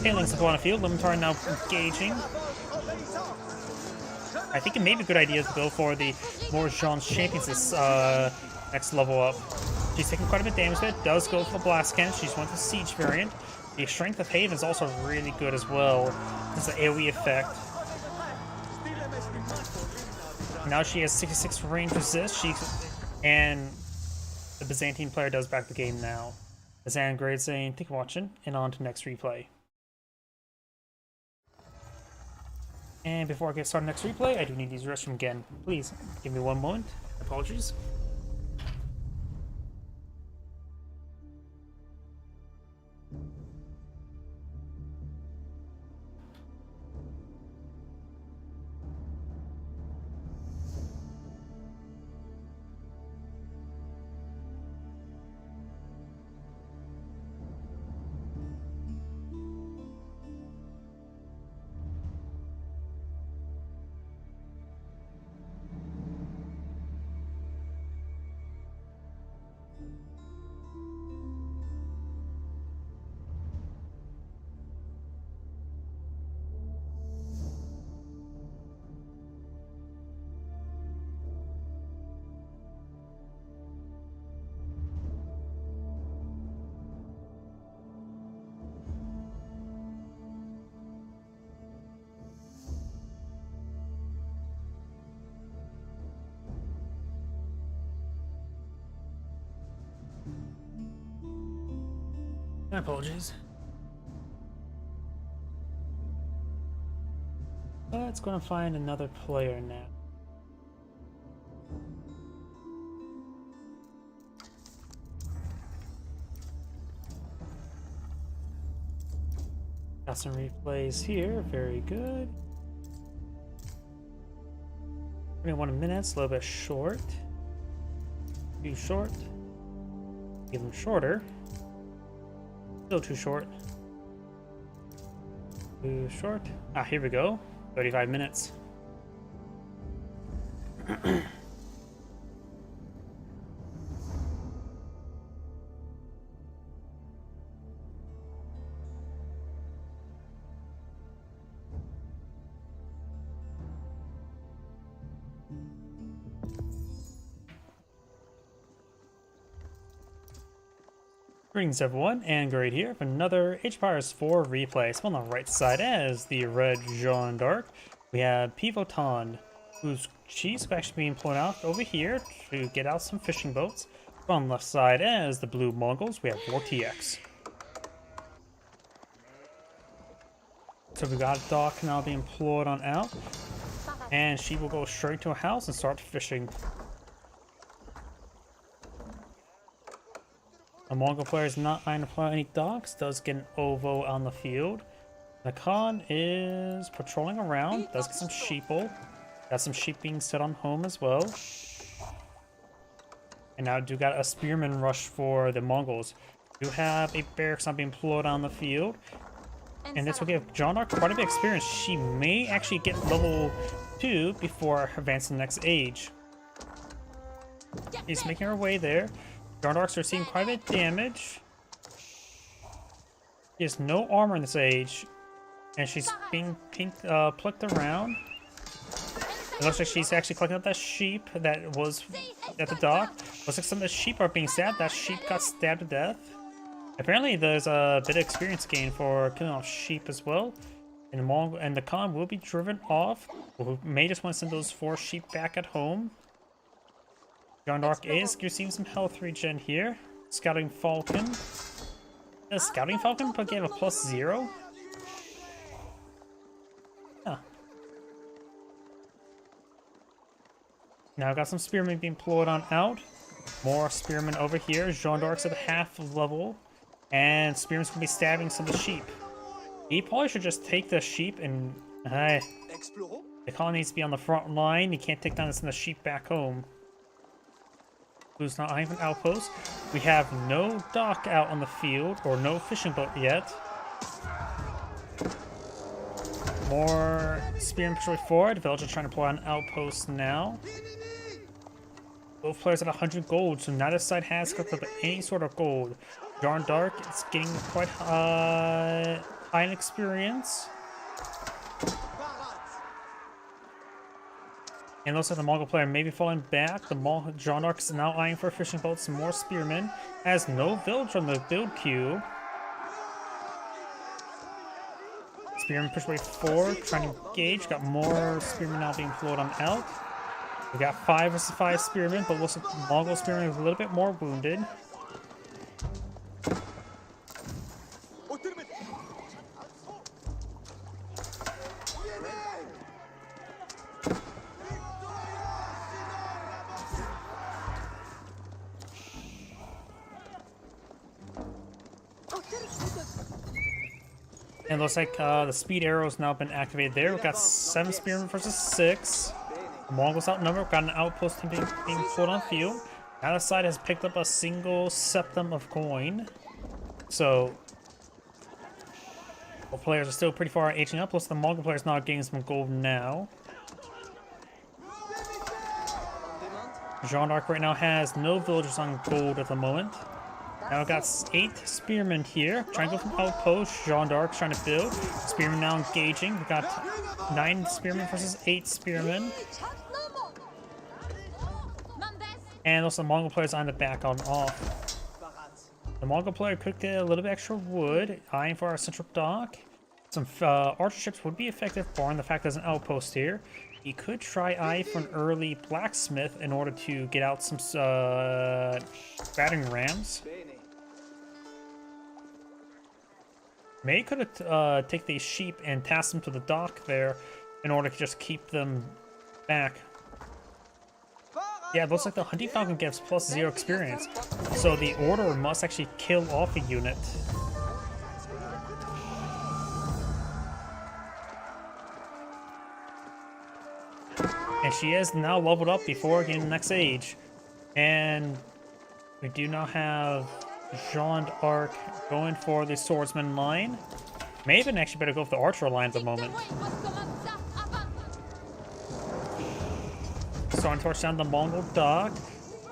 Tailings on the field. Limitari now engaging. I think it may be a good idea to go for the more Jean's champions this next level up. She's taking quite a bit of damage, but it does go for the blast cannon. She's went to siege variant. The Strength of Haven is also really good as well. It's an AoE effect. Now she has 66 range resist. And the Byzantine player does back the game now. As Angrade saying, thank you for watching, and on to next replay. And before I get started next replay, I do need to use the restroom again. Please, give me one moment. Apologies. My apologies. Let's go and find another player now. Got some replays here, very good. 21 minutes, a little bit short. Too short. Even shorter. Still too short. Too short. Ah, here we go. 35 minutes. Greetings everyone, and Great here for another Age of Empires 4 replay. So on the right side as the red Jeanne d'Arc, we have Pivotan, whose she's actually being pulled out over here to get out some fishing boats. On the left side as the blue Mongols, we have War TX. So we got Doc now being pulled on out, and she will go straight to a house and start fishing. The Mongol player is not trying to play any docks, does get an OVO on the field. The Khan is patrolling around, does get some sheeple. Got some sheep being set on home as well. And now do got a spearman rush for the Mongols. Do have a barracks not being pulled on the field. And this will give Jeanne d'Arc quite a bit of experience. She may actually get level 2 before advancing the next age. She's making her way there. Jeanne d'Arc's are seeing quite a bit of damage. She has no armor in this age, and she's being plucked around. It looks like she's actually collecting up that sheep that was at the dock. Looks like some of the sheep are being stabbed. That sheep got stabbed to death. Apparently, there's a bit of experience gain for killing off sheep as well. And the Khan will be driven off. We may just want to send those 4 sheep back at home. Jeanne d'Arc is receiving some health regen here. Scouting Falcon. The Scouting Falcon but gave a +0. Huh. Now I've got some spearmen being pulled on out. More spearmen over here. Jeanne d'Arc's at half level. And spearmen's gonna be stabbing some of the sheep. He probably should just take the sheep and... the Khan needs to be on the front line. He can't take down some of the sheep back home. Who's not even outpost. We have no dock out on the field, or no fishing boat yet. More spearmen pushing forward. Villagers trying to pull out an outpost now. Both players at 100 gold, so neither side has got up any sort of gold. Jeanne d'Arc is getting quite high in experience. And looks like the Mongol player may be falling back. The Jeanne d'Arc is now eyeing for fishing boats, some more spearmen. Has no village on the build queue. Spearmen push way forward, trying to engage. Got more spearmen now being floated on out. We got 5 versus 5 spearmen, but looks like the Mongol spearmen is a little bit more wounded. And looks like the speed arrow has now been activated there. We've got 7 spearmen versus 6. The Mongols outnumbered. We've got an outpost team being pulled on field. The other side has picked up a single septum of coin. So, both players are still pretty far aging up. Plus, the Mongol players now getting some gold now. Jeanne d'Arc right now has no villagers on gold at the moment. Now we've got 8 spearmen here, trying to go from outpost. Jeanne d'Arc trying to build. Spearmen now engaging. We've got 9 spearmen versus 8 spearmen. And also the Mongol players on the back on off. The Mongol player could get a little bit extra wood, eyeing for our central dock. Some archer ships would be effective, barring the fact there's an outpost here. He could try eye for an early blacksmith in order to get out some battering rams. May could have take these sheep and task them to the dock there in order to just keep them back. Yeah, it looks like the Hunting Falcon gives +0 experience, so the Order must actually kill off a unit. And she is now leveled up before getting the next age. And we do now have Jeanne d'Arc going for the swordsman line. Maven actually better go for the archer line at the moment. Starting to torch down the Mongol dock.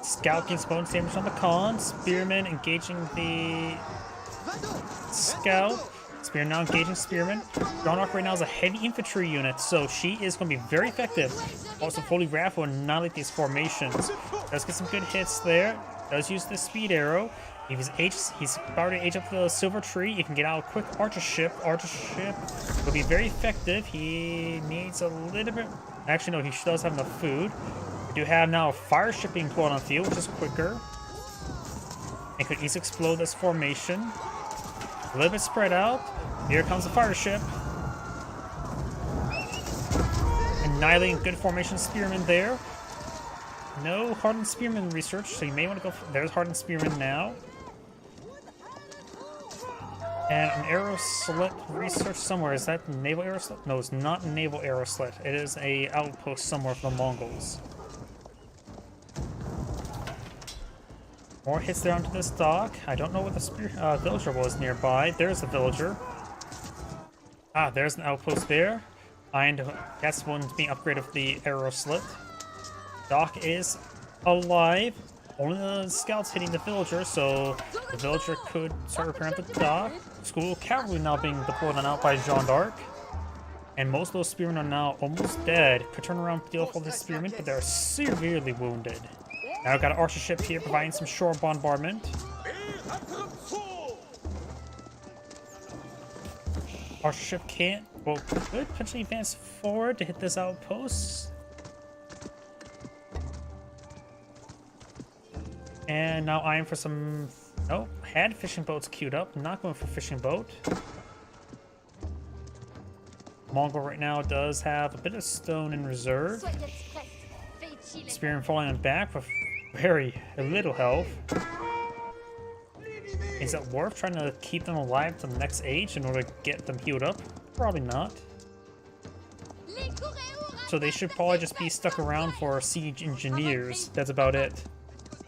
Scout gains bonus damage on the con. Spearman engaging the scout. Spear now engaging Spearman. Jeanne d'Arc right now is a heavy infantry unit, so she is going to be very effective. Also, Holy Wrath will annihilate these formations. Does get some good hits there. Does use the speed arrow. If he's about to age up the silver tree. You can get out a quick archer ship. Archer ship will be very effective. He needs a little bit. Actually, no, he does have enough food. We do have now a fire ship being put on the field, which is quicker. And could easily explode this formation. A little bit spread out. Here comes the fire ship. Annihilating good formation spearman there. No hardened spearman research, so you may want to go for, there's hardened spearman now. And an arrow slit research somewhere. Is that naval arrow slit? No, it's not a naval arrow slit. It is a outpost somewhere for the Mongols. More hits there onto this dock. I don't know what the villager was nearby. There's a villager. Ah, there's an outpost there. And that's one being upgraded with the arrow slit. Dock is alive. Only the scouts hitting the villager, so the villager could start repairing the dock. School cavalry now being deployed and out by Jeanne d'Arc. And most of those spearmen are now almost dead. Could turn around and deal with all the spearmen, but they're severely wounded. Now we've got an archer ship here providing some shore bombardment. Archer ship can't, well, could potentially advance forward to hit this outpost. And now eyeing for some, oh, had fishing boats queued up, not going for fishing boat. Mongol right now does have a bit of stone in reserve. Spearman falling on back with very little health. Is it worth trying to keep them alive to the next age in order to get them healed up? Probably not. So they should probably just be stuck around for siege engineers. That's about it.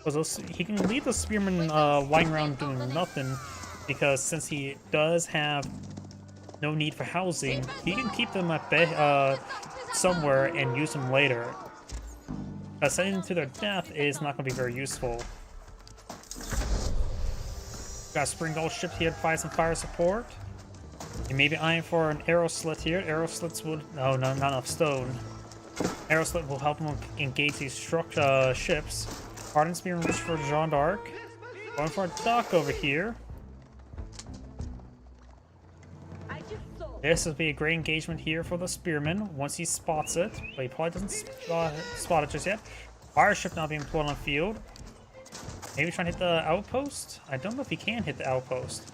Because he can leave the spearmen lying around doing nothing, because since he does have no need for housing, he can keep them at somewhere and use them later. Sending them to their death is not going to be very useful. Got a Springald ship here to provide some fire support. You may be eyeing for an arrow slit here. Arrow slits would... Oh, no, not enough stone. Arrow slit will help them engage these ships. Hardened Spearman reach for Jeanne d'Arc. Going for a dock over here. This would be a great engagement here for the Spearman once he spots it, but he probably doesn't spot it just yet. Fire ship now being deployed on the field. Maybe trying to hit the outpost? I don't know if he can hit the outpost.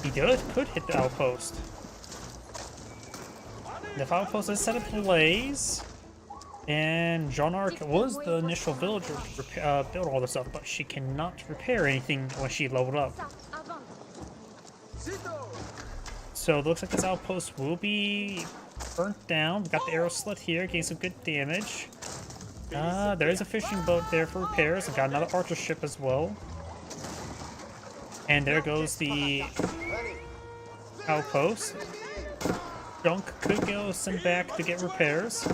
He could hit the outpost. The outpost is set ablaze. And Jeanne d'Arc was the initial villager to build all this stuff, but she cannot repair anything when she leveled up. So it looks like this outpost will be burnt down. We've got the arrow slit here, getting some good damage. There is a fishing boat there for repairs. I've got another archer ship as well. And there goes the outpost. Dunk could go sent back to get repairs.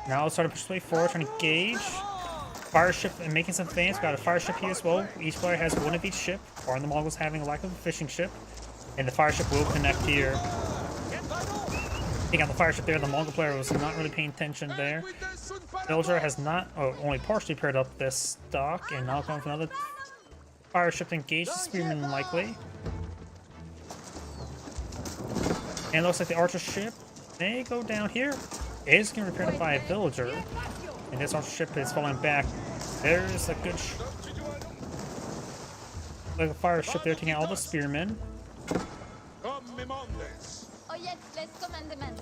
Now let's start to push the way forward, trying to engage. Fire ship and making some advance. Got a fire ship here as well. Each player has one of each ship. Or in the Mongols having a lack of a fishing ship. And the fire ship will connect here. He got the fire ship there. The Mongol player was not really paying attention there. Villager has not, only partially paired up this dock, and now going for another fire ship to engage the spearman likely. And it looks like the archer ship may go down here. It is getting repaired by a villager, and this archer ship is falling back. There's a good like a fire ship there taking out all the spearmen. Comme Mondes. Oh yes, let's commandement.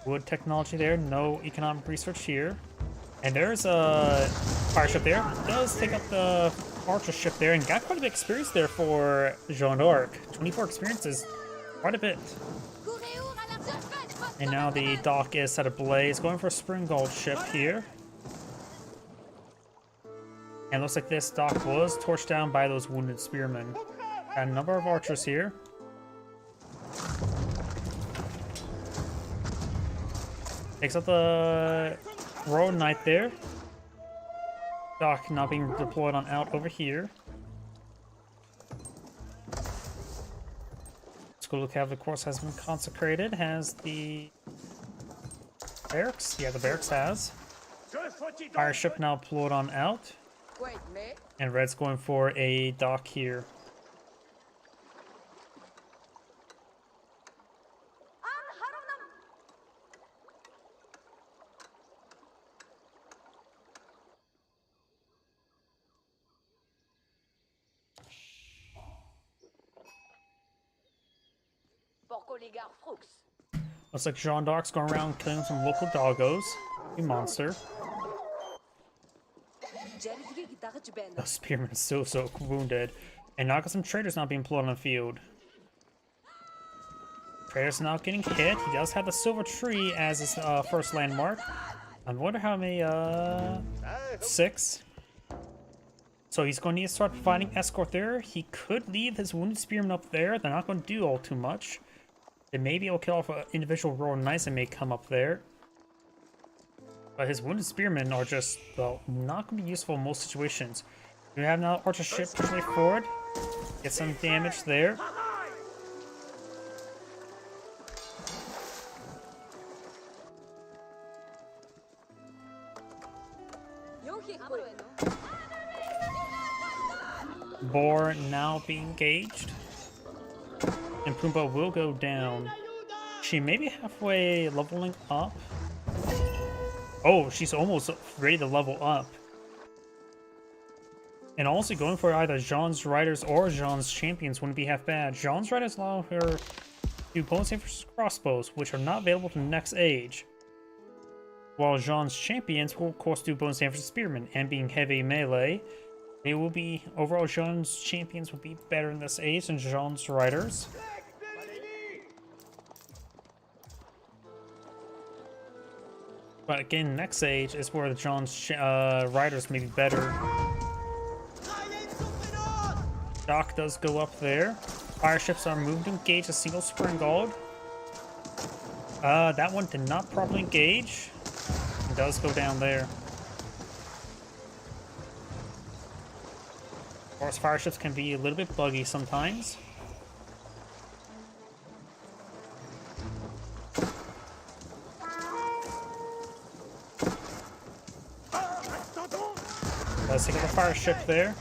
Wood technology there, no economic research here. And there's a fire ship there. Does take up the archer ship there and got quite a bit of experience there for Jeanne d'Arc. 24 experience is quite a bit. And now the dock is set ablaze, going for a Springald ship here. And looks like this dock was torched down by those wounded spearmen. Got a number of archers here. Takes out the Royal Knight there. Dock not being deployed on out over here. School of Cav, of course, has been consecrated. Has the barracks? Yeah, the barracks has. Fire ship now deployed on out. And Red's going for a dock here. Looks like Jeanne d'Arc's going around killing some local doggos. A monster. The spearman is so wounded. And now got some traders not being pulled on the field. Traders not getting hit. He does have the silver tree as his first landmark. I wonder how many, 6. So he's going to need to start providing escort there. He could leave his wounded spearmen up there. They're not going to do all too much. They may be able to kill off an individual Royal Knights that may come up there. But his wounded spearmen are just, well, not going to be useful in most situations. We have now archer ship push way forward. Get some damage there. Boar now being engaged. And Pumbaa will go down. She may be halfway leveling up. Oh, she's almost ready to level up. And also going for either Jeanne's Riders or Jeanne's Champions wouldn't be half bad. Jeanne's Riders allow her to do bonus versus crossbows, which are not available to the next age. While Jeanne's Champions will of course do bonus damage to Spearmen, and being heavy melee, they will be, overall Jeanne's Champions will be better in this age than Jeanne's Riders. But again, next age is where the Jeanne's Riders may be better. Dock does go up there. Fire ships are moved to engage a single Springald. That one did not properly engage. It does go down there. Of course, fire ships can be a little bit buggy sometimes. Let's take out the fire ship there.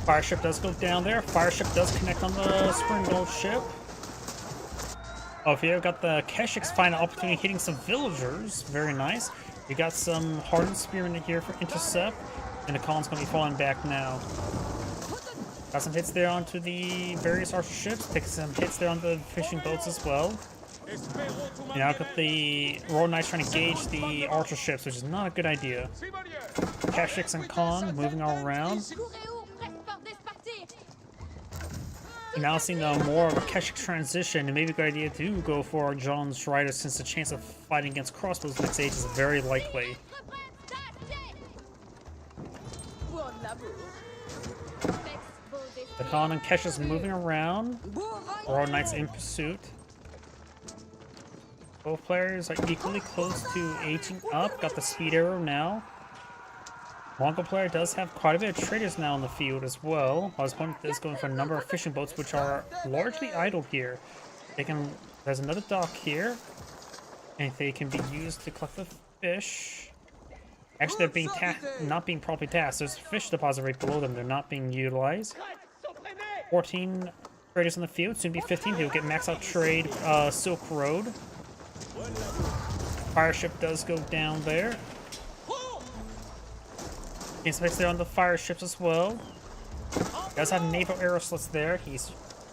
Fire ship does go down there. Fire ship does connect on the Springald ship. Oh, if you got the Keshiks find an opportunity hitting some villagers, very nice. You got some hardened spearmen in here for intercept, and the column's gonna be falling back now. Got some hits there onto the various archer ships, take some hits there onto the fishing boats as well. And now got the Royal Knights trying to gauge the archer ships, which is not a good idea. Keshiks and Khan moving all around. Now seeing more of a Keshik transition, it may be a good idea to go for Jeanne's Riders since the chance of fighting against crossbows next age is very likely. The Khan and Keshiks moving around. Royal Knights in pursuit. Both players are equally close to aging up. Got the speed arrow now. Mongol player does have quite a bit of traders now in the field as well. While his opponent is going for a number of fishing boats, which are largely idle here. There's another dock here, and they can be used to collect the fish. Actually, they're not being properly tasked. There's a fish deposit right below them. They're not being utilized. 14 traders in the field, soon be 15. He'll get max out trade Silk Road. Fire ship does go down there. Gain space there on the fire ships as well. Does have naval arrow slits there.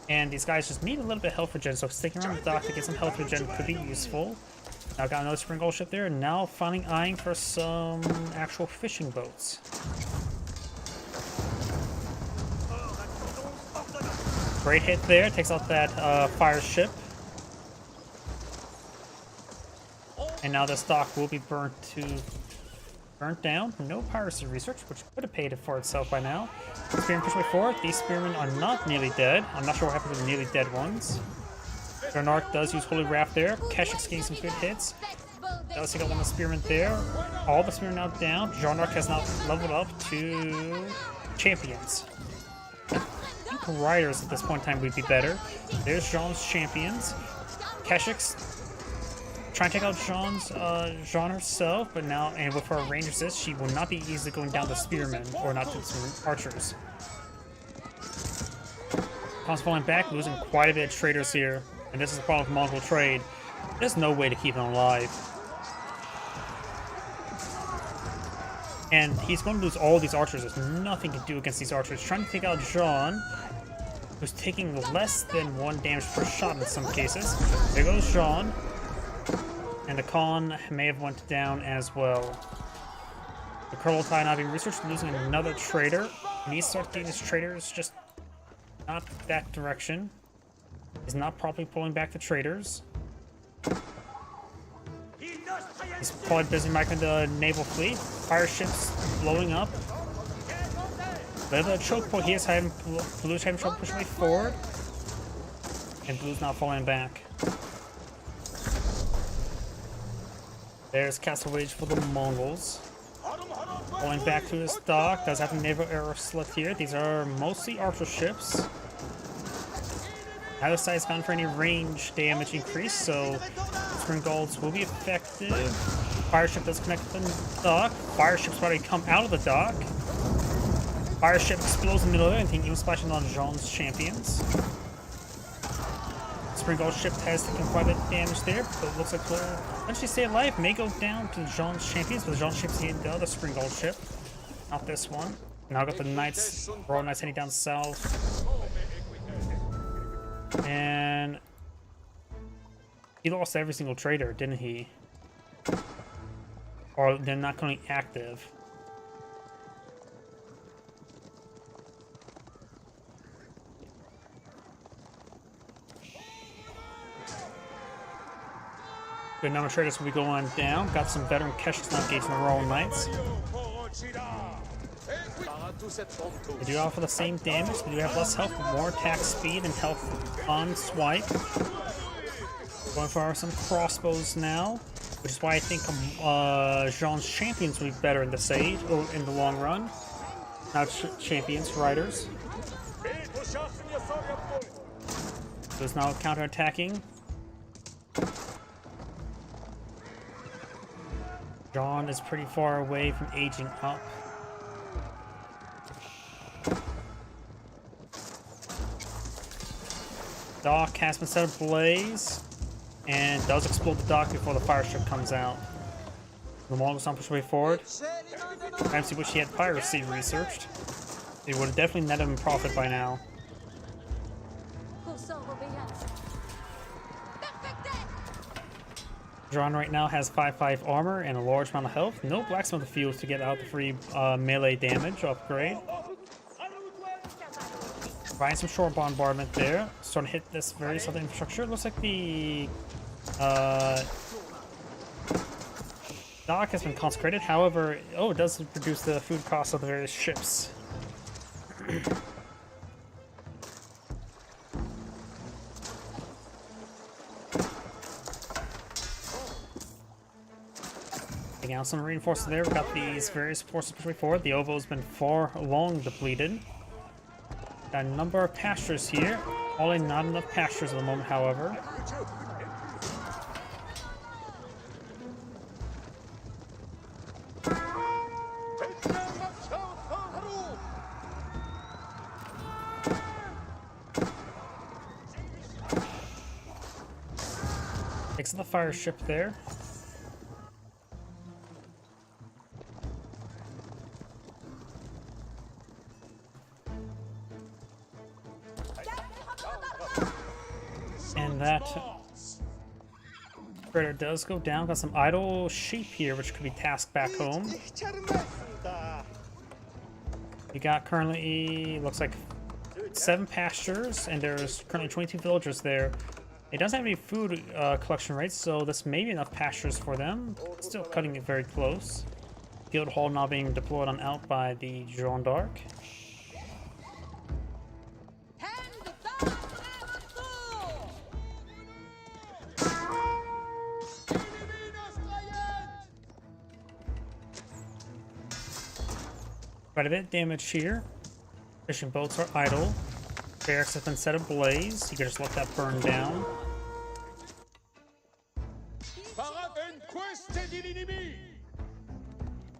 And these guys just need a little bit of health regen, so sticking around the dock to get some health regen could be useful. Now got another spring gold ship there, and now finally eyeing for some actual fishing boats. Great hit there, takes out that fire ship. And now this dock will be burnt down. No piracy research, which could have paid it for itself by now. Spearmen push way forward. These spearmen are not nearly dead. I'm not sure what happened to the nearly dead ones. Darnark does use Holy Wrath there. Keshik's getting some good hits. Does take out one of the spearmen there. All the spearmen now down. Darnark has now leveled up to champions. I think riders at this point in time would be better. There's Jean's champions. Keshik's trying to take out Jean herself, but now, and with her range assist, she will not be easily going down the spearmen, or not to some archers. Khan's falling back, losing quite a bit of traders here, and this is the problem with Mongol trade. There's no way to keep him alive. And he's going to lose all these archers. There's nothing to do against these archers. Trying to take out Jean, who's taking less than 1 damage per shot in some cases. There goes Jean. And the Khan may have went down as well. The Kurultai not being researched, losing another trader. Needs to start getting his traders just not that direction. He's not properly pulling back the traders. He's probably busy microing the naval fleet. Fire ships blowing up. The choke point here is having Blue's having trouble pushing way forward. And Blue's not falling back. There's Castle Rage for the Mongols. Going back to his dock, does have a naval arrow slit here. These are mostly archer ships. Neither side's gone for any range damage increase, so spring golds will be effective. Fire ship does connect to the dock. Fire ship's about to come out of the dock. Fire ship explodes in the middle of it, and think even splashing on Jean's champions. Spring Gold ship has taken quite a bit of damage there, but it looks like we'll eventually stay alive. May go down to Jean's champions, but Jean's champions hitting the other Spring Gold ship. Not this one. Now got the Knights, Royal Knights heading down south. And he lost every single trader, didn't he? Or they're not going active. Good number of traders will be going down. Got some veteran Keshiks now engaged in the Royal Knights. They do offer the same damage, they do have less health, more attack speed and health on swipe. Going for some crossbows now, which is why I think Jean's champions will be better in this age, or in the long run. Not champions, riders. So it's now counter-attacking. Jean is pretty far away from aging up. Dock has been set ablaze and does explode the dock before the fire ship comes out. The Mongols don't push way forward. Perhaps he wish he had piracy researched. It would have definitely netted him profit by now. Jean right now has 5/5 armor and a large amount of health. No blacksmith fields to get out the free melee damage upgrade. Providing some short bombardment there. Starting to hit this very southern infrastructure. Looks like the dock has been consecrated. However, it does reduce the food costs of the various ships. Taking out some reinforcements there. We've got these various forces pushing forward. The Ovo has been far long depleted. Got a number of pastures here. Only not enough pastures at the moment, however. Takes the fire ship there. And that freighter does go down. Got some idle sheep here, which could be tasked back home. We got currently, looks like 7 pastures, and there's currently 22 villagers there. It doesn't have any food collection rates, so this may be enough pastures for them. Still cutting it very close. Guild Hall now being deployed on out by the Jeanne d'Arc. Quite a bit of damage here. Fishing boats are idle. Barracks have been set ablaze. You can just let that burn down.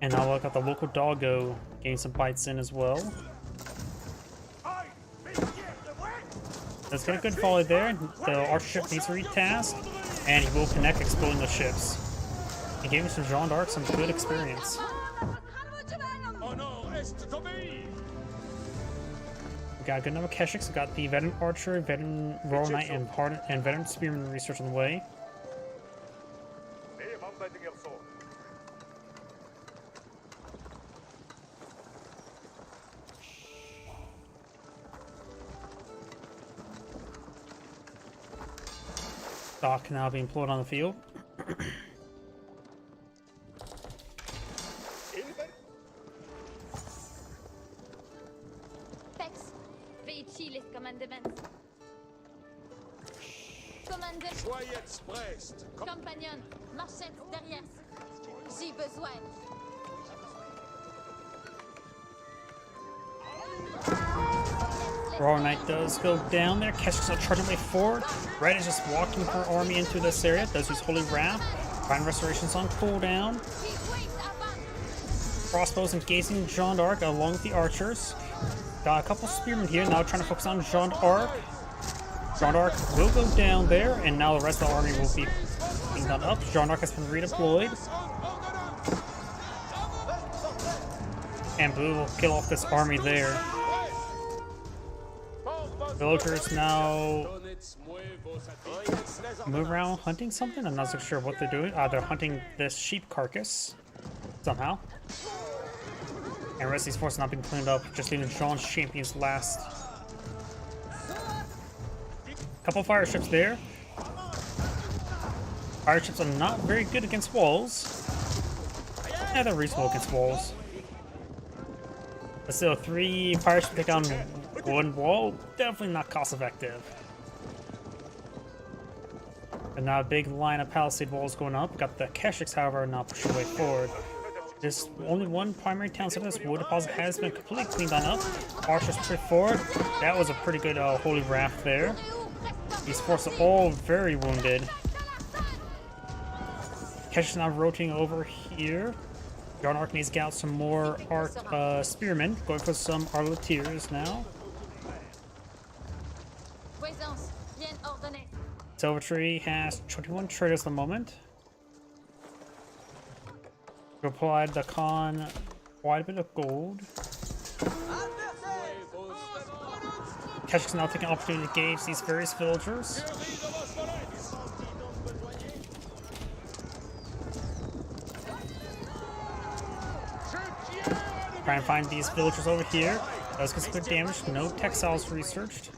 And now look at the local doggo getting some bites in as well. Let's get a good volley there. The archer ship needs to retask, and he will connect, exploding the ships. He gave some Jeanne d'Arc some good experience. We got a good number of Keshiks. We got the veteran archer, veteran royal knight, and veteran spearman research on the way. Dock now being employed on the field. Compagnon, marchette derrière. J'ai besoin. Royal Knight does go down there. Keshiks are charging way forward. Red is just walking her army into this area. Does use Holy Wrath. Divine Restoration's on cooldown. Crossbows engaging Jeanne d'Arc along with the archers. Got a couple spearmen here, now trying to focus on Jeanne d'Arc. Jeanne d'Arc will go down there, and now the rest of the army will be being done up. Jeanne d'Arc has been redeployed. And Blue will kill off this army there. Villagers now move around hunting something. I'm not so sure what they're doing. They're hunting this sheep carcass somehow. And the rest of these forces not being cleaned up, just leaving Jean's champions last. Couple fire ships there. Fire ships are not very good against walls. Yeah, they're reasonable against walls. But still, 3 fire ships take down 1 wall, definitely not cost effective. And now a big line of palisade walls going up. Got the Keshiks, however, not pushing way forward. There's only 1 primary town center. This wood deposit has been completely cleaned on up. Archers pushed forward. That was a pretty good Holy Wrath there. These forces are all very wounded. Keshiks now rotating over here. Jeanne d'Arc needs to get out some more spearmen. Going for some artilleers now. Silvertree has 21 traders at the moment. Applied the Khan quite a bit of gold. Keshiks now taking an opportunity to engage these various villagers. Try and find these villagers over here. Does get some good damage. No textiles researched.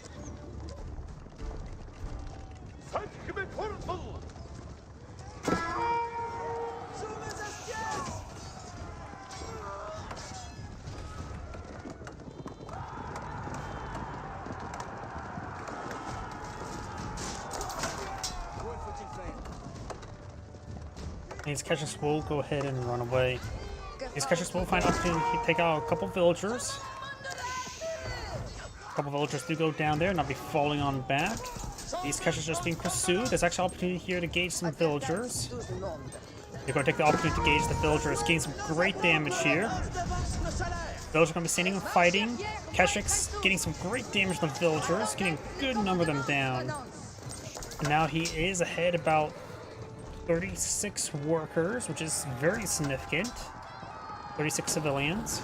These Keshiks will go ahead and run away. These Keshiks will find opportunity to take out a couple villagers. A couple villagers do go down there, not be falling on back. These Keshiks are just being pursued. There's actually opportunity here to gauge some villagers. They're going to take the opportunity to gauge the villagers, gain some great damage here. Villagers are going to be standing and fighting. Keshiks getting some great damage on the villagers, getting a good number of them down. And now he is ahead about 36 workers, which is very significant. 36 civilians.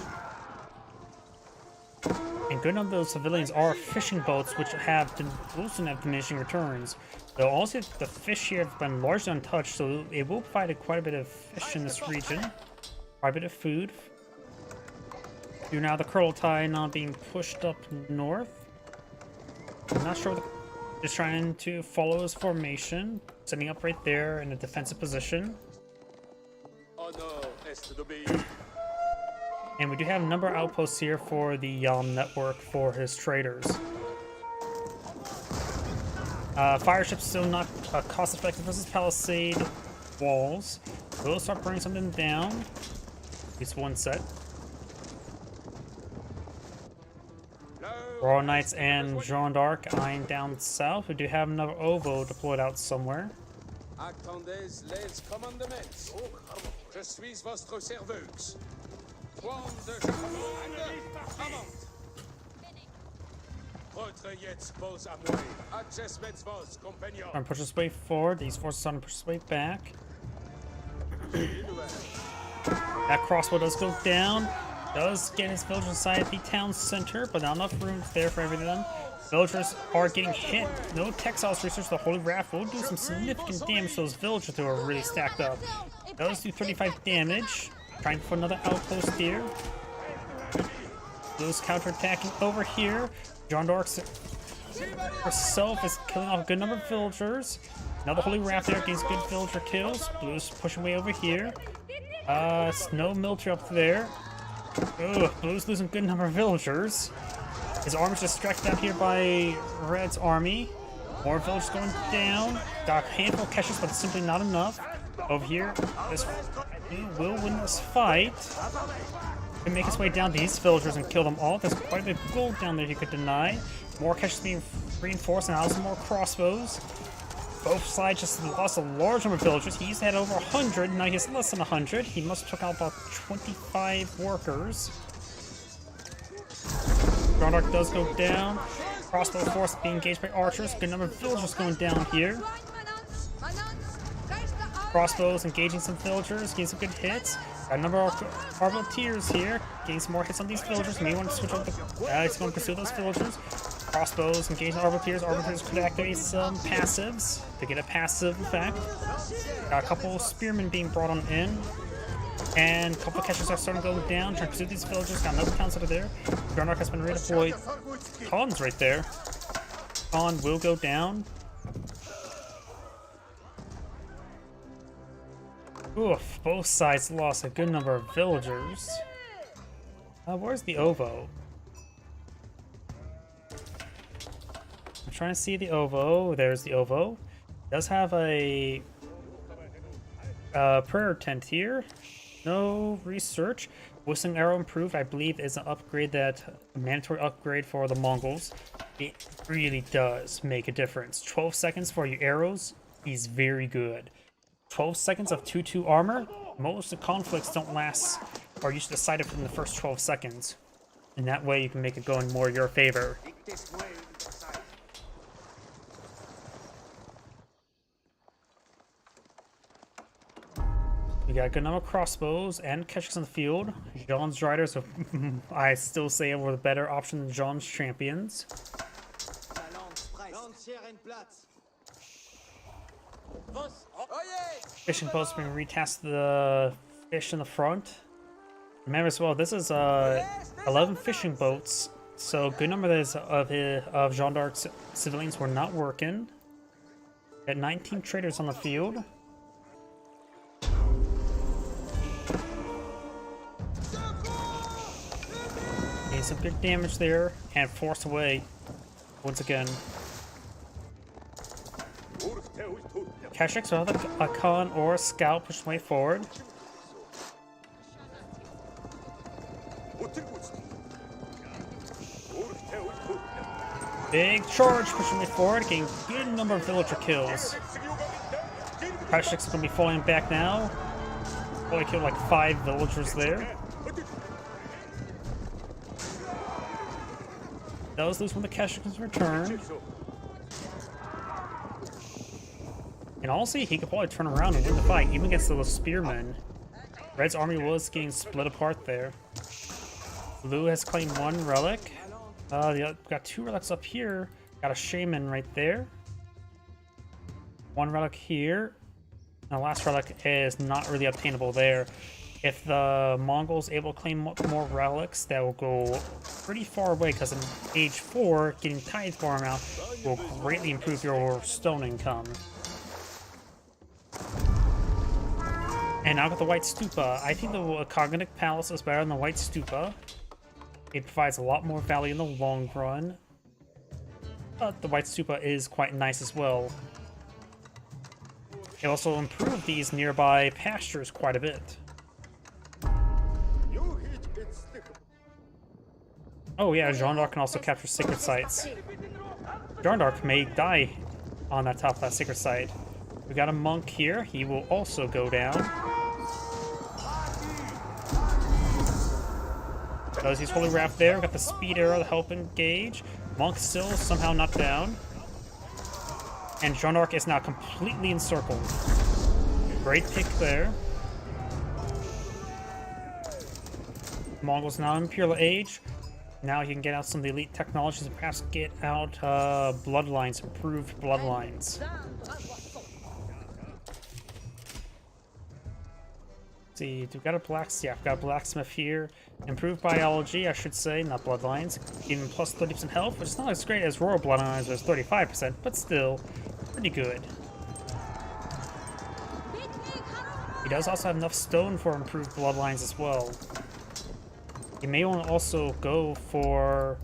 And good number of those civilians are fishing boats, which also have diminishing returns. Though also the fish here have been largely untouched, so it will provide quite a bit of fish in this region. Quite a bit of food. You're now the Kurultai not being pushed up north. I'm not sure. Just trying to follow his formation, setting up right there in a defensive position. And we do have a number of outposts here for the Yalm network for his traders. Fire ships still not cost effective versus palisade walls. We'll start burning something down. At least one set. Royal Knights and Jeanne d'Arc eyeing down south. We do have another OVO deployed out somewhere. Attendez les commandements. Je suis votre serveuse. Point de commande. Votre jetzt vos amours. Adjustments vos compagnons. Trying to push his way forward. These forces are trying to push his way back. That crossbow does go down. Does get his villagers inside the town center, but not enough room there for everything of them. Villagers are getting hit. No Textiles research. The Holy Wrath will do some significant damage to those villagers who are really stacked up. Does do 35 damage. Trying for another outpost here. Blue's counterattacking over here. Jeanne d'Arc herself is killing off a good number of villagers. Now the Holy Wrath there gains good villager kills. Blue's pushing way over here. No military up there. Ugh, Blue's losing a good number of villagers. His army's distracted out here by Red's army. More villagers going down. Got a handful of catches, but it's simply not enough. Over here, this Blue will win this fight. Can make his way down these villagers and kill them all. There's quite a bit of gold down there he could deny. More catches being reinforced, and now some more crossbows. Both sides just lost a large number of villagers. He's had over 100, now he has less than 100. He must have took out about 25 workers. Jeanne d'Arc does go down. Crossbow force being engaged by archers. Good number of villagers going down here. Crossbows engaging some villagers, getting some good hits. Got a number of Arbaletiers here, getting some more hits on these villagers. May want to switch up the. He's going to pursue those villagers. Crossbows engaging Arbaletiers. Arbaletiers could activate some passives to get a passive effect. Got a couple spearmen being brought on in. And a couple of catchers are starting to go down, trying to pursue these villagers. Got another counselor there. Jeanne d'Arc has been redeployed. Khan's right there. Khan will go down. Oof, both sides lost a good number of villagers. Where's the OVO? I'm trying to see the OVO. There's the OVO. Does have a prayer tent here. No research. Whistling Arrow improved, I believe, is an upgrade that a mandatory upgrade for the Mongols. It really does make a difference. 12 seconds for your arrows is very good. 12 seconds of 2-2 armor. Most of the conflicts don't last, or usually decided within the first 12 seconds. And that way you can make it go in more your favor. We got a good number of crossbows and catches in the field. Jean's riders, I still say, were the better option than Jean's champions. Fishing boats being retasked to the fish in the front. Remember as well, this is 11 fishing boats, so a good number of Jeanne d'Arc's civilians were not working. Got 19 traders on the field. Getting some good damage there, and forced away once again. Kashix will have a Khan or a scout push way forward. Big charge pushing way forward, getting a good number of villager kills. Kashix is going to be falling back now. Probably killed like 5 villagers there. Does lose when the Kashix's return. And honestly, he could probably turn around and win the fight, even against the spearmen. Red's army was getting split apart there. Blue has claimed 1 relic. Got 2 relics up here. Got a shaman right there. 1 relic here. And the last relic is not really obtainable there. If the Mongols able to claim more relics, that will go pretty far away, because in age 4, getting Tithe Farm out will greatly improve your stone income. And now I got the White Stupa. I think the Cognitive Palace is better than the White Stupa. It provides a lot more value in the long run. But the White Stupa is quite nice as well. It also improved these nearby pastures quite a bit. Oh yeah, Jeanne d'Arc can also capture sacred sites. Jeanne d'Arc may die on that top of that sacred site. We got a monk here. He will also go down. Does he's Holy Wrath there. We got the speed arrow to help engage. Monk still somehow not down. And Jeanne d'Arc is now completely encircled. Great pick there. Mongols now in Imperial Age. Now you can get out some of the elite technologies and perhaps get out bloodlines, improved bloodlines. Let's see, we've got a blacksmith here. Improved biology, I should say, not bloodlines. Even plus 30% health, which is not as great as royal bloodlines, which is 35%, but still pretty good. He does also have enough stone for improved bloodlines as well. You may want to also go for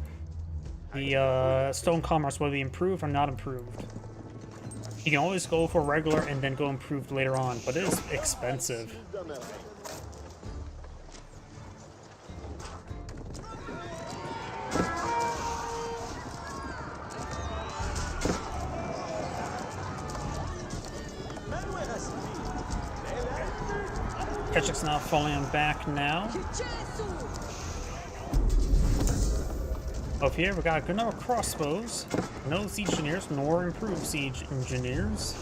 the stone commerce, whether it improved or not improved. You can always go for regular and then go improved later on, but it is expensive. Ketchuk's now falling on back now. Up here, we got a good number of crossbows. No siege engineers, nor improved siege engineers.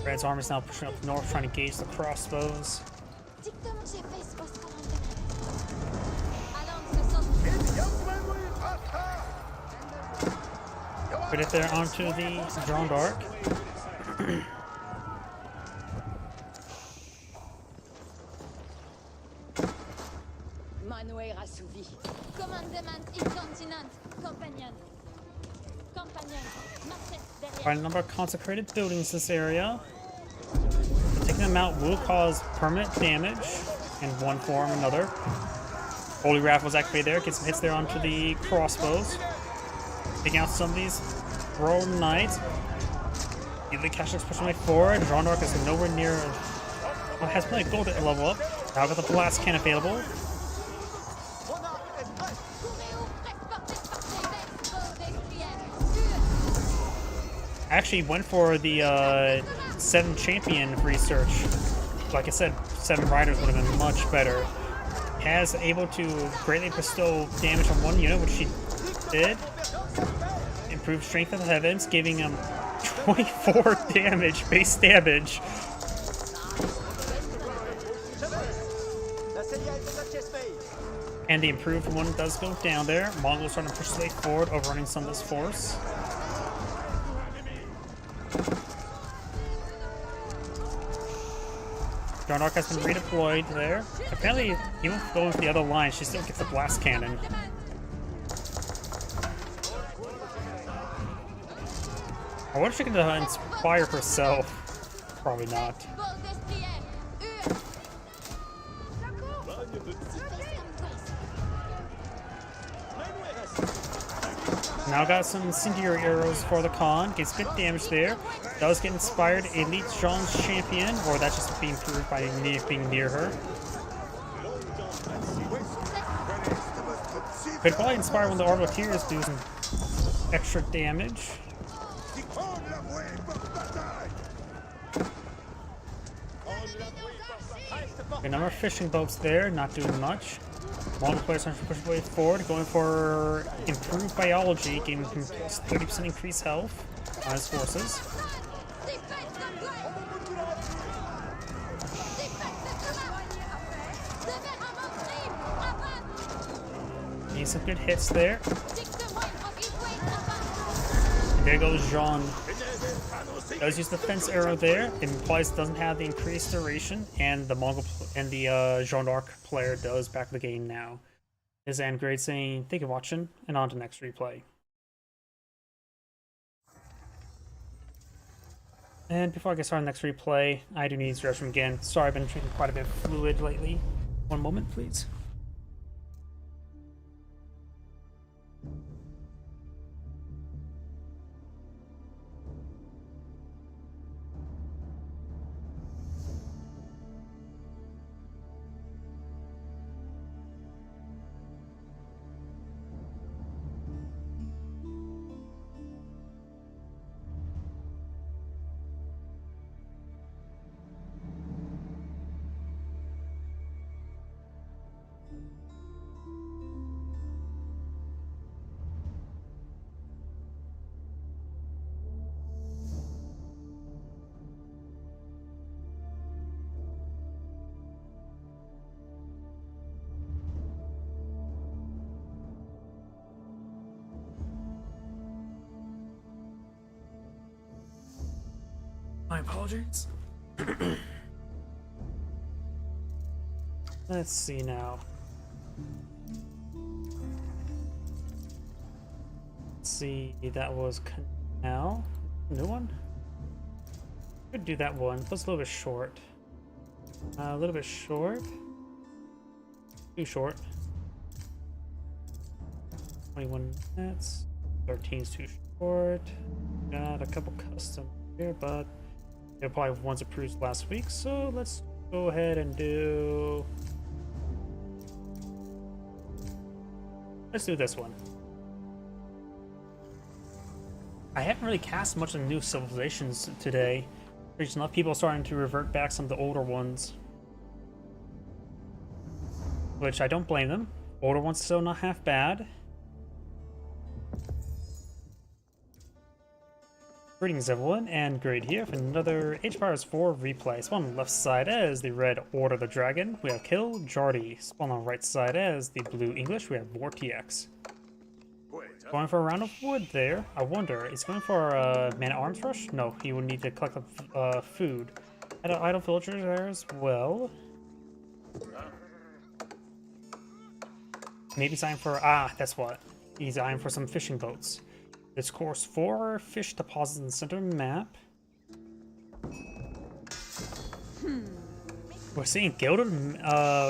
Red's army is now pushing up north, trying to gauge the crossbows. Put it there onto the Jeanne d'Arc. Quite a number of consecrated buildings in this area. Taking them out will cause permanent damage in one form or another. Holy Wrath was activated there, get some hits there onto the crossbows. Taking out some of these Royal Knights. The Ketchuk's pushing way forward. Jeanne d'Arc is nowhere near. Well, has plenty of gold to level up. Now got the blast cannon available. I actually went for the 7 champion research. Like I said, 7 riders would have been much better. Has able to greatly bestow damage on one unit, which she did. Improved strength of the heavens, giving him 24 damage, base damage. And the improved one does go down there. Mongols trying to push their way forward, overrunning some of this force. Jeanne d'Arc has been redeployed there. Apparently, even going with the other line, she still gets a blast cannon. I wonder if she can inspire herself. Probably not. Now got some incendiary arrows for the Khan. Gets good damage there. Does get inspired. Elite Jeanne's champion, or that's just being proved by being near her. Could probably inspire one of the Arbaletiers to do some extra damage. A number of fishing boats there, not doing much. Mongol players trying to push way forward, going for improved biology, giving him plus 30% increased health. on his forces. Need some good hits there. And there goes Jean. Does use the fence arrow there. It implies it doesn't have the increased duration, and the Mongol and the Jean d'Arc player does back the game now. This is Angrade saying thank you for watching, and on to next replay. And before I get started on the next replay, I do need to restroom again. Sorry, I've been drinking quite a bit of fluid lately. One moment, please. My apologies. Let's see now. Let's see, that was Canal. New one? Could do that one. Plus a little bit short. A little bit short. Too short. 21 minutes. 13 is too short. Got a couple custom here, but they're probably ones approved last week, so let's go ahead and do... Let's do this one. I haven't really cast much of the new civilizations today. There's enough people starting to revert back some of the older ones. Which I don't blame them. Older ones still not half bad. Greetings everyone, and Great here for another Age of Empires 4 replay. Spawn on the left side as the red Order of the Dragon, we have Kill Jardy. Spawn on the right side as the blue English, we have War TX. Going for a round of wood there. I wonder, is he going for a man at arms rush? No, he would need to collect the food. Had an idle villager there as well. Maybe he's eyeing for, that's what. He's eyeing for some fishing boats. This course 4 fish deposits in the center of the map. We're seeing Gilded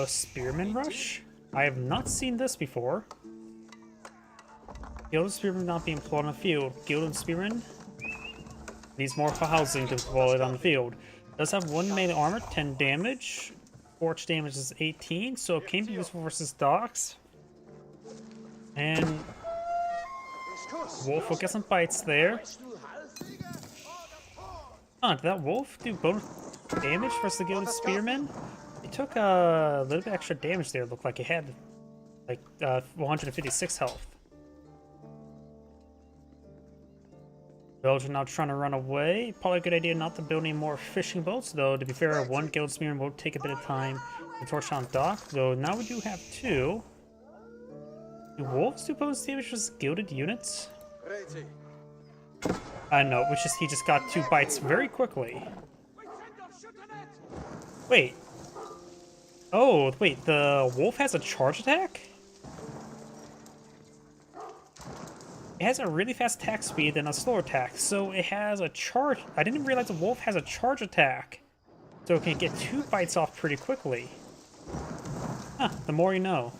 Spearman Rush. I have not seen this before. Gilded Spearman not being employed on the field. Gilded Spearman needs more housing to deploy it on the field. Does have 1 main armor, 10 damage. Forge damage is 18, so it can be useful versus docks. And Wolf will get some bites there. Did that Wolf do bonus damage versus the Gilded Spearman? It took a little bit extra damage there. It looked like it had like 156 health. Villager now trying to run away. Probably a good idea not to build any more fishing boats, though. To be fair, 1 Gilded Spearman will take a bit of time to torch on dock. Though now we do have 2. Do wolves do bonus damage versus gilded units? No, he just got 2 bites very quickly. Wait. Oh, wait, the wolf has a charge attack? It has a really fast attack speed and a slower attack, so it has a charge. I didn't realize the wolf has a charge attack. So it can get 2 bites off pretty quickly. Huh, the more you know.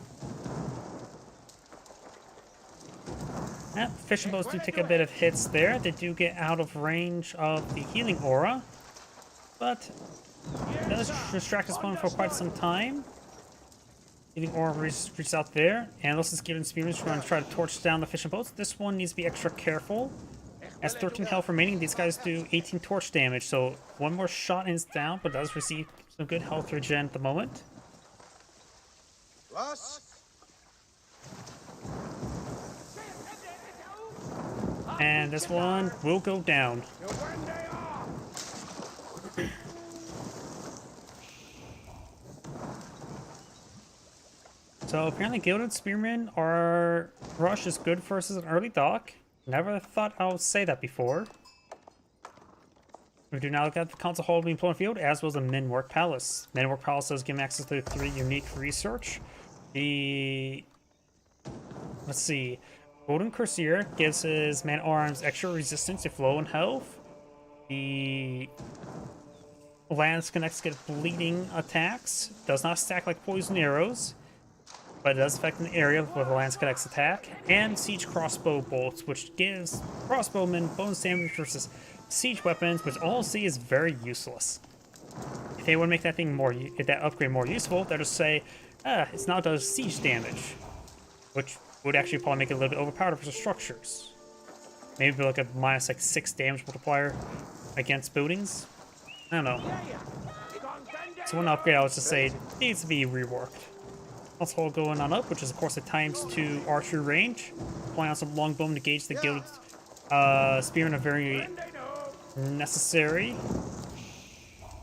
Fishing boats do take a bit of hits there. They do get out of range of the healing aura. But it does distract his opponent for quite some time. Healing aura reaches out there. And this is Gilded Spearman trying to torch down the fishing boats. This one needs to be extra careful. Has 13 health remaining. These guys do 18 torch damage. So 1 more shot and it's down, but does receive some good health regen at the moment. And this one will go down. So apparently Gilded Spearmen are rush is good versus an early dock. Never thought I would say that before. We do now look at the Council Hall being put on field, as well as the Menwork Palace. Menwork Palace does give him access to 3 unique research. Let's see. Golden Cuirassier gives his man-at-arms extra resistance to flow and health. The Lance Connects get bleeding attacks. Does not stack like poison arrows, but it does affect an area with a Lance Connects attack. And Siege Crossbow Bolts, which gives crossbowmen bonus damage versus siege weapons, which all see is very useless. If they want to make that thing more, if that upgrade more useful, they'll just say, it now does siege damage, which would actually probably make it a little bit overpowered for the structures. Maybe like a minus like 6 damage multiplier against buildings. I don't know. So one upgrade I would just say needs to be reworked. Also going on up, which is of course a ×2 archery range. Applying on some longbowmen to gauge the Gilded Spearmen are very necessary.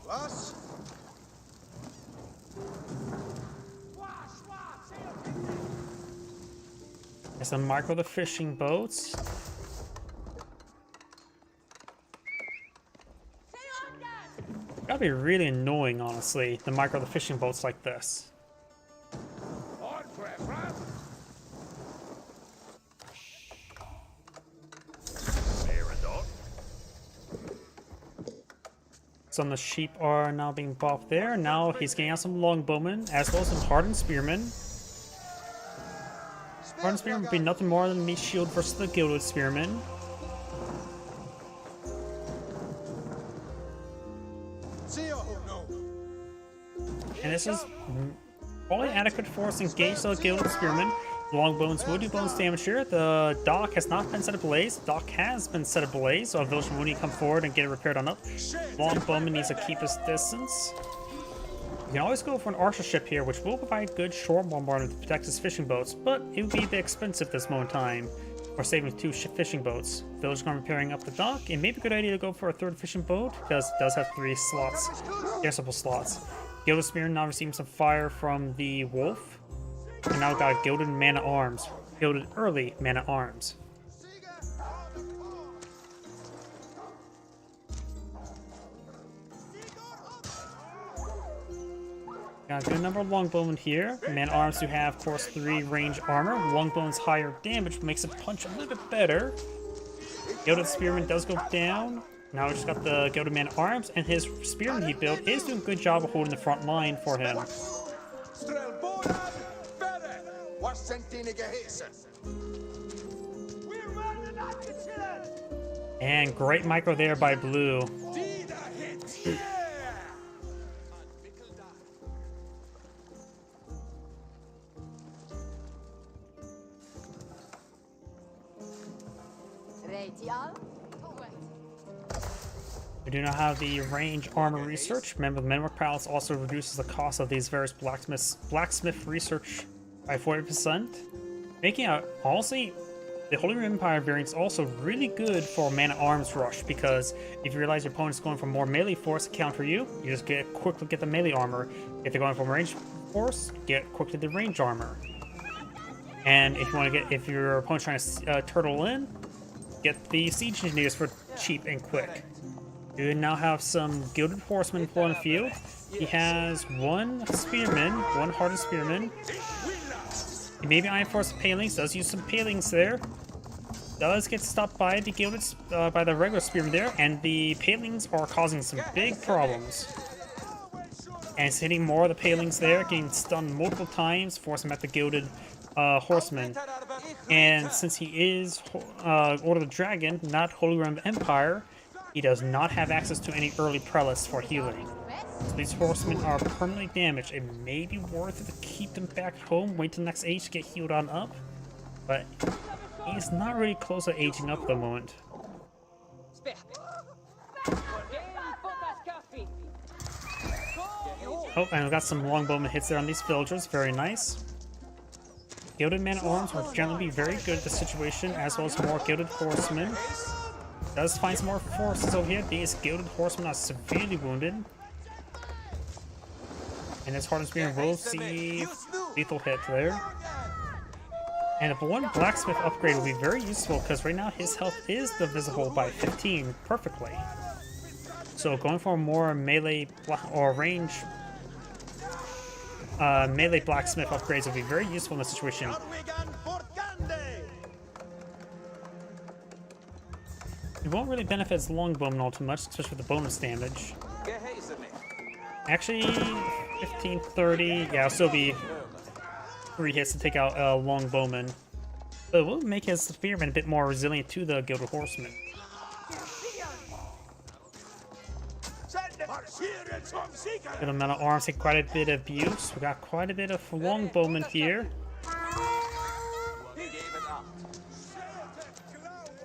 Was? There's some micro the fishing boats. Gotta be really annoying, honestly, the micro the fishing boats like this. Some of the sheep are now being buffed there. Now he's getting out some longbowmen, as well as some hardened spearmen. Hardened spearmen would be nothing more than meat shield versus the Gilded Spearmen. And this is probably adequate for us to engage the Gilded Spearmen. Longbones will do bonus damage here. The dock has not been set ablaze. The dock has been set ablaze, so a villager will need to come forward and get it repaired on up. Longbowman needs to keep his distance. You can always go for an archer ship here, which will provide good shore bombardment to protect his fishing boats, but it would be a bit expensive at this moment in time. Or saving 2 fishing boats. Villager's going to be repairing up the dock. It may be a good idea to go for a 3rd fishing boat, because it does have 3 slots, garrisonable slots. Gilded Spearman now receiving some fire from the wolf. And now we've got Gilded Man-at-Arms. Gilded early Man-at-Arms. Got a good number of longbowmen here. Man-at-Arms do have, of course, 3 range armor. Longbowmen's higher damage makes it punch a little bit better. Gilded Spearman does go down. Now we just got the Gilded Man-at-Arms, and his Spearman he built is doing a good job of holding the front line for him. And great micro there by Blue. We do not have the range armor research. Remember, the Menwork Palace also reduces the cost of these various blacksmith research by 40%. Making out, honestly, the Holy Roman Empire variant is also really good for man-at-arms rush, because if you realize your opponent's going for more melee force to counter you, you just quickly get the melee armor. If they're going for range force, get quickly the range armor. And if you want to if your opponent's trying to turtle in, get the siege engineers for cheap and quick. We now have some Gilded Horsemen on the field. He has 1 Spearman, 1 Hardened Spearman. He may be Iron Force Palings, does use some Palings there. Does get stopped by the Gilded, by the regular Spearman there, and the Palings are causing some big problems. And it's hitting more of the Palings there, getting stunned multiple times, forcing him at the Gilded Horseman. And since he is Order of the Dragon, not Holy Roman Empire, he does not have access to any early prelates for healing. So these horsemen are permanently damaged. It may be worth it to keep them back at home, wait till the next age to get healed on up. But he's not really close to aging up at the moment. Oh, and we got some longbowman hits there on these villagers. Very nice. Gilded Man-at-Arms will generally be very good at the situation, as well as more Gilded Horsemen. Does find some more forces over here. These Gilded Horsemen are severely wounded. And his Hardened Spear will see lethal hit there. And if one Blacksmith upgrade will be very useful, because right now his health is divisible by 15 perfectly. So going for more melee or range melee Blacksmith upgrades will be very useful in this situation. It won't really benefit his Longbowman all too much, especially with the bonus damage. Actually, 15, 30, yeah, it'll still be 3 hits to take out Longbowman. But it will make his Spearman a bit more resilient to the Gilded Horseman. Good amount of arms take quite a bit of abuse. We got quite a bit of Longbowmen here.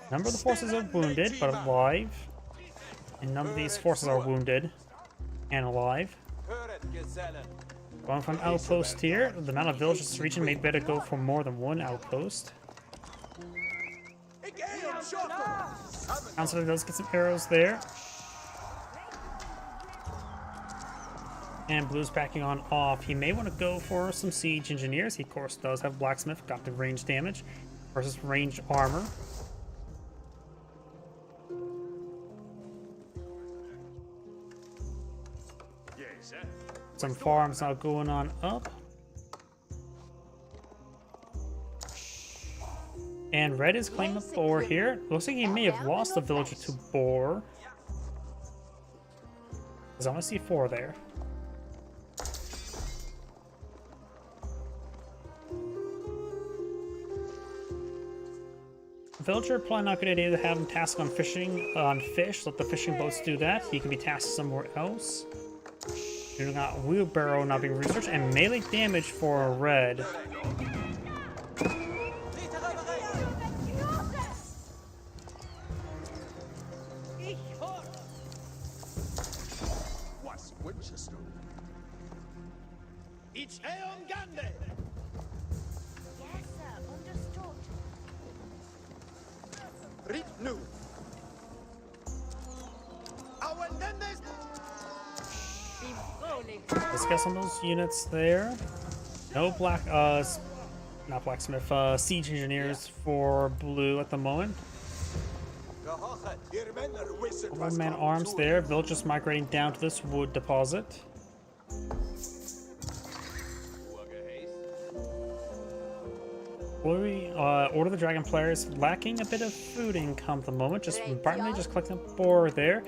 A number of the forces are wounded, but alive. And none of these forces are wounded and alive. Going for an outpost here. The amount of villages in this region may better go for more than one outpost. Counselor does get some arrows there. And Blue's backing on off. He may want to go for some Siege Engineers. He, of course, does have Blacksmith. Got the range damage versus range armor. Some farms now going on up. And Red is claiming Boar here. Looks like he may have lost a villager to Boar. Because I want to see 4 there. Villager, probably not a good idea to have him tasked on fishing on fish. Let the fishing boats do that. He can be tasked somewhere else. Do not wheelbarrow not being researched, and melee damage for Red. Was Winchester? It's Eon Gande! Yes, sir. Understood. Rit nu! Awendendes! Let's get some of those units there. No not Blacksmith, Siege Engineers for Blue at the moment. One man arms there. Villagers migrating down to this wood deposit. Blue, Order of the Dragon players lacking a bit of food income at the moment. Just primarily just collecting up Boar there.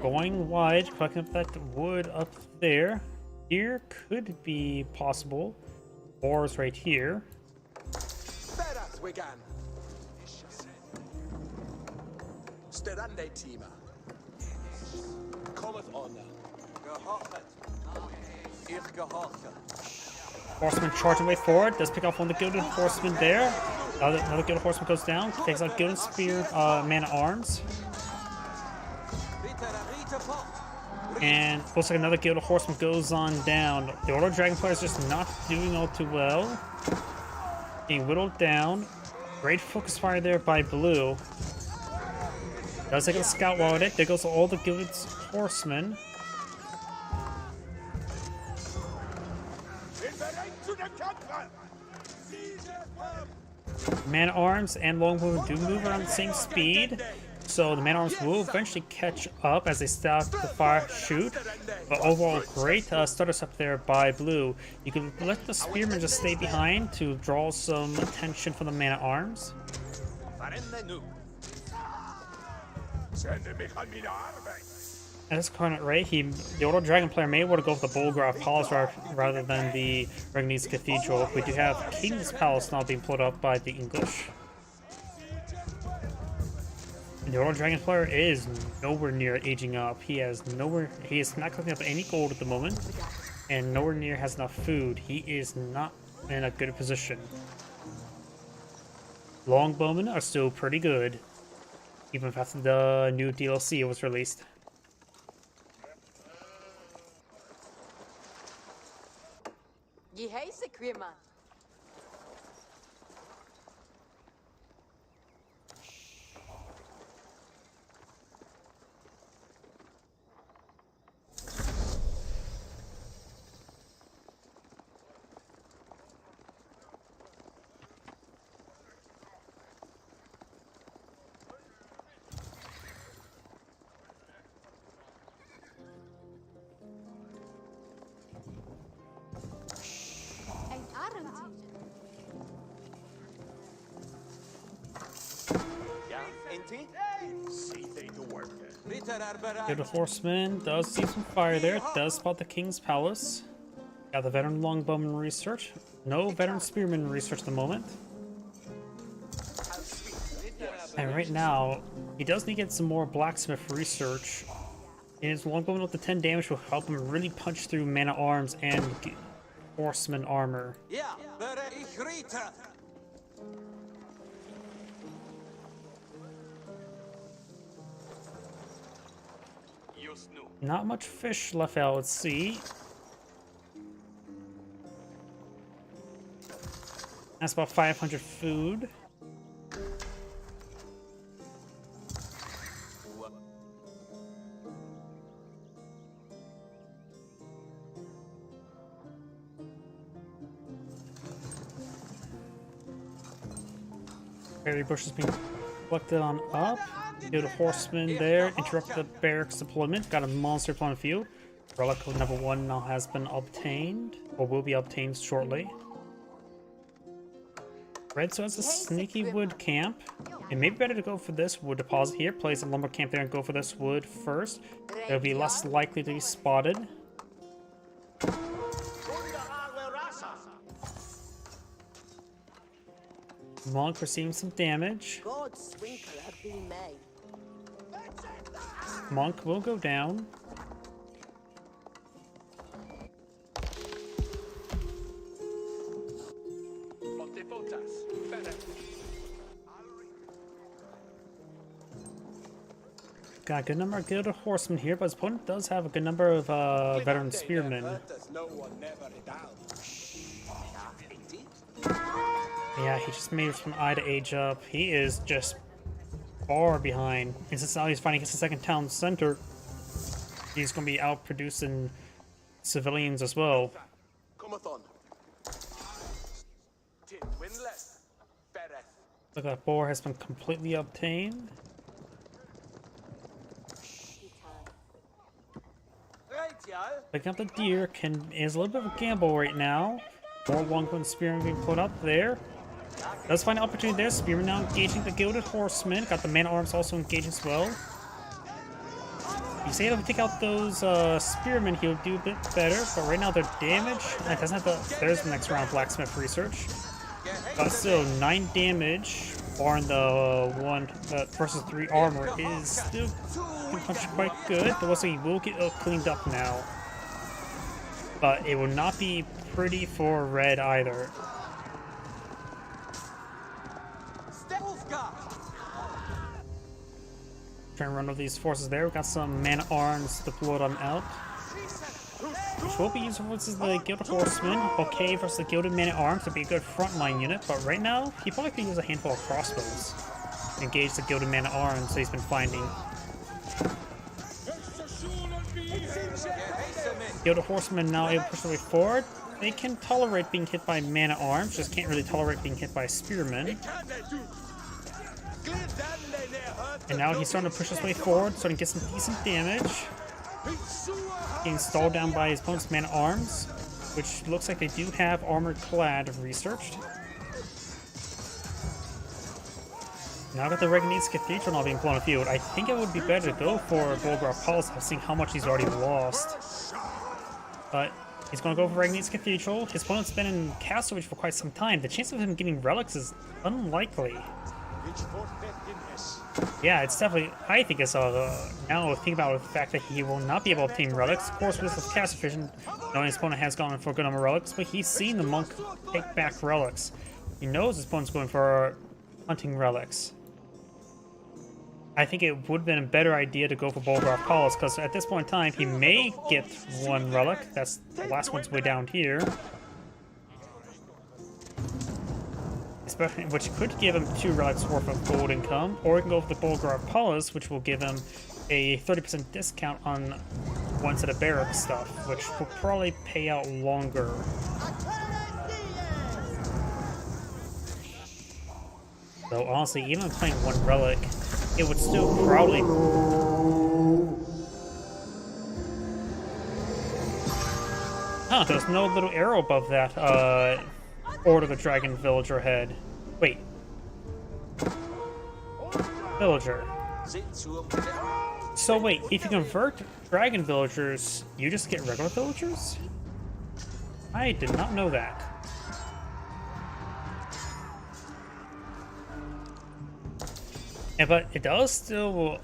Going wide, collecting up that wood up there. Here could be possible. Boar's right here. Sterande Tima. Cometh honor. Horseman charging way forward. Does pick off one of the Gilded Horsemen there. Another Gilded Horseman goes down. Takes out Gilded Spear, Man-at-Arms. And looks like another Gilded Horseman goes on down. The Order of Dragon player is just not doing all too well. Being whittled down. Great focus fire there by Blue. Does take a scout while at it. There goes all the Gilded Horsemen. Man-at-Arms and Longbowmen do move around the same speed, so the Man-at-Arms will eventually catch up as they stop the fire shoot. But overall, great starters up there by Blue. You can let the Spearmen just stay behind to draw some attention from the Man-at-Arms. At this current rate, the Order Dragon player may want to go with the Bolgraf Palace rather than the Regnese Cathedral. We do have King's Palace now being put up by the English. And the Order Dragon player is nowhere near aging up. He is not collecting up any gold at the moment, and nowhere near has enough food. He is not in a good position. Longbowmen are still pretty good, even after the new DLC was released. 20? See they do work. Ritter are bereit. Gilded Horseman does see some fire there. Does spot the King's Palace. Got the veteran longbowman research. No veteran spearman research at the moment. And right now, he does need to get some more blacksmith research. And his longbowman with the 10 damage will help him really punch through man-at-arms and horseman armor. Ja, bereit. Ich ritte. Not much fish left out at sea. That's about 500 food. Berry bush is being collected on up. Gilded Horseman there. Interrupt the barracks deployment. Got a monster upon the field. Relic of number 1 now has been obtained, or will be obtained shortly. Red so has a sneaky wood camp. It may be better to go for this wood deposit here. Place a lumber camp there and go for this wood first. It'll be less likely to be spotted. Monk receiving some damage. God's winkle have been made. Monk will go down. Got a good number of Gilded Horsemen here, but his opponent does have a good number of veteran spearmen. No one never down. Yeah, he just made it from I to age up. He is just far behind. And since now he's fighting against the second town center, he's going to be out producing civilians as well. Comathon. Tin winless. Bereth. Look, that boar has been completely obtained. Right, y'all. Picking up the deer is a little bit of a gamble right now. More longbowman spearmen being put up there. Does find an opportunity there. Spearman now engaging the Gilded Horseman. Got the man-at-arms also engaged as well. He's able to take out those spearmen, he'll do a bit better. But right now, their damage. Doesn't have the. There's the next round blacksmith research. But still, 9 damage. Barring the 1 versus 3 armor is still punching quite good. But also, he will get cleaned up now. But it will not be pretty for red either. Trying to run over these forces there. We've got some man-at-arms deployed on out. Which will be useful versus the Gilded Horseman. Okay, versus the Gilded Man-at-Arms would be a good frontline unit, but right now, he probably could use a handful of crossbows to engage the Gilded Man-at-Arms that he's been finding. Gilded Horsemen now able to push their way forward. They can tolerate being hit by man-at-arms, just can't really tolerate being hit by spearmen. And now he's starting to push his way forward, starting to get some decent damage. Getting stalled down by his opponent's man-at-arms, which looks like they do have armored clad researched. Now that the Regnitz Cathedral not being blown on the field, I think it would be better to go for Bolgraf Palace, seeing how much he's already lost. But he's going to go for Regnitz Cathedral. His opponent's been in Castlewitch for quite some time. The chance of him getting relics is unlikely. Yeah, it's definitely. I think it's now think about the fact that he will not be able to obtain relics. Of course, with his cast vision, knowing his opponent has gone for a good number of relics, but he's seen the monk take back relics. He knows his opponent's going for hunting relics. I think it would have been a better idea to go for Bolgraf Palace, because at this point in time, he may get 1 relic. That's the last one's way down here. Which could give him 2 relics worth of gold income, or he can go for the Bolgraf Palace, which will give him a 30% discount on 1 set of barrack stuff, which will probably pay out longer. Though honestly, even playing 1 relic, it would still probably. Huh, there's no little arrow above that, Order the Dragon Villager head. Wait. villager. Sind zur Bedeckung. So wait, if you convert dragon villagers, you just get regular villagers? I did not know that. Yeah, but it does still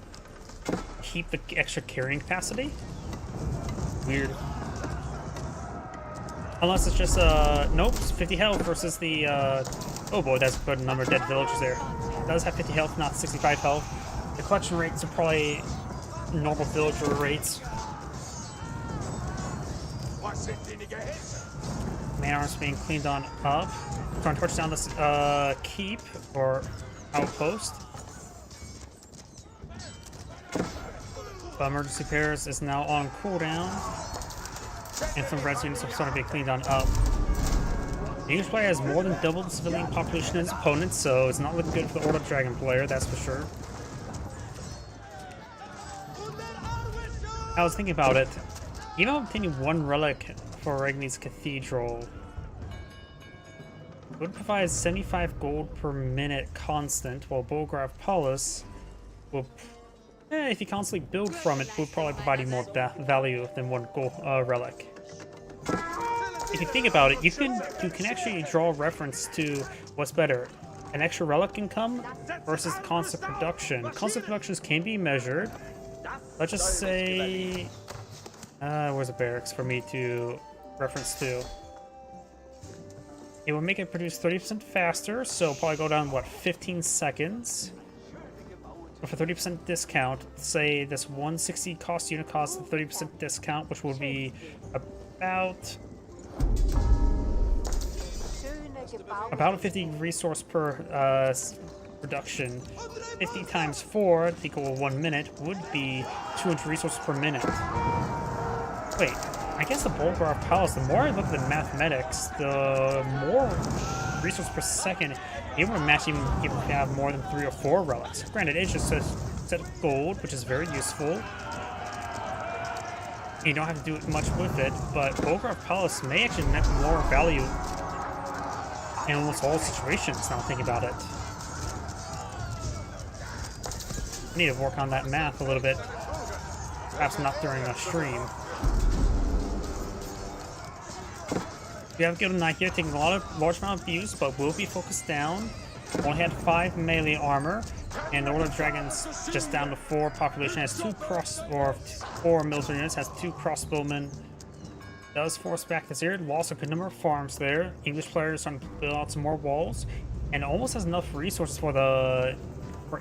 keep the extra carrying capacity. Weird. Unless it's just, nope, it's 50 health versus the, oh boy, that's a good number of dead villagers there. It does have 50 health, not 65 health. The collection rates are probably normal villager rates. Was sind die Gehälter? Man arms being cleaned on up. Trying to torch down this, keep, or outpost. Emergency repairs is now on cooldown. And some red units are starting to be cleaned on up. The English player has more than double the civilian population as his opponent, so it's not looking good for the Order Dragon player, that's for sure. I was thinking about it. Even obtaining one relic for Regni's Cathedral would provide 75 gold per minute constant, while Bolgrav Palace will, if you constantly build from it, would probably provide you more value than one gold relic. If you think about it, you can actually draw reference to what's better, an extra relic income versus constant production. Constant productions can be measured. Let's just say, where's the barracks for me to reference to? It will make it produce 30% faster, so probably go down, what, 15 seconds? With a 30% discount, say this 160 cost unit costs a 30% discount, which will be about a 50 resource per production. 50 times 4 equal 1 minute would be 200 resources per minute. Wait, I guess the Bolgrav Palace, the more I look at the mathematics, the more resources per second able to match even if you have more than 3 or 4 relics. Granted, it's just a set of gold, which is very useful. You don't have to do much with it, but Bolgrav Palace may actually net more value in almost all situations, now thinking about it. I need to work on that math a little bit. Perhaps not during a stream. We have a Gilded Knight here, taking a large amount of abuse, but will be focused down. Only had 5 melee armor, and the Order of Dragons just down to 4 population. Has 4 military units, has 2 crossbowmen. Does force back this area, lost a good number of farms there. English players trying to build out some more walls, and almost has enough resources for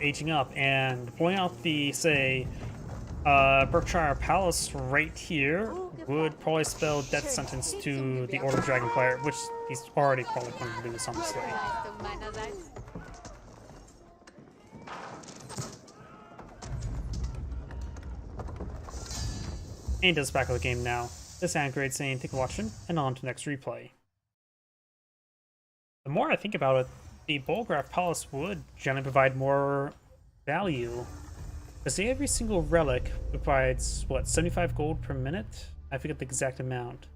aging up. And pulling out the, say, Berkshire Palace right here would probably spell death sentence to the Order Dragon player, which he's already probably going to lose, honestly. And does back of the game now. This is Grade saying thank you for watching, and on to the next replay. The more I think about it, the Bolgrav Palace would generally provide more value. Because every single relic provides, what, 75 gold per minute? I forget the exact amount.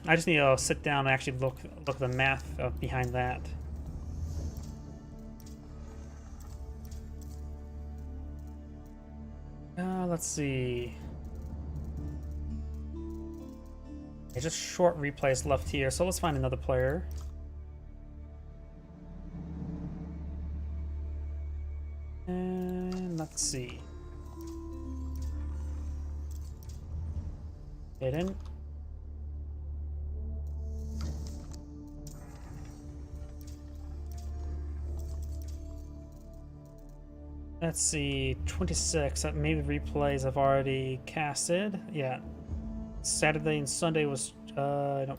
I just need to sit down and actually look at the math behind that. Let's see. There's just short replays left here, so let's find another player. And let's see. Hidden. Let's see, 26. Maybe replays I've already casted. Yeah. Saturday and Sunday was no.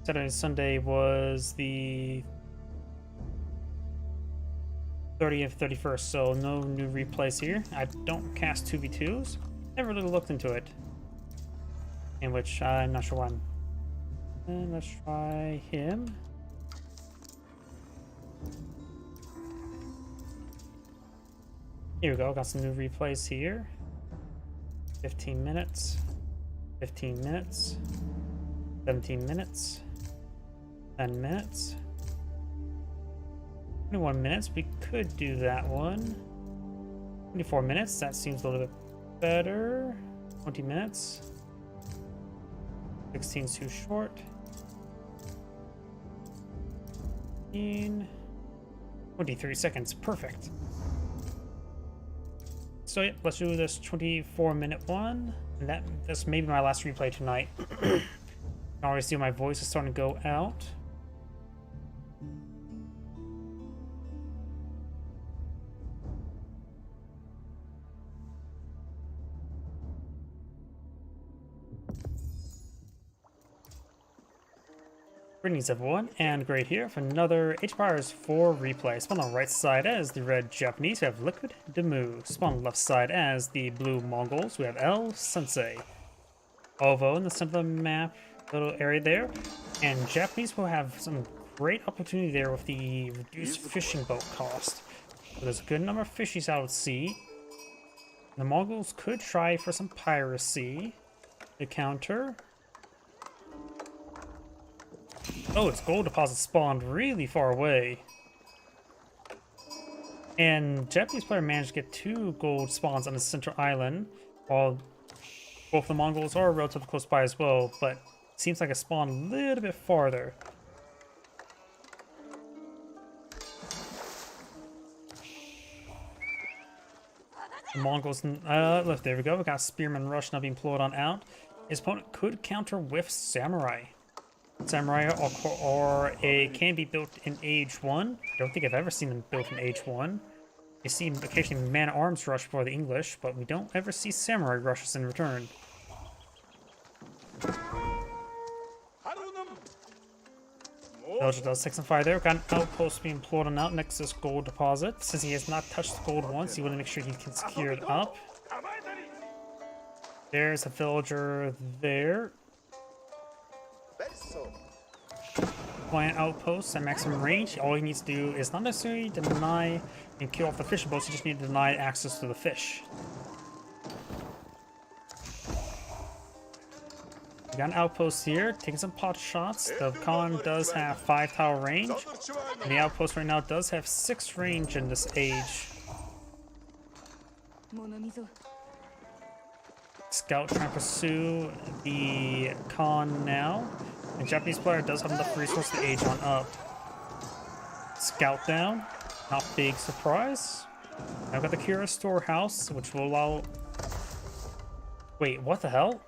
Saturday and Sunday was the 30th, 31st, so no new replays here. I don't cast 2v2s. Never really looked into it. In which I'm not sure why I'm. And let's try him. Here we go, got some new replays here. 15 minutes, 15 minutes, 17 minutes, 10 minutes, 21 minutes. We could do that one. 24 minutes. That seems a little bit better. 20 minutes. 16 is too short. 23 seconds. Perfect. So yeah, let's do this 24-minute one. And that's maybe my last replay tonight. You can already see my voice is starting to go out. Greetings everyone, and Great here for another Age of Empires 4 replay. Spawn on the right side as the red Japanese, we have Liquid Demu. Spawn on the left side as the blue Mongols, we have El Sensei. Ovo in the center of the map, little area there. And Japanese will have some great opportunity there with the reduced fishing boat cost. So there's a good number of fishies out at sea. The Mongols could try for some piracy to counter. Oh, its gold deposit spawned really far away. And Japanese player managed to get 2 gold spawns on the central island, while both the Mongols are relatively close by as well, but it seems like it spawned a little bit farther. The Mongols, look, there we go. We got Spearman Rush now being employed on out. His opponent could counter with Samurai. Samurai can be built in Age 1. I don't think I've ever seen them built in Age 1. You see occasionally man-at-arms rush for the English, but we don't ever see Samurai rushes in return. Belgium does take some fire there. Got an outpost being employed on out next to this gold deposit. Since he has not touched the gold once, he want to make sure he can secure it up. There's a villager there. Plant outposts at maximum range. All he needs to do is not necessarily deny and kill off the fishing boats, you just need to deny access to the fish. We got an outpost here, taking some pot shots. The Khan does have 5 tower range. And the outpost right now does have 6 range in this age. Scout trying to pursue the Khan now. The Japanese player does have enough resources to age on up. Scout down. Not big surprise. I've got the Kira storehouse, which will allow... Wait, what the hell?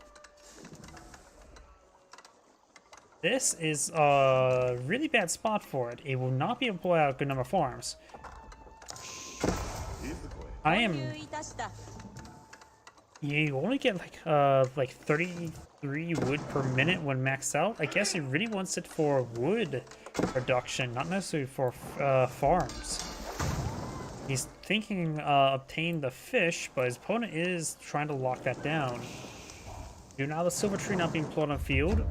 This is a really bad spot for it. It will not be able to pull out a good number of farms. I am... You only get like 33 wood per minute when maxed out. I guess he really wants it for wood production, not necessarily for farms. He's thinking obtain the fish, but his opponent is trying to lock that down. Do now the silver tree not being plowed on field.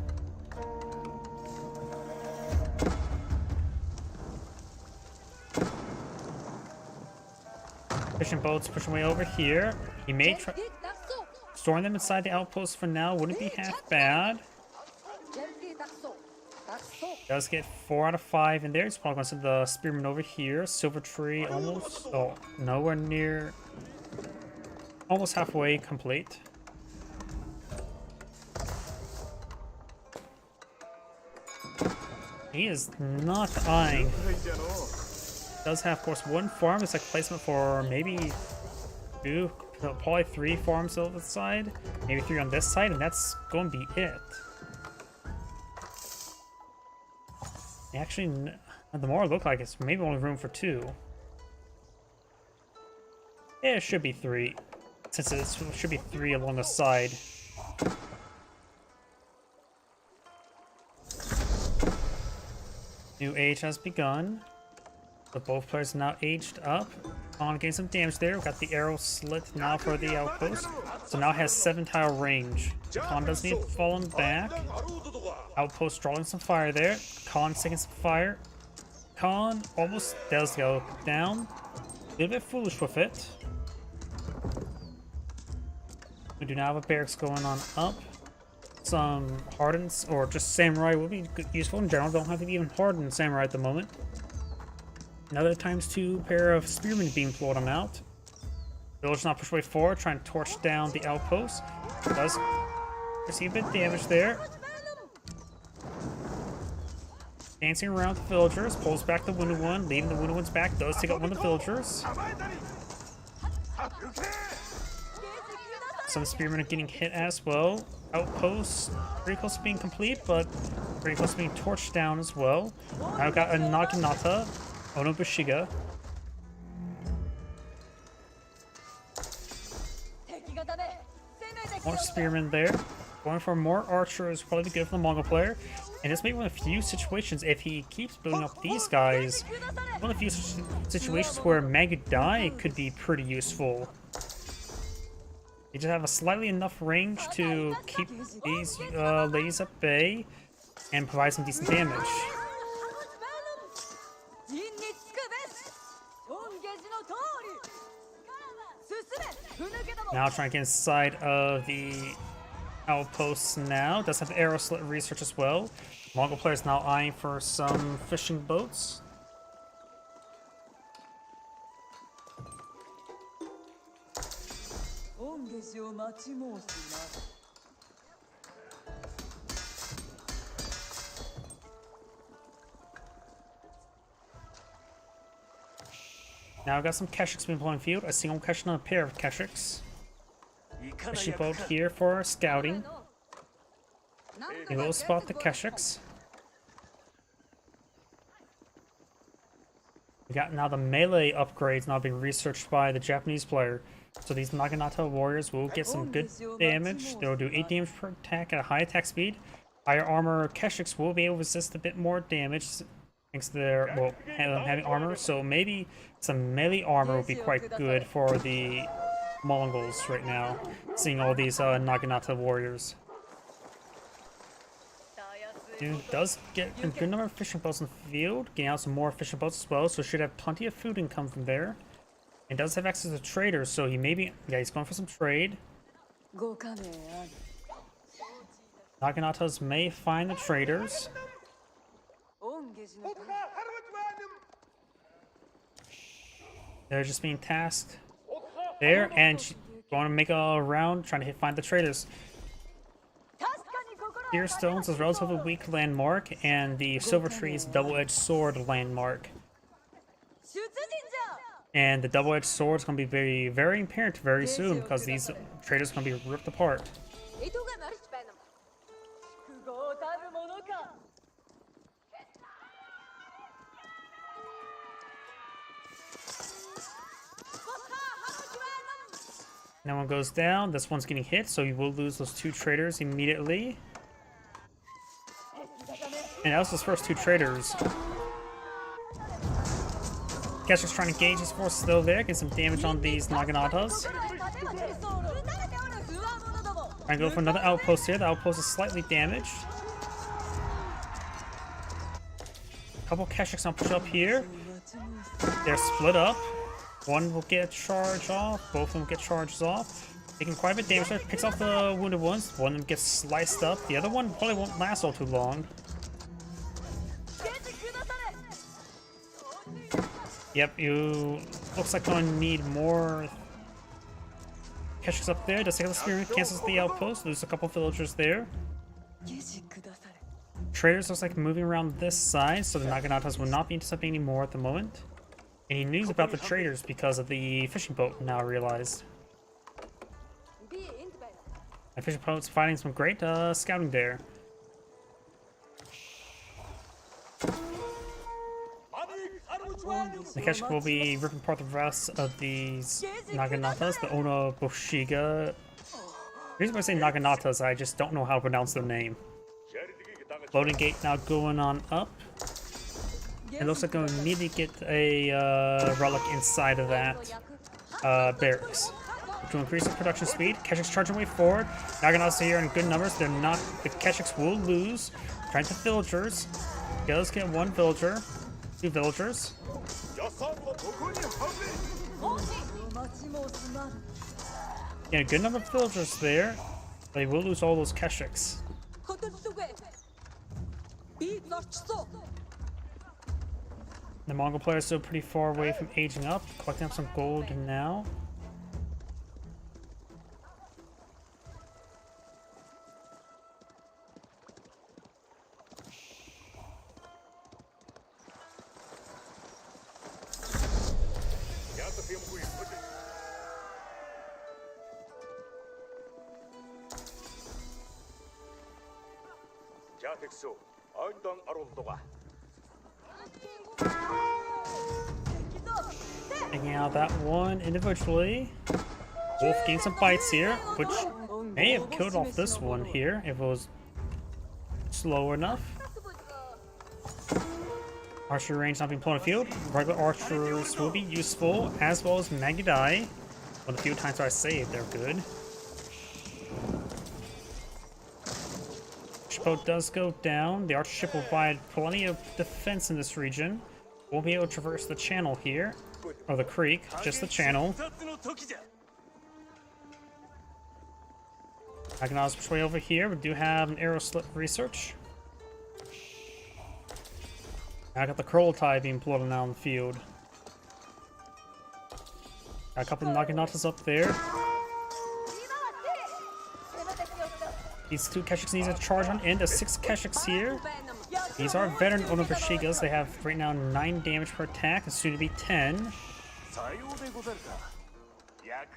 Fishing boats pushing way over here. He may try storing them inside the outpost for now. Wouldn't be half bad. Does get 4 out of 5 in there. It's probably going to send the spearman over here. Silver tree almost, oh, nowhere near, almost halfway complete. He is not eyeing. Does have, of course, 1 farm. It's like placement for maybe 2, probably 3 farms over the side, maybe 3 on this side, and that's going to be it. Actually, the more it look like it's maybe only room for 2. Yeah, it should be 3, since it should be 3 along the side. New age has begun. So both players now aged up. On getting some damage there. We've got the arrow slit now for the outpost. So now it has 7 tile range. Khan does need falling back. Outpost drawing some fire there. Khan taking some fire. Khan almost does go down. A little bit foolish with it. We do now have a barracks going on up. Some hardens or just samurai will be useful in general. Don't have to be even hardened samurai at the moment. Another ×2 pair of spearmen being pulled on out. Village not push way forward, trying to torch down the outpost. Does receive a bit of damage there. Dancing around the villagers, pulls back the wounded one, leaving the wounded one's back. Does take out one of the villagers. Some spearmen are getting hit as well. Outpost pretty close to being complete, but pretty close to being torched down as well. Now we've got a Naginata, Onobushiga. More spearmen there. Going for more archers probably be good for the Mongol player. And this may be one of the few situations, if he keeps building up these guys, one of the few situations where Magadai could be pretty useful. You just have a slightly enough range to keep these ladies at bay and provide some decent damage. Now trying to get inside of the outposts now. Does have arrow slit research as well. Mongol players now eyeing for some fishing boats. Now I've got some Keshiks being playing field. A single Keshik and a pair of Keshiks. Fishing boat here for scouting. We will spot the Keshiks. We got now the melee upgrades now being researched by the Japanese player. So these Naginata warriors will get some good damage. They will do 8 damage per attack at a high attack speed. Higher armor Keshiks will be able to resist a bit more damage thanks to their, well, having armor. So maybe some melee armor would be quite good for the Mongols right now, seeing all these Naginata warriors. Dude does get a good number of fishing boats in the field, getting out some more fishing boats as well, so should have plenty of food income from there. And does have access to traders, so he may be, yeah, he's going for some trade. Naginatas may find the traders. They're just being tasked there, and going to make a round trying to find the traders. Deer Stones is a relatively weak landmark, and the Silver Tree's double-edged sword landmark. And the double-edged sword is going to be very, very apparent very soon, because these traders are going to be ripped apart. Now one goes down, this one's getting hit, so you will lose those 2 traders immediately. And that was his first 2 traders. Keshiks trying to gauge his force still there, get some damage on these Naginatas. Trying to go for another outpost here, the outpost is slightly damaged. A couple Keshiks now push up here. They're split up. One will get a charge off, both of them get charges off. Taking quite a bit of damage there, picks off the wounded ones. One of them gets sliced up, the other one probably won't last all too long. Yep, you looks like going to need more Keshiks up there. Does take out the spearman, cancels the outpost, lose a couple villagers there. Traders looks like moving around this side, so the Naginatas will not be intercepting anymore at the moment. And he knew about the traders because of the fishing boat, now realized. The fishing boat's finding some great scouting there. The Keshik will be ripping apart the rest of these Naginatas, the Onobushiga. The reason why I say Naginatas, I just don't know how to pronounce their name. Loading gate now going on up. It looks like I'm going to immediately get a relic inside of that barracks. To increase the production speed, Keshiks charging way forward. Naginatas are here in good numbers. They're not. The Keshiks will lose. Trying to villagers. Does get 1 villager. 2 villagers. Yeah, a good number of villagers there. But they will lose all those Keshiks. The Mongol player is still pretty far away from aging up, collecting up some gold now. 자, 백수, 아인당 아론도가 Taking out that one individually. Wolf gained some bites here, which may have killed off this one here if it was slow enough. Archery range not being put on the field. Regular archers will be useful, as well as Magidai. Well, the few times I saved, they're good. Shipboat does go down. The archer ship will provide plenty of defense in this region. Won't be able to traverse the channel here, or the creek, just the channel. Aghanos's push way over here. We do have an arrow slit research. I got the Kurultai being plotted now in the field. Got a couple of Naganatas up there. These two Keshiks need to charge on in. There's 6 Keshiks here. These are veteran Onobushigas. They have right now 9 damage per attack, and soon to be 10.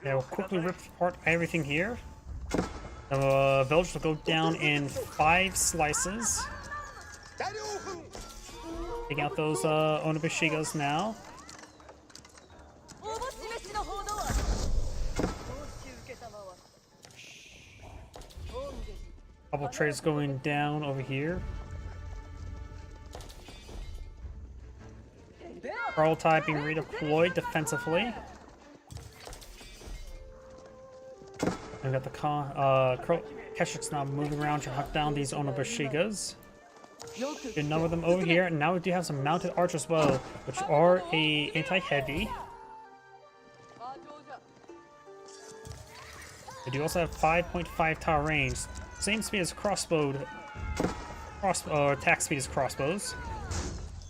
They'll quickly rip apart everything here. The village will go down in 5 slices. Taking out those Onobushigas now. Couple traders going down over here. Kurultai being redeployed defensively. We've got the Keshiks now moving around to hunt down these Onobushigas. Good number of them over here, and now we do have some mounted archers as well, which are a anti-heavy. They do also have 5.5 tower range, same speed as attack speed as crossbows,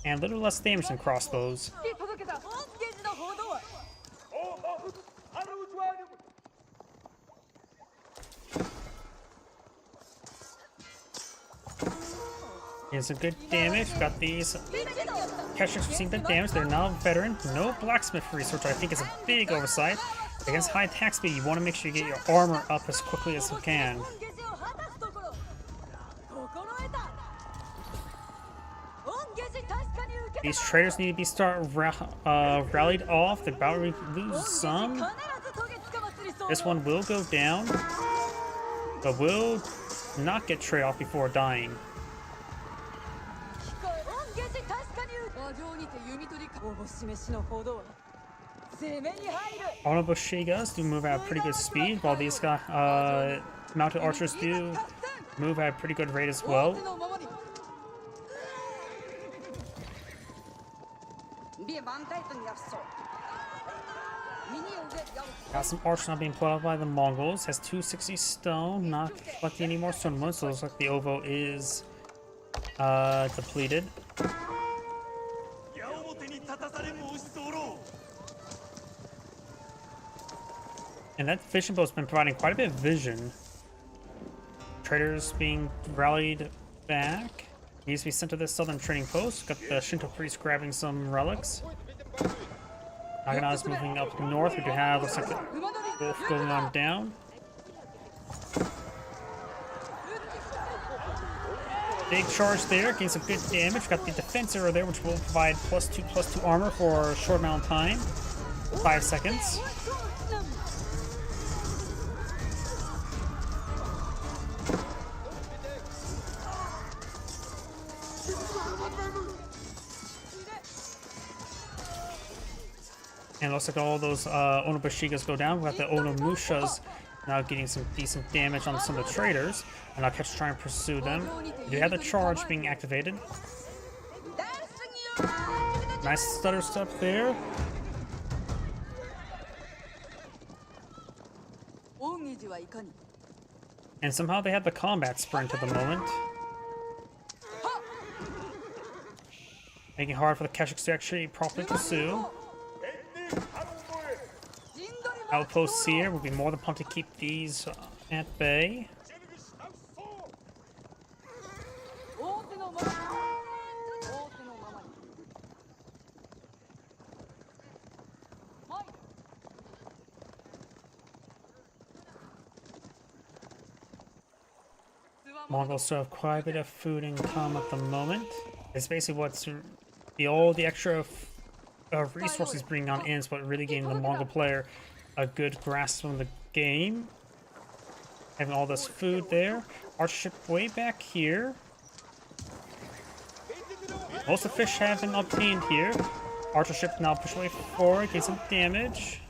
and a little less damage than crossbows. Getting some good damage. We've got these Keshiks receiving good damage. They're now veteran. No blacksmith research, I think is a big oversight. Against high attack speed, you want to make sure you get your armor up as quickly as you can. These traders need to be rallied off. They're about to lose some. This one will go down, but will not get traded off before dying. Onobushigas do move at pretty good speed, while these mounted archers do move at a pretty good rate as well. Got some archers not being put out by the Mongols. Has 260 stone, not collecting any more stone wounds, so it looks like the OVO is depleted. And that fishing boat's been providing quite a bit of vision. Traders being rallied back. Needs to be sent to this southern trading post. Got the Shinto priest grabbing some relics. Nagana's moving up north. We do have, looks like the wolf going on down. Big charge there, getting some good damage. Got the defense arrow there, which will provide +2/+2 armor for a short amount of time. 5 seconds. And it looks like all those Onobushigas go down. We've got the Onomushas now getting some decent damage on some of the traders. And I'll catch try and pursue them. We do have the charge being activated. Nice stutter step there. And somehow they have the combat sprint at the moment. making it hard for the Keshiks to actually properly pursue. Outposts here will be more than pumped to keep these at bay. Mongols still have quite a bit of food income at the moment. It's basically what's all the extra resources bringing on in is what really giving the Mongol player a good grasp on the game. Having all this food there. Our ship way back here. Most of the fish have been obtained here. Archer ship now push away forward, get some damage.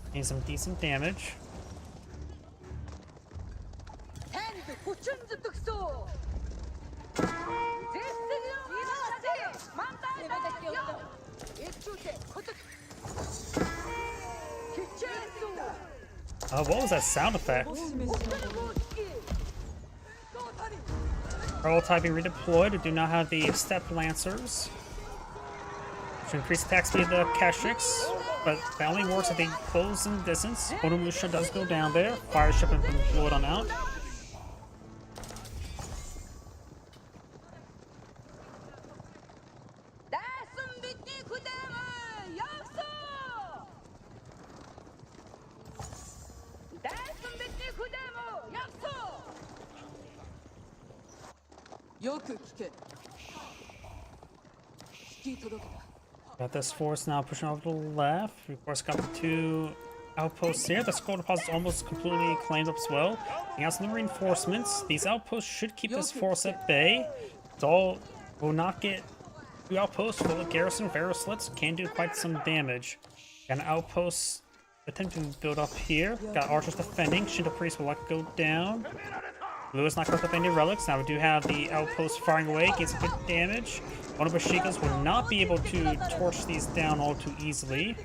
Getting some decent damage. What was that sound effect? All typing redeployed. We do not have the Steppe Lancers. To increase attack speed of the Keshiks, but that only works if they close in distance. Onimusha does go down there. Fire ship has been deployed on out. Got this force now pushing over to the left. We of course got the two outposts here. The skull deposit is almost completely claimed up as well. We got some reinforcements. These outposts should keep this force at bay. Dahl will not get two outposts full of garrison. Veroslits can do quite some damage. Got an outpost attempting to build up here. Got archers defending. Shinto Priest will let it go down. Lewis not caught up any relics. Now we do have the outpost firing away, getting some good damage. Onobushikas will not be able to torch these down all too easily.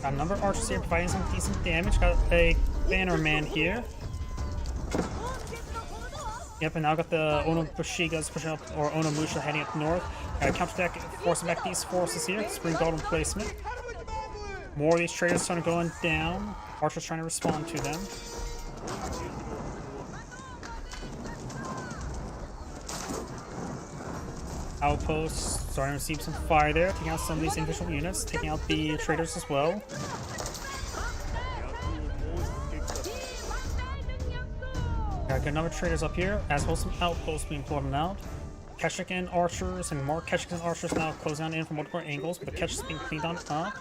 Got a number of archers here providing some decent damage. Got a banner man here. Yep, and now got the Onobushikas pushing up, or Onimusha heading up north. Got a counterattack, forcing back these forces here. Spring Golden placement. More of these traders starting going down. Archers trying to respond to them. Outposts starting to receive some fire there, taking out some of these individual units, taking out the traders as well. Got a number of traders up here, as well as some outposts being pulled out. Keshik and archers, and more Keshiks and archers now closing on in from multiple angles, but the Keshiks being cleaned on up.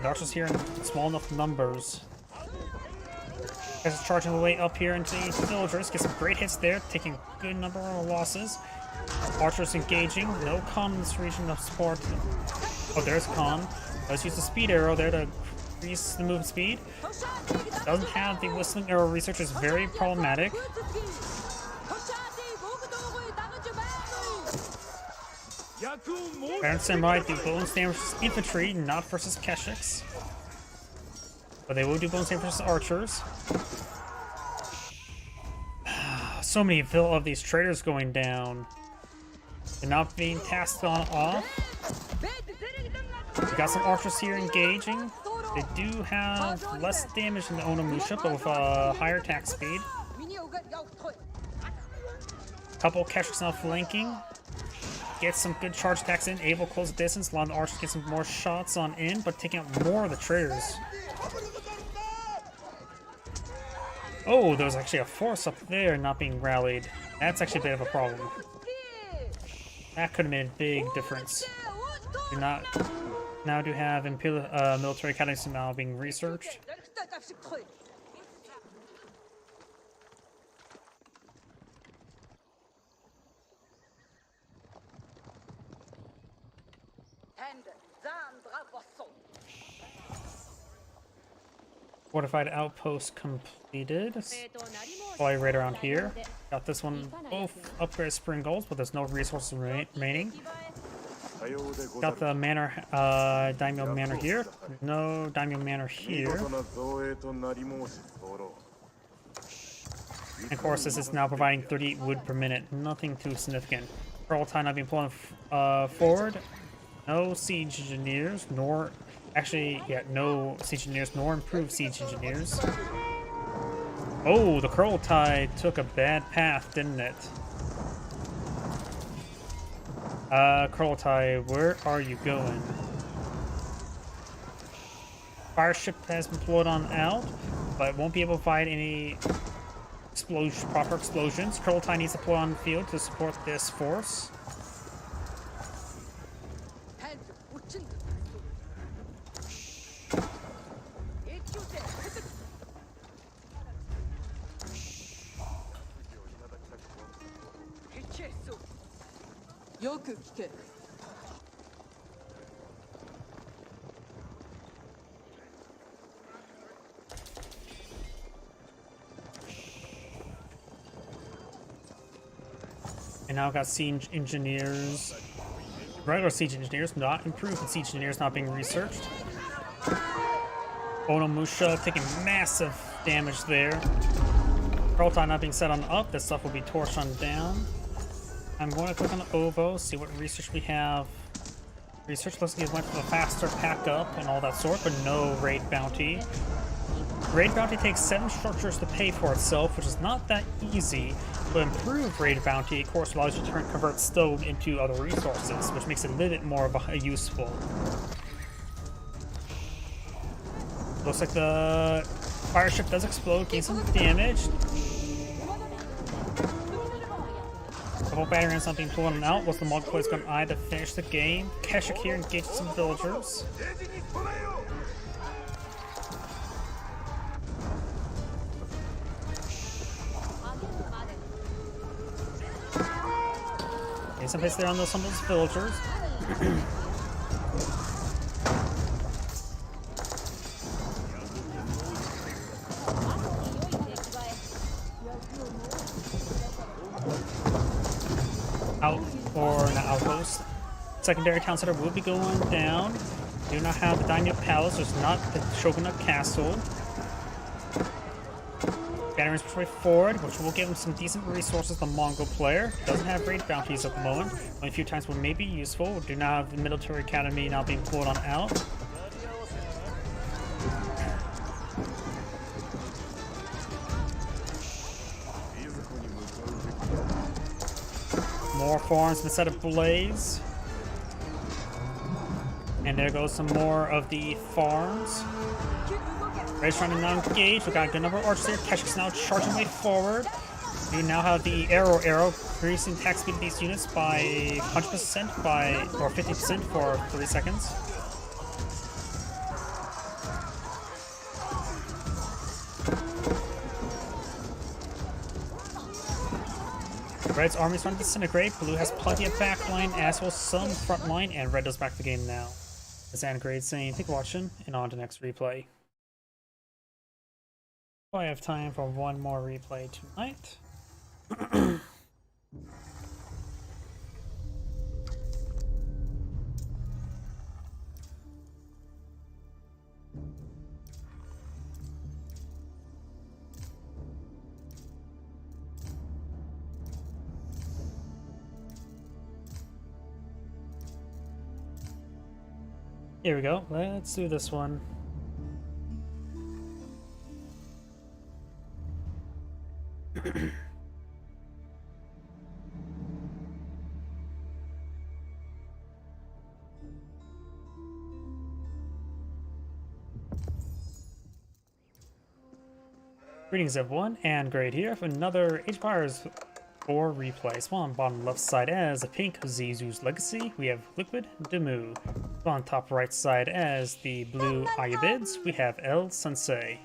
The archers here in small enough numbers. Keshiks charging the way up here into the villagers, get some great hits there, taking a good number of losses. Archers engaging, no Khan in this region to support. Oh, there's Khan. Let's use the speed arrow there to increase the movement speed. Doesn't have the whistling arrow research, is very problematic. Baron Samurai do bonus damage versus infantry, not versus Keshiks. But they will do bonus damage versus archers. So many of these traders going down. They're not being tasked on off. We got some archers here engaging. They do have less damage than the Onimusha, but with a higher attack speed. Couple Keshiks now flanking. Get some good charge attacks in, able to close the distance. A lot of the archers get some more shots on in, but taking out more of the traders. Oh, there's actually a force up there not being rallied. That's actually a bit of a problem. That could have made a big difference. Do not now do have military academies now being researched. Fortified outpost completed. Fly right around here. Got this one both upgrade spring goals, but there's no resources remaining. Got the manor, daimyo manor here. No daimyo manor here. And of course, this is now providing 38 wood per minute. Nothing too significant. Kurultai not being pulling forward. No siege engineers, nor... Actually, yeah, no siege engineers, nor improved siege engineers. Oh, the Kurultai took a bad path, didn't it? Kurultai, where are you going? Fireship has been pulled on out, but won't be able to provide any proper explosions. Kurultai needs to pull on the field to support this force. And now I've got siege engineers, regular siege engineers, not improved siege engineers not being researched. Onomusha taking massive damage there. Kurultai not being set on up, this stuff will be torched on down. I'm going to click on OVO, see what research we have. Research looks like it went for the faster pack up and all that sort, but no raid bounty. Raid bounty takes 7 structures to pay for itself, which is not that easy. But improved raid bounty, of course, allows you to convert stone into other resources, which makes it a little bit more of a useful. Looks like the fire ship does explode, gain some damage. Couple battery runs not being pulled out. Was the multiplayer going to either finish the game? Keshik here engaged some villagers. Some hits there on some of those villagers. Not outpost. Secondary town center will be going down. Do not have the Daimyo Palace, there's not the Shogunate Castle. Veterans push forward, which will give him some decent resources. The Mongol player doesn't have raid bounties at the moment. Only a few times would may be useful. We do not have the military academy now being pulled on out. More farms been set ablaze. And there goes some more of the farms. Raid's trying to now engage. We got a good number of archers here. Keshik's now charging way forward. We now have the arrow increasing attack speed of these units by 100% or 50% for 3 seconds. Red's army is starting to disintegrate. Blue has plenty of backline, as well as some front line, and Red does back the game now. As Angrade saying, thank you for watching, and on to the next replay. I have time for one more replay tonight. Here we go. Let's do this one. Greetings everyone, and Great here for another Age of Empires 4 replay. So on the bottom left side as a pink Zizu's Legacy, we have Liquid Demu. So on top right side as the blue Ayubids, we have El Sensei.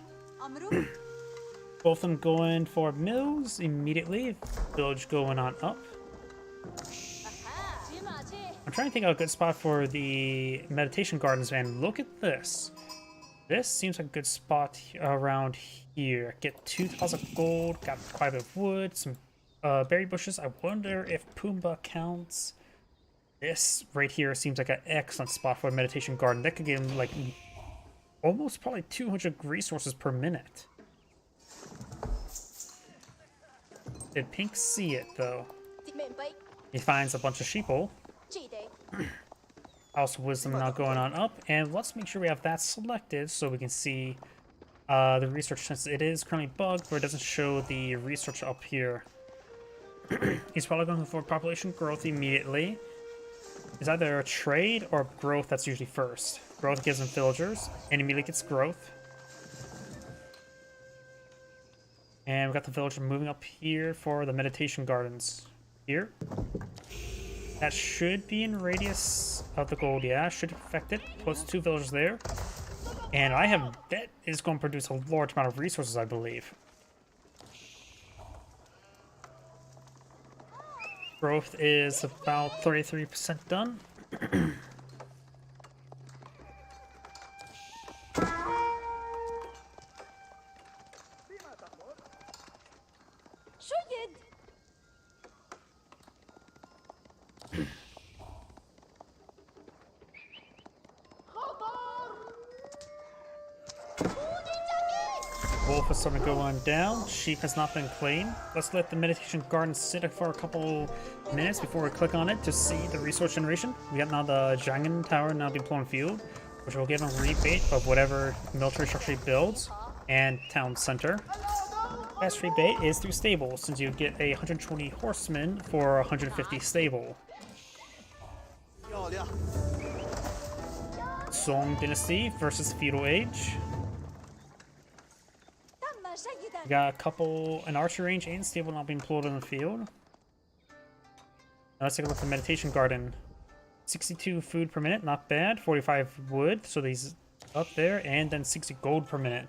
Both of them going for mills immediately, village going on up. I'm trying to think of a good spot for the meditation gardens, man. Look at this. This seems like a good spot around here. Get 2,000 gold, got quite a bit of wood, some berry bushes. I wonder if Pumbaa counts. This right here seems like an excellent spot for a meditation garden. That could give him like almost probably 200 resources per minute. Did Pink see it, though? 明白， He finds a bunch of sheeple. 记得。 House of Wisdom now going on up, and let's make sure we have that selected so we can see the research, since it is currently bugged, where it doesn't show the research up here. He's probably going for population growth immediately. It's either a trade or growth that's usually first. Growth gives him villagers, and immediately gets growth. And we got the villager moving up here for the meditation gardens. Here. That should be in radius of the gold, yeah, should affect it. Plus 2 villagers there. And that is going to produce a large amount of resources, I believe. Growth is about 33% done. 说也。Wolf is starting to go on down. Sheep has not been cleaned. Let's let the meditation garden sit for a couple minutes before we click on it to see the resource generation. We got now the Jangan Tower now being blown field, which will give him rebate of whatever military structure he builds, and town center. Best rebate is through stable, since you get 120 horsemen for 150 stable. Song Dynasty versus Feudal Age. We got a couple, an archer range and stable not being pulled in the field. Now let's take a look at the meditation garden. 62 food per minute, not bad. 45 wood, so these up there, and then 60 gold per minute.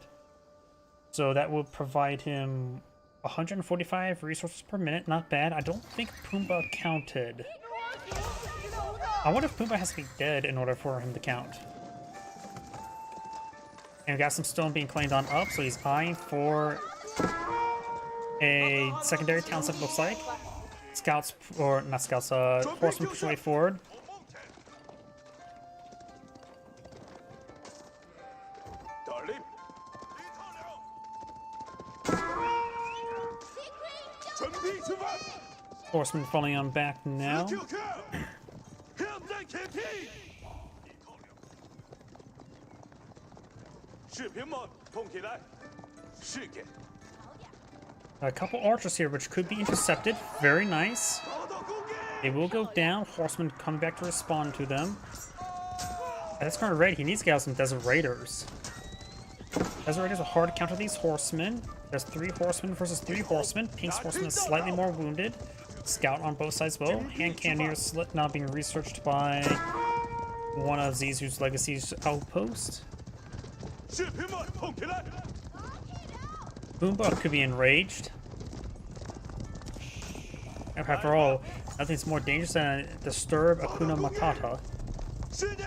So that will provide him 145 resources per minute, not bad. I don't think Pumbaa counted. I wonder if Pumbaa has to be dead in order for him to count. And we got some stone being claimed on up, so he's eyeing for a secondary town center, looks like. Scouts, or not scouts, horsemen push way forward. Horsemen falling on back now. 士兵们，动起来！是的， A couple archers here, which could be intercepted. Very nice. They will go down. Horsemen come back to respond to them. That's kind of right. He needs to get out some Desert Raiders. Desert Raiders are hard to counter these horsemen. There's 3 horsemen versus 3 horsemen. Pink's horseman is slightly more wounded. Scout on both sides well. Hand cannoneer slit now being researched by one of Zizu's Legacy's outposts. 士兵们，动起来！ Pumbaa could be enraged. After all, nothing's more dangerous than disturb Akuna Matata. 是的，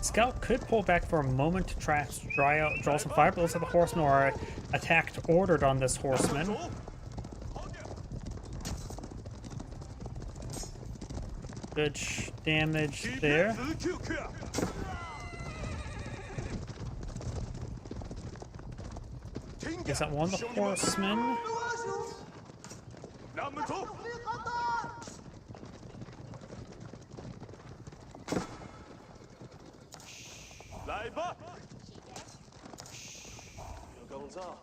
Scout could pull back for a moment to try to draw some fire, but looks like the horsemen are attacked ordered on this horseman. Good damage 敌 there. 子 QQ。 Is that one of the horsemen? 让我们走。来吧。有工作。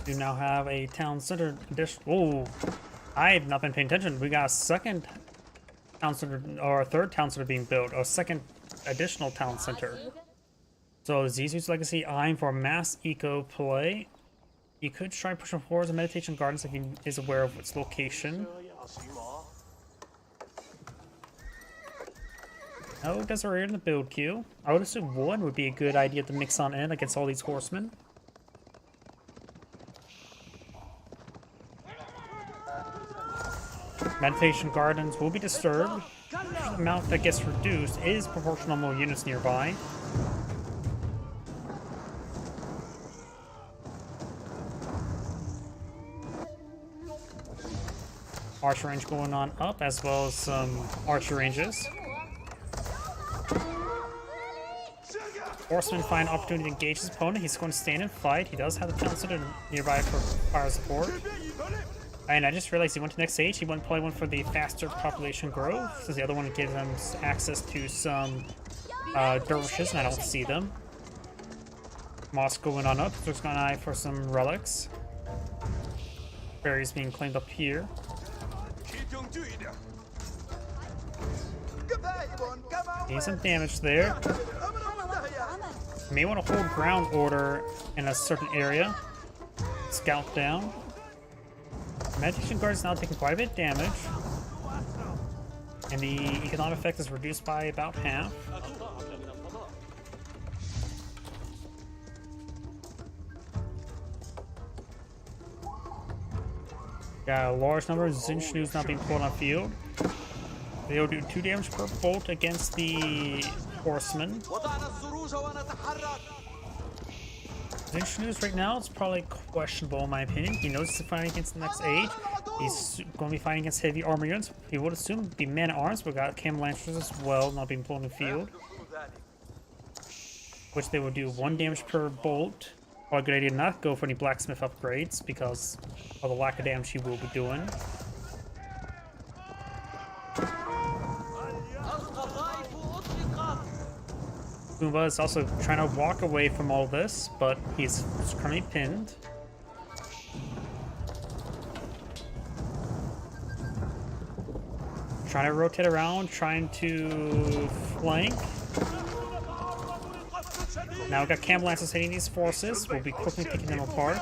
You now have a town center dish. Oh, I have not been paying attention. We got a second town center, or a third town center being built, a second additional town center. So Zizu's Legacy eyeing for mass eco play. He could try pushing forward the meditation gardens if he is aware of its location. 这样行吗？ No Desert Raider in the build queue. I would assume one would be a good idea to mix on in against all these horsemen. Meditation gardens will be disturbed. The amount that gets reduced is proportional to more units nearby. Archer range going on up, as well as some archer ranges. Horseman find opportunity to engage his opponent. He's going to stand and fight. He does have the Town Center nearby for fire support. And I just realized he went to next stage. He probably went for the faster population growth, since the other one gives him access to some dervishes, and I don't see them. Moss going on up. There's got an eye for some relics. Berries being claimed up here. Need some damage there. May want to hold ground order in a certain area. Scout down. Meditation Guard is now taking quite a bit of damage. And the economic effect is reduced by about half. Got a large number of Zinchnu's not being pulled on field. They'll do 2 damage per bolt against the horseman. Zinchnu's right now, it's probably questionable in my opinion. He knows he's fighting against the next age. He's going to be fighting against heavy armor units. He would assume be men at arms, but got Camel Lancers as well, not being pulled in the field. Which they will do 1 damage per bolt. Probably a good idea not go for any blacksmith upgrades because of the lack of damage he will be doing. Goomba is also trying to walk away from all this, but he's currently pinned. Trying to rotate around, trying to flank. Now we've got Camel Lancers hitting these forces. We'll be quickly picking them apart.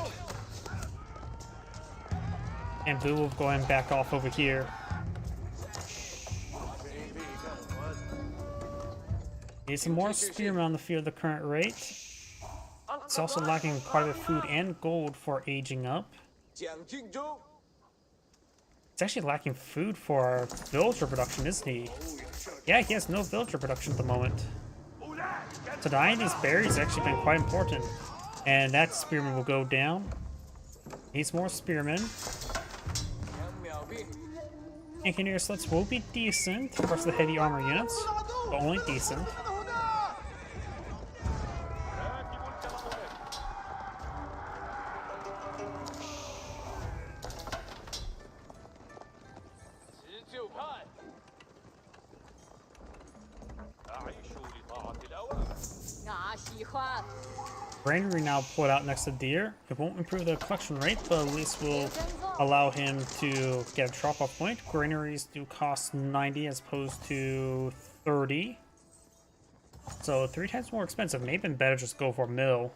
And Blue will go ahead and back off over here. Need some more spearmen on the field at the current rate. It's also lacking quite a bit of food and gold for aging up. It's actually lacking food for our villager production, isn't he? Yeah, he has no villager production at the moment. So dying these berries has actually been quite important. And that spearman will go down. Needs more spearmen. Engineer slots will be decent versus the heavy armor units, but only decent. Granary now pulled out next to Deer. It won't improve the collection rate, but at least will allow him to get a drop-off point. Granaries do cost 90 as opposed to 30. So 3 times more expensive. Maybe been better just go for mill.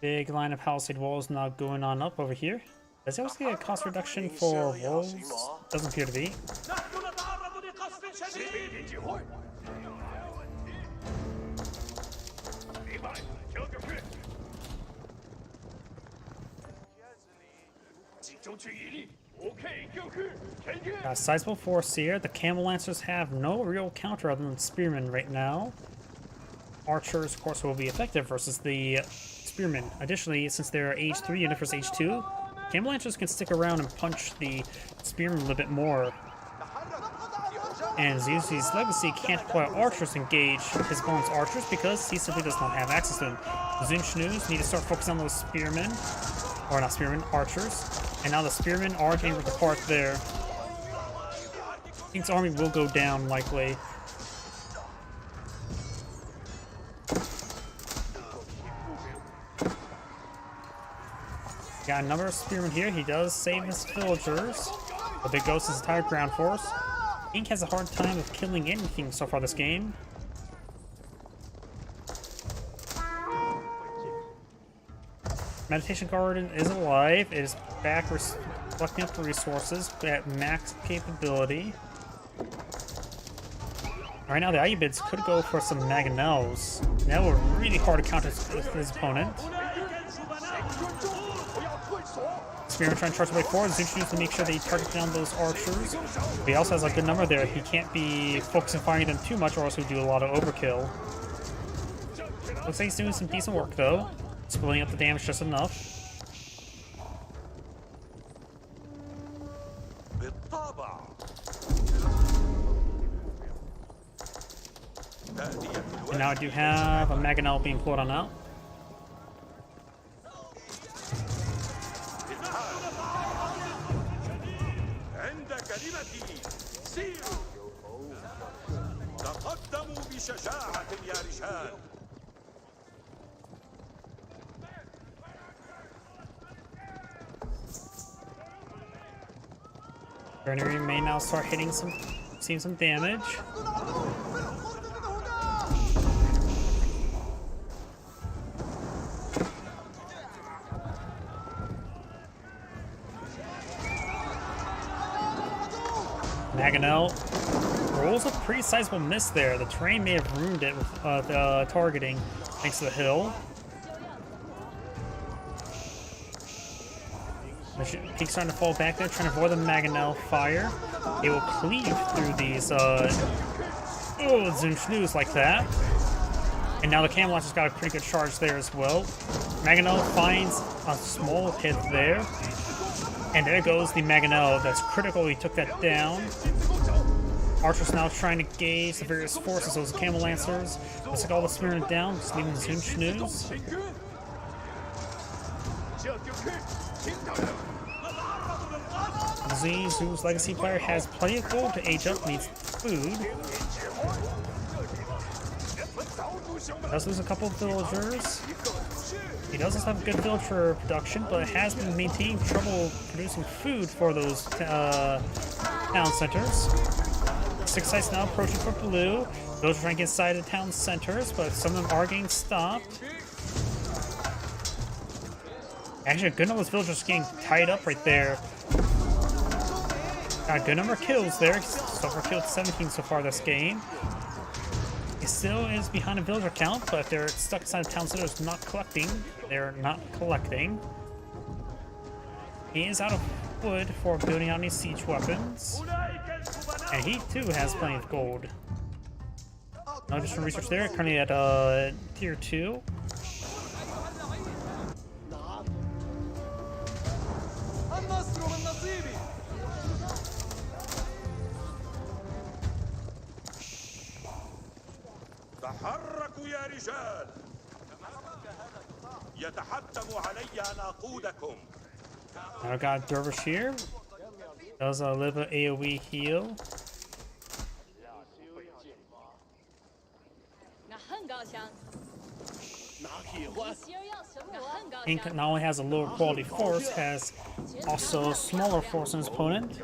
Big line of palisade walls now going on up over here. Does it also get a cost reduction for walls? Doesn't appear to be. Got a sizable force here. The Camel Lancers have no real counter other than Spearmen right now. Archers, of course, will be effective versus the Spearmen. Additionally, since they're age 3 unit versus age 2, Camel Lancers can stick around and punch the Spearmen a little bit more. And Zeus's Legacy can't deploy archers engage his opponent's archers because he simply does not have access to them. Zinchnu's need to start focusing on those spearmen. Or not spearmen, archers. And now the spearmen are getting ripped apart there. King's army will go down likely. Got a number of spearmen here. He does save his villagers, but there goes his entire ground force. Ink has a hard time of killing anything so far this game. Meditation Garden is alive. It is back collecting up resources at max capability. Right now the Ayubids could go for some Mangonels. That would be really hard to counter his opponent. Spearman trying to charge away forward. Zuchu needs to make sure they target down those archers. But he also has a good number there. He can't be focusing on firing them too much or else he'll do a lot of overkill. Looks like he's doing some decent work though. Splitting up the damage just enough. And now I do have a Mangonel being pulled on out. عند كلمتي سيروا تقدموا بشجاعة يا رجال. Grenadier may now start seeing some damage. Mangonel rolls a pretty sizable miss there. The terrain may have ruined it with the targeting thanks to the hill. He's starting to fall back there, trying to avoid the Mangonel fire. It will cleave through these Zunschnus like that. And now the Camelots got a pretty good charge there as well. Mangonel finds a small hit there. And there goes the Mangonel. That's critical. He took that down. Archer's now trying to gauge the various forces. Those Camel Lancers. Looks like all the spearmen down, just leaving the Zunschnus. Zunschnu's legacy player has plenty of gold to age up, needs food. Does lose a couple of villagers. He does have good villager production, but has been maintaining trouble producing food for those town centers. 6 sites now approaching for blue. Those are trying to get inside the town centers, but some of them are getting stopped. Actually, a good number of those villagers are getting tied up right there. Got a good number of kills there. So far killed 17 so far this game. He still is behind a villager count, but if they're stuck inside the town center, it's not collecting. They're not collecting. He is out of wood for building out any siege weapons. And he too has plenty of gold. No additional research there. Currently at tier 2. تحركوا يا رجال. يتحتم علي أن أقودكم. Now I got Dervish here. Does a little AoE heal. Ink not only has a lower quality force, has also a smaller force in his opponent.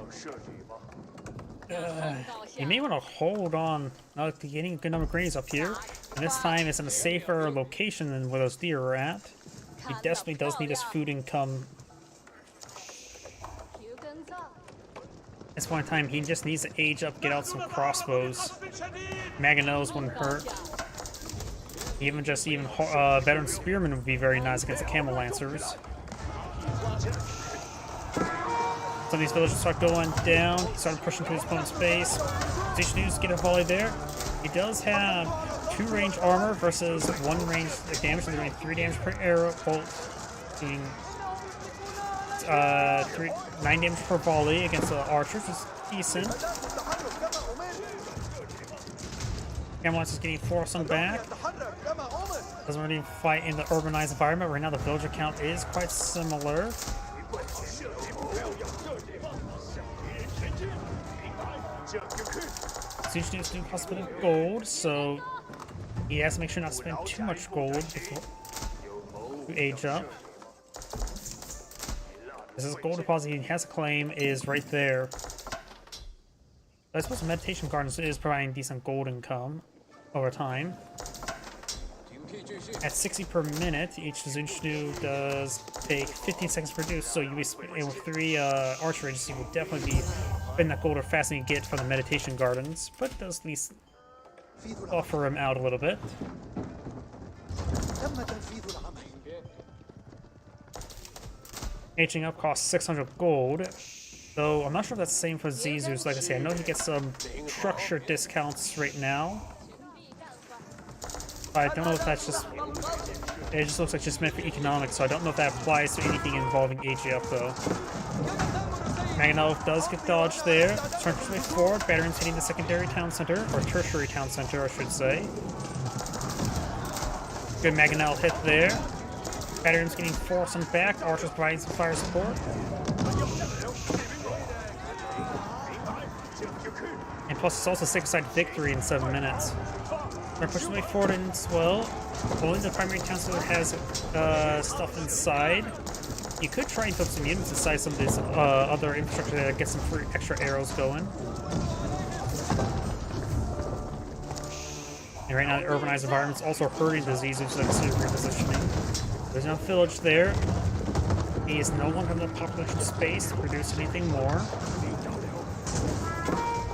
You may want to hold on to getting a good number of grenades up here. And this time it's in a safer location than where those deer are at. He definitely does need his food income. At this point in time, he just needs to age up, get out some crossbows. Mangonels wouldn't hurt. Even veteran spearmen would be very nice against the Camel Lancers. Some of these villagers start going down. He started pushing to his opponent's base. Zunschnus get a volley there. He does have 2 range armor versus 1 range damage. So they're doing 3 damage per arrow bolt, doing 9 damage per volley against the archers, which is decent. Camelot is getting forced on back. Doesn't really fight in the urbanized environment. Right now, the villager count is quite similar. Zunschnus do cost a bit of gold, so he has to make sure not to spend too much gold before to age up. This gold deposit he has to claim is right there. I suppose the Meditation Gardens is providing decent gold income over time. At 60 per minute, each Zunschnu does take 15 seconds to produce, so you'll be with 3 archer rages, you will definitely be spending that gold or faster than you get from the Meditation Gardens, but it does at least offer him out a little bit. Aging up costs 600 gold, though I'm not sure if that's the same for Zizu's. Like I say, I know he gets some structure discounts right now. I don't know if that's just... It just looks like just meant for economics, so I don't know if that applies to anything involving AG up, though. Maganelov does get dodged there. Trying to push forward. Battery's hitting the secondary town center, or tertiary town center, I should say. Good Maganel hit there. Battery's getting forced on back. Archer's providing some fire support. And plus, it's also 6-side victory in 7 minutes. We're pushing way forward as well. Only the primary town center has stuff inside. You could try and put some units inside some of this other infrastructure that gets some free extra arrows going. And right now, the urbanized environment's also hurting disease, which is considered repositioning. There's no village there. He is no longer in the population space to produce anything more.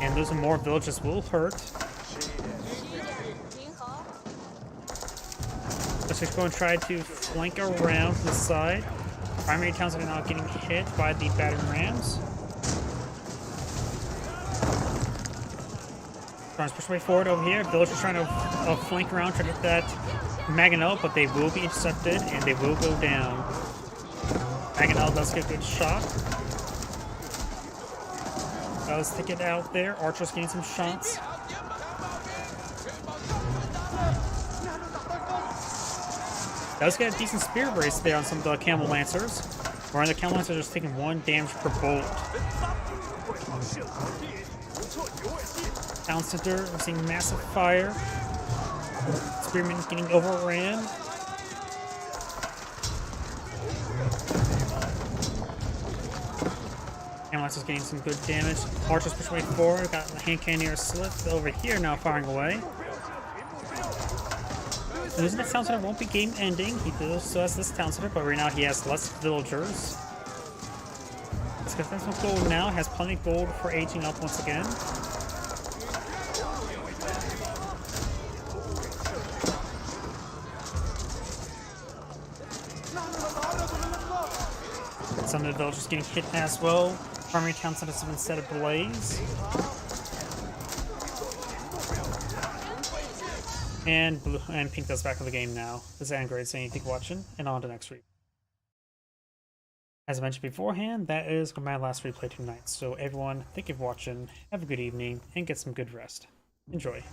And losing more villages will hurt. Let's just go and try to flank around to the side. Primary towns are now getting hit by the battering rams. Trying to push way forward over here. Villagers trying to flank around to get that Maganel, but they will be intercepted and they will go down. Maganel does get a good shot. Does take it out there. Archer's getting some shots. Does get a decent spear brace there on some of the Camel Lancers. Where the Camel Lancers are just taking 1 damage per bolt. Town center, we're seeing massive fire. Spearman getting overran. Camel Lancers getting some good damage. Archer's pushing way forward. Got the hand cannoneer slip over here now firing away. Losing the town center won't be game ending. He still has this town center, but right now he has less villagers. Let's get some gold now. Has plenty of gold for aging up once again. Some of the villagers getting hit as well. Primary town centers have been set ablaze. And blue and pink does back of the game now. This is Android saying thank you for watching, and on to next week. As I mentioned beforehand, that is my last replay tonight. So everyone, thank you for watching, have a good evening, and get some good rest. Enjoy.